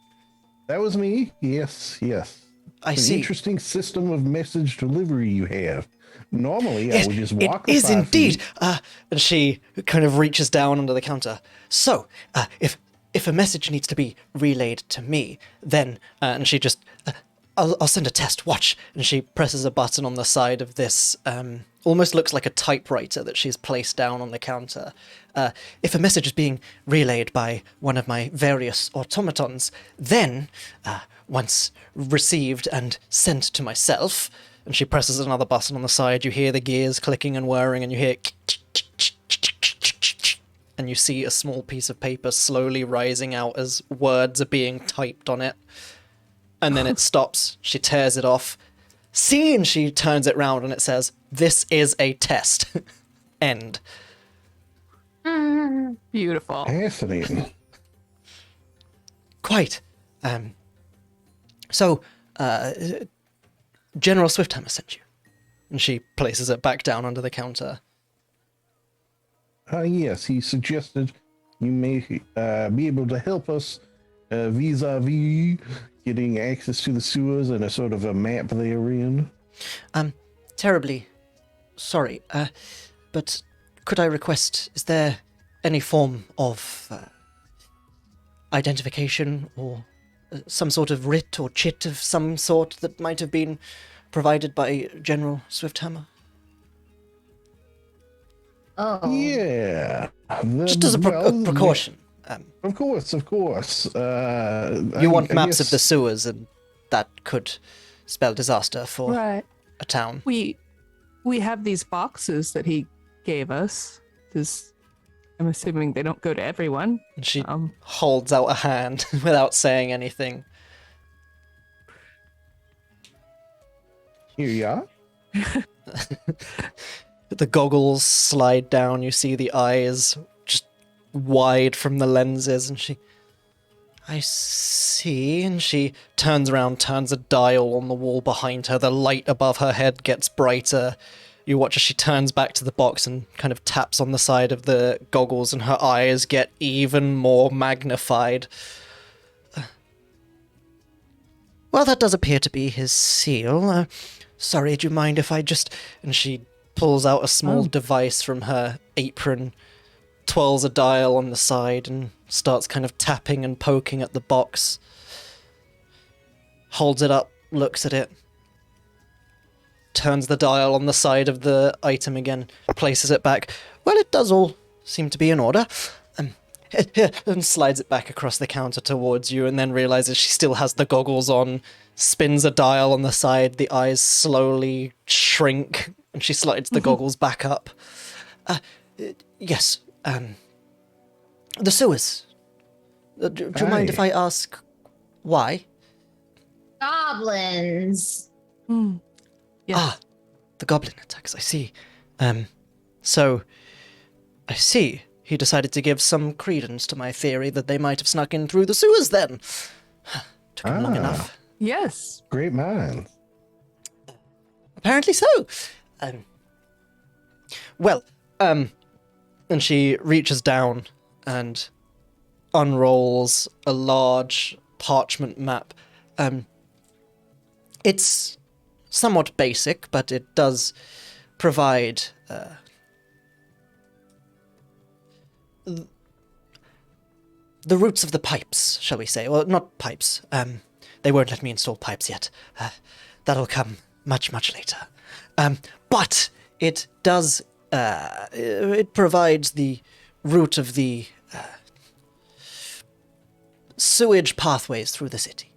That was me. Yes, yes. I An see. interesting system of message delivery you have. Normally, I would just walk the It is 5 indeed. feet. And she kind of reaches down under the counter. So, if if a message needs to be relayed to me, then and she just I'll send a test. Watch. And she presses a button on the side of this, almost looks like a typewriter that she's placed down on the counter. If a message is being relayed by one of my various automatons, then, once received and sent to myself, and she presses another button on the side, you hear the gears clicking and whirring, and you hear and you see a small piece of paper slowly rising out as words are being typed on it. And then it stops. She tears it off. See, and she turns it round and it says, "This is a test." End. Beautiful. Fascinating. Quite. So, General Swifthammer sent you. And she places it back down under the counter. Yes, he suggested you may be able to help us vis-a-vis getting access to the sewers and a sort of a map they're in. Terribly sorry, but could I request, is there any form of identification or some sort of writ or chit of some sort that might have been provided by General Swifthammer? Oh. Yeah. Just as a precaution. Of course. You want maps of the sewers, and that could spell disaster for Right. a town. We have these boxes that he gave us. Because I'm assuming they don't go to everyone. And she holds out a hand without saying anything. Here you are. The goggles slide down, you see the eyes just wide from the lenses, and I see, and she turns around, turns a dial on the wall behind her, the light above her head gets brighter. You watch as she turns back to the box and kind of taps on the side of the goggles, and her eyes get even more magnified. Well, that does appear to be his seal. Sorry, do you mind if I just... And she pulls out a small device from her apron, twirls a dial on the side, and starts kind of tapping and poking at the box. Holds it up, looks at it, turns the dial on the side of the item again, places it back. Well, it does all seem to be in order. And slides it back across the counter towards you, and then realizes she still has the goggles on, spins a dial on the side, the eyes slowly shrink, and she slides the goggles back up. Yes, the sewers. Do you mind if I ask why? Goblins. Yes. Ah, the goblin attacks, I see. So, I see. He decided to give some credence to my theory that they might have snuck in through the sewers then. Took him long enough. Yes. Great mind. Apparently so. And she reaches down and unrolls a large parchment map. It's somewhat basic, but it does provide the roots of the pipes, shall we say. Well, not pipes. They won't let me install pipes yet. That'll come much, much later. But it does... it provides the route of the sewage pathways through the city.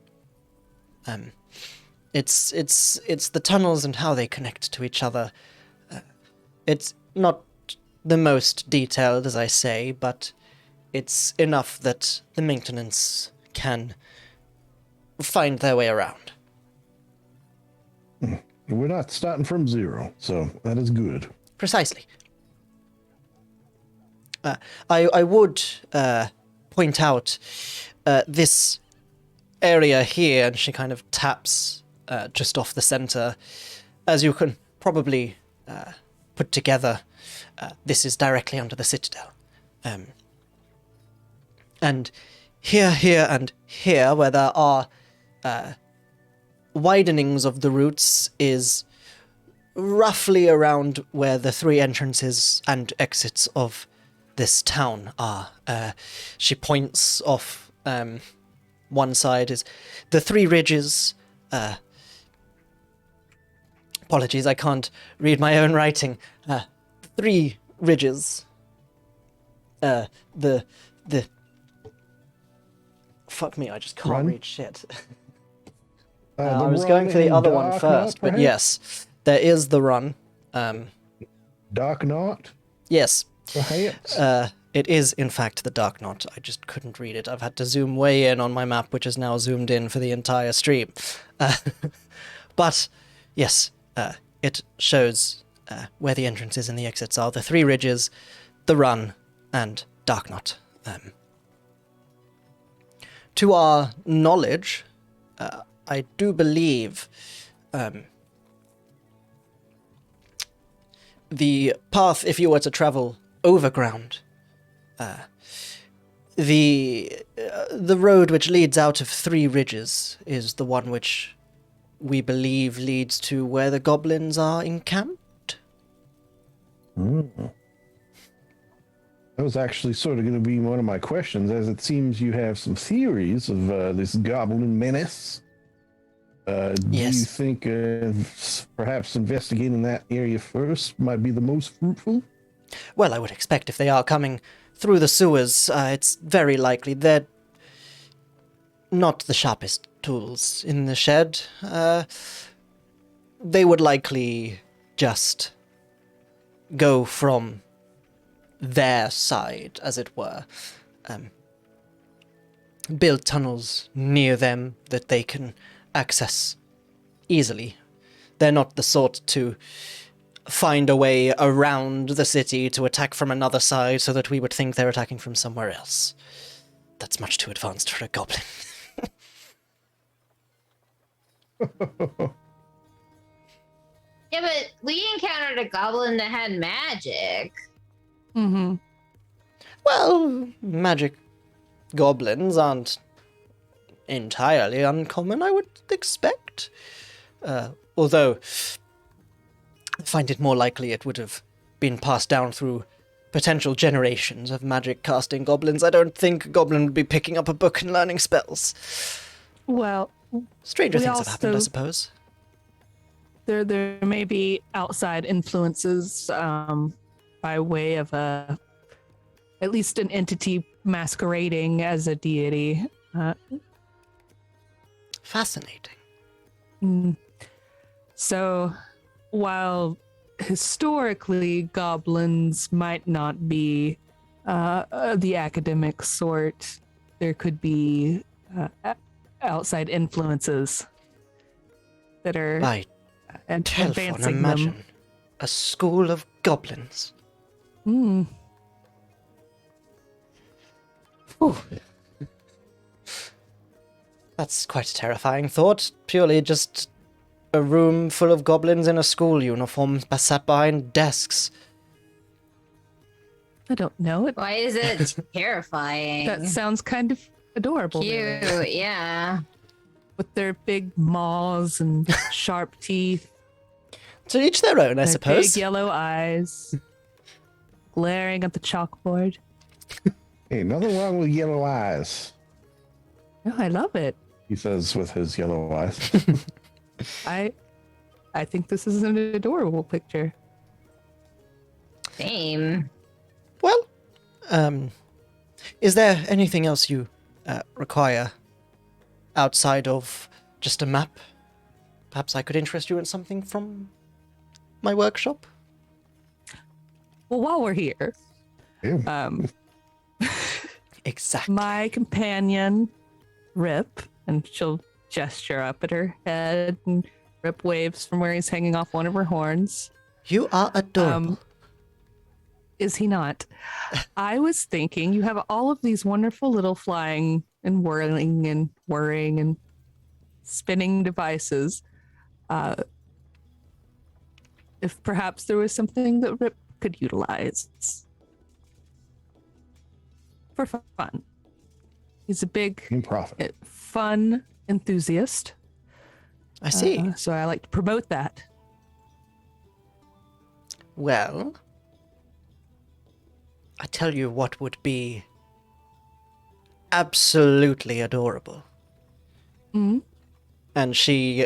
It's the tunnels and how they connect to each other. It's not the most detailed, as I say, but it's enough that the maintenance can find their way around. We're not starting from zero, so that is good. Precisely. I would point out this area here, and she kind of taps just off the center. As you can probably put together, this is directly under the citadel. And here, and here, where there are widenings of the routes, is roughly around where the three entrances and exits of this town are. She points off. One side is the three ridges. Apologies, I can't read my own writing. Three ridges. The fuck me, I just can't Run? read shit. The I was run going for the and other one dark first, knot, but perhaps? yes, there is the run. Dark knot, Yes, perhaps. it is in fact the Dark Knot. I just couldn't read it. I've had to zoom way in on my map, which is now zoomed in for the entire stream. But yes, it shows where the entrances and the exits are. The three ridges, the run, and Dark Knot. To our knowledge, I do believe the path, if you were to travel overground, the road which leads out of Three Ridges is the one which we believe leads to where the goblins are encamped. That was actually sort of going to be one of my questions, as it seems you have some theories of this Goblin Menace. Do you Yes. think perhaps investigating that area first might be the most fruitful? Well, I would expect if they are coming through the sewers, it's very likely they're not the sharpest tools in the shed. They would likely just go from their side, as it were. Build tunnels near them that they can access easily. They're not the sort to find a way around the city to attack from another side so that we would think they're attacking from somewhere else. That's much too advanced for a goblin. Yeah, but we encountered a goblin that had magic. Mm-hmm. Well, magic goblins aren't entirely uncommon, I would expect. Although, I find it more likely it would have been passed down through potential generations of magic casting goblins. I don't think a goblin would be picking up a book and learning spells. Well, Stranger We things have happened, I also- suppose. there may be outside influences by way of at least an entity masquerading as a deity. Fascinating. So while historically goblins might not be the academic sort, there could be outside influences that are By telephone, advancing imagine them. a school of goblins. Mm. That's quite a terrifying thought. Purely just a room full of goblins in a school uniform sat behind desks. I don't know. Why is it terrifying? That sounds kind of adorable. Cute, really. yeah. With their big maws and sharp teeth, To each their own, I their suppose. big yellow eyes, glaring at the chalkboard. Hey, nothing wrong with yellow eyes, Oh, I love it. he says with his yellow eyes. I think this is an adorable picture. Same. Well, is there anything else you require outside of just a map? Perhaps I could interest you in something from my workshop? Well, while we're here, Ew. Exactly. my companion, Rip, and she'll gesture up at her head, and Rip waves from where he's hanging off one of her horns. You are adorable. Is he not? I was thinking you have all of these wonderful little flying and whirling and whirring and spinning devices. If perhaps there was something that Rip could utilize for fun. He's a big, In profit. fun enthusiast. I see. So I like to promote that. Well, I tell you what would be absolutely adorable. Mm-hmm. And she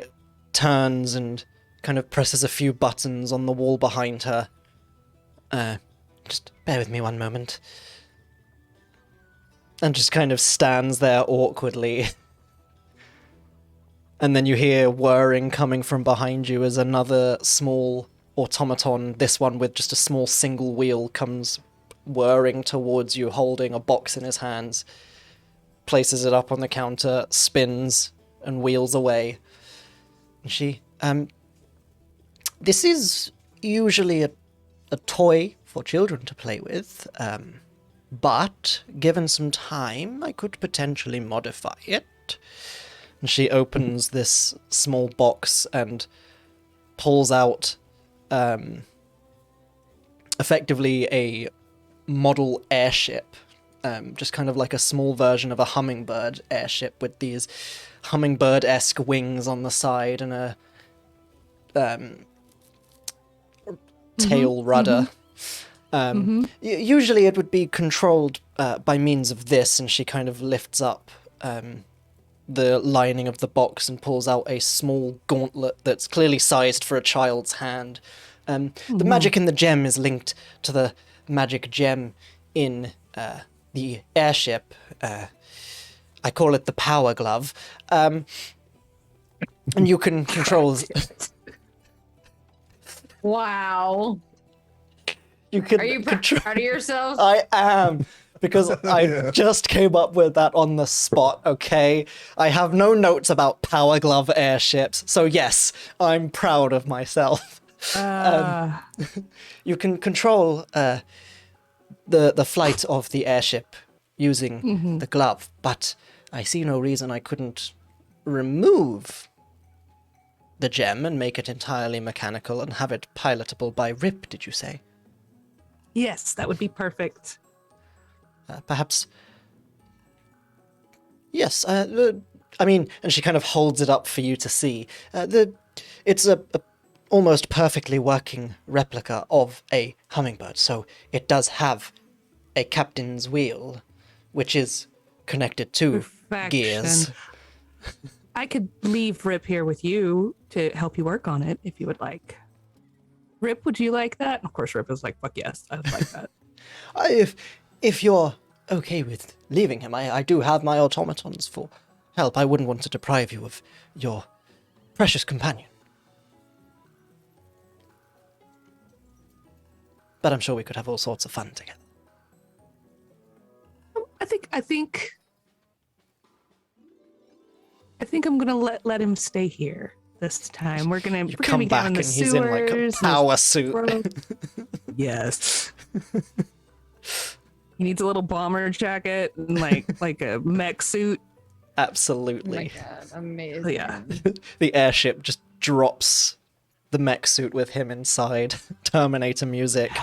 turns and kind of presses a few buttons on the wall behind her. Just bear with me one moment. And just kind of stands there awkwardly. And then you hear whirring coming from behind you as another small automaton, this one with just a small single wheel, comes whirring towards you, holding a box in his hands, places it up on the counter, spins, and wheels away. And she, this is usually a toy for children to play with, but given some time, I could potentially modify it. And she opens this small box and pulls out effectively a model airship, just kind of like a small version of a hummingbird airship with these hummingbird-esque wings on the side and a tail rudder. Usually it would be controlled by means of this, and she kind of lifts up the lining of the box and pulls out a small gauntlet that's clearly sized for a child's hand. The magic in the gem is linked to the magic gem in the airship. I call it the power glove. And you can control... Wow. You can Are you control... proud of yourself? I am, because I just came up with that on the spot, okay? I have no notes about power glove airships, so yes, I'm proud of myself. You can control the flight of the airship using the glove, but I see no reason I couldn't remove the gem and make it entirely mechanical and have it pilotable by Rip, did you say? Yes, that would be perfect. Perhaps... Yes, I mean, and she kind of holds it up for you to see. It's a almost perfectly working replica of a hummingbird, so it does have a captain's wheel, which is connected to gears. I could leave Rip here with you to help you work on it if you would like. Rip, would you like that? Of course, Rip is like, fuck yes, I'd like that. If you're okay with leaving him, I do have my automatons for help. I wouldn't want to deprive you of your precious companion. But I'm sure we could have all sorts of fun together. I think I'm gonna let him stay here this time. We're gonna come be back down in and the he's in like a sewers, power suit. Yes. He needs a little bomber jacket and like a mech suit. Absolutely. Oh my God, amazing. Yeah. The airship just drops the mech suit with him inside. Terminator music.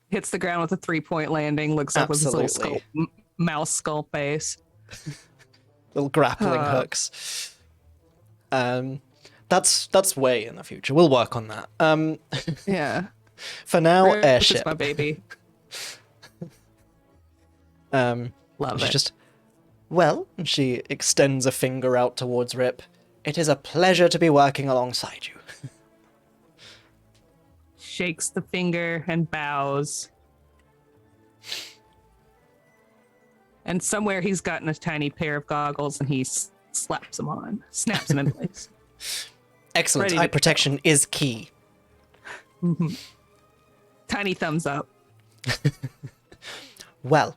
Hits the ground with a 3-point landing. Looks up with his little skull, mouse skull face. Little grappling hooks. That's way in the future. We'll work on that. Yeah. For now, Rip airship. is my baby. Love she it. just, well, and she extends a finger out towards Rip. It is a pleasure to be working alongside you. Shakes the finger and bows. And somewhere he's gotten a tiny pair of goggles and he slaps them on, snaps them in place. Excellent. Ready Eye to protection is key. Tiny thumbs up. Well,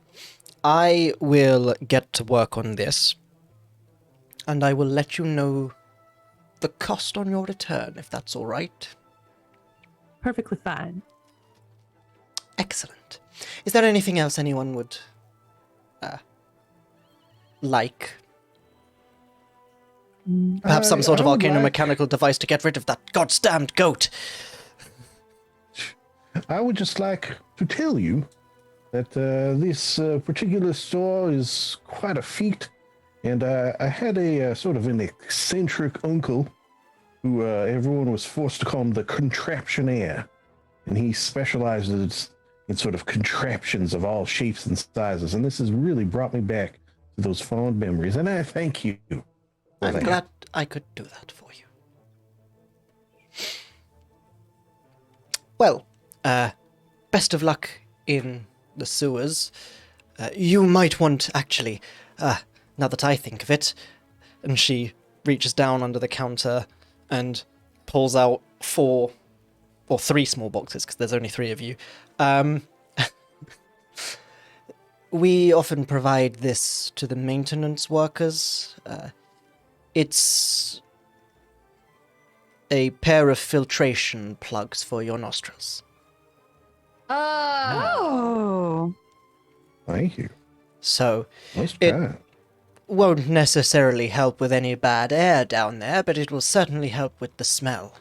I will get to work on this, and I will let you know the cost on your return, if that's all right. Perfectly fine. Excellent. Is there anything else anyone would like? Perhaps some sort of I would arcano-mechanical device to get rid of that goddamned goat. I would just like to tell you that this particular store is quite a feat, and I had a sort of an eccentric uncle who everyone was forced to call him the Contraptionaire, and he specializes in sort of contraptions of all shapes and sizes. And this has really brought me back to those fond memories. And I thank you for I'm that. glad I could do that for you. Well, best of luck in the sewers. You might want, actually, now that I think of it, and she reaches down under the counter and pulls out 4 or 3 small boxes, because there's only 3 of you. We often provide this to the maintenance workers. It's a pair of filtration plugs for your nostrils. Oh. Thank you. So Let's It- try. won't necessarily help with any bad air down there, but it will certainly help with the smell.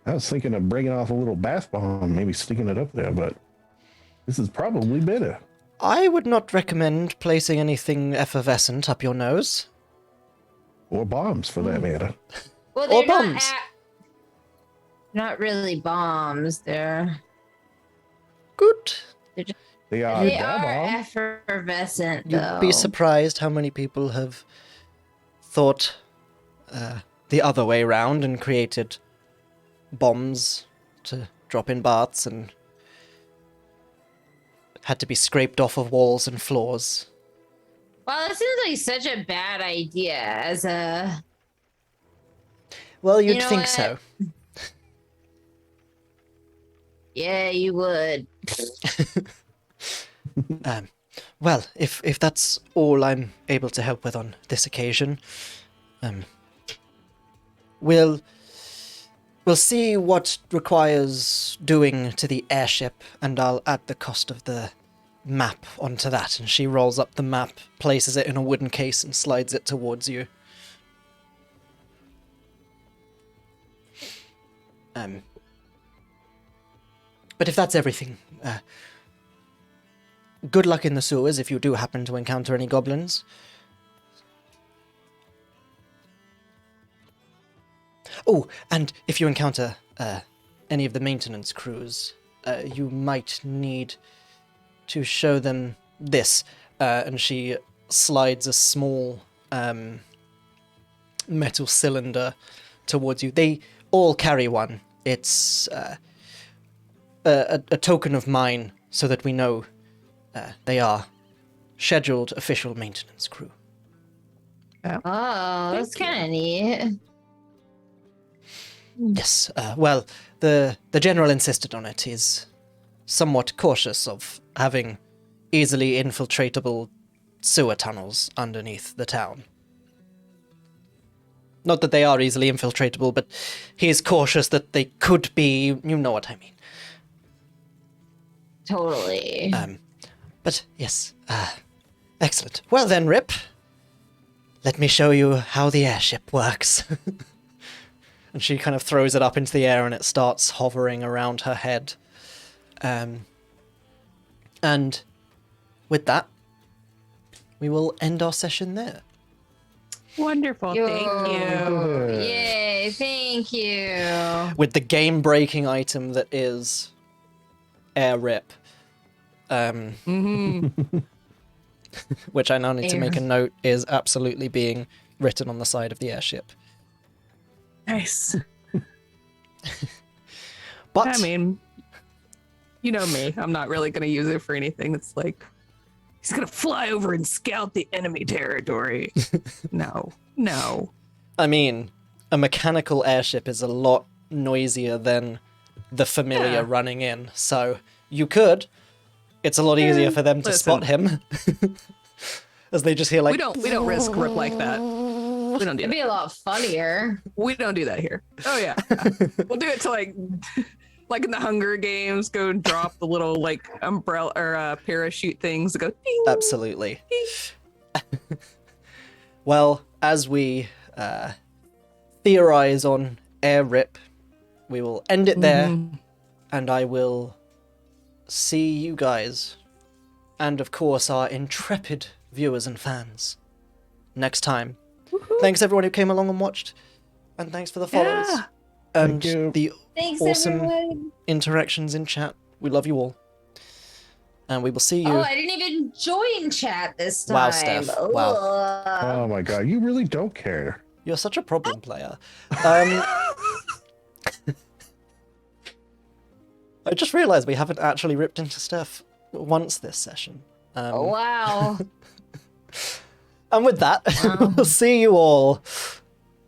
I was thinking of bringing off a little bath bomb, maybe sticking it up there, but this is probably better. I would not recommend placing anything effervescent up your nose. Or bombs, for that matter. Well, Or they're not, bombs. not really bombs. They're Good. They are they da are bomb. effervescent, You'd though. be surprised how many people have thought the other way round and created bombs to drop in baths and had to be scraped off of walls and floors. Well, it seems like such a bad idea as a. Well, you'd know think what? so. Yeah, you would. Well, if that's all I'm able to help with on this occasion, we'll see what requires doing to the airship, and I'll add the cost of the map onto that. And she rolls up the map, places it in a wooden case, and slides it towards you. But if that's everything, good luck in the sewers if you do happen to encounter any goblins. Oh, and if you encounter any of the maintenance crews, you might need to show them this. And she slides a small metal cylinder towards you. They all carry one. It's a token of mine so that we know they are scheduled official maintenance crew. Oh, that's kind of neat. Yes, well, the general insisted on it. He's somewhat cautious of having easily infiltratable sewer tunnels underneath the town. Not that they are easily infiltratable, but he is cautious that they could be, you know what I mean. Totally. But yes, excellent. Well then, Rip, let me show you how the airship works. And she kind of throws it up into the air and it starts hovering around her head. And with that, we will end our session there. Wonderful. Thank you. Yay, thank you. With the game-breaking item that is Air Rip. Which I now need to make a note is absolutely being written on the side of the airship. Nice. But I mean, you know me. I'm not really going to use it for anything. It's like, he's going to fly over and scout the enemy territory. No. I mean, a mechanical airship is a lot noisier than the familiar running in. So you could. It's a lot easier for them to spot him. As they just hear like... We don't risk Rip like that. We don't do It'd be that. a lot funnier. We don't do that here. Oh yeah. We'll do it to like in the Hunger Games, go and drop the little like umbrella or parachute things that go ding. Absolutely. Well, as we theorize on Air Rip, we will end it there, and I will see you guys, and of course our intrepid viewers and fans, next time. Thanks everyone who came along and watched, and thanks for the follows. Yeah. And Thank you. the Thanks, awesome everyone. interactions in chat. We love you all. And we will see you. Oh, I didn't even join chat this time. Wow, Steph. Wow. Oh my god, you really don't care. You're such a problem player. I just realized we haven't actually ripped into Steph once this session. Wow. And with that, we'll see you all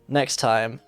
next time.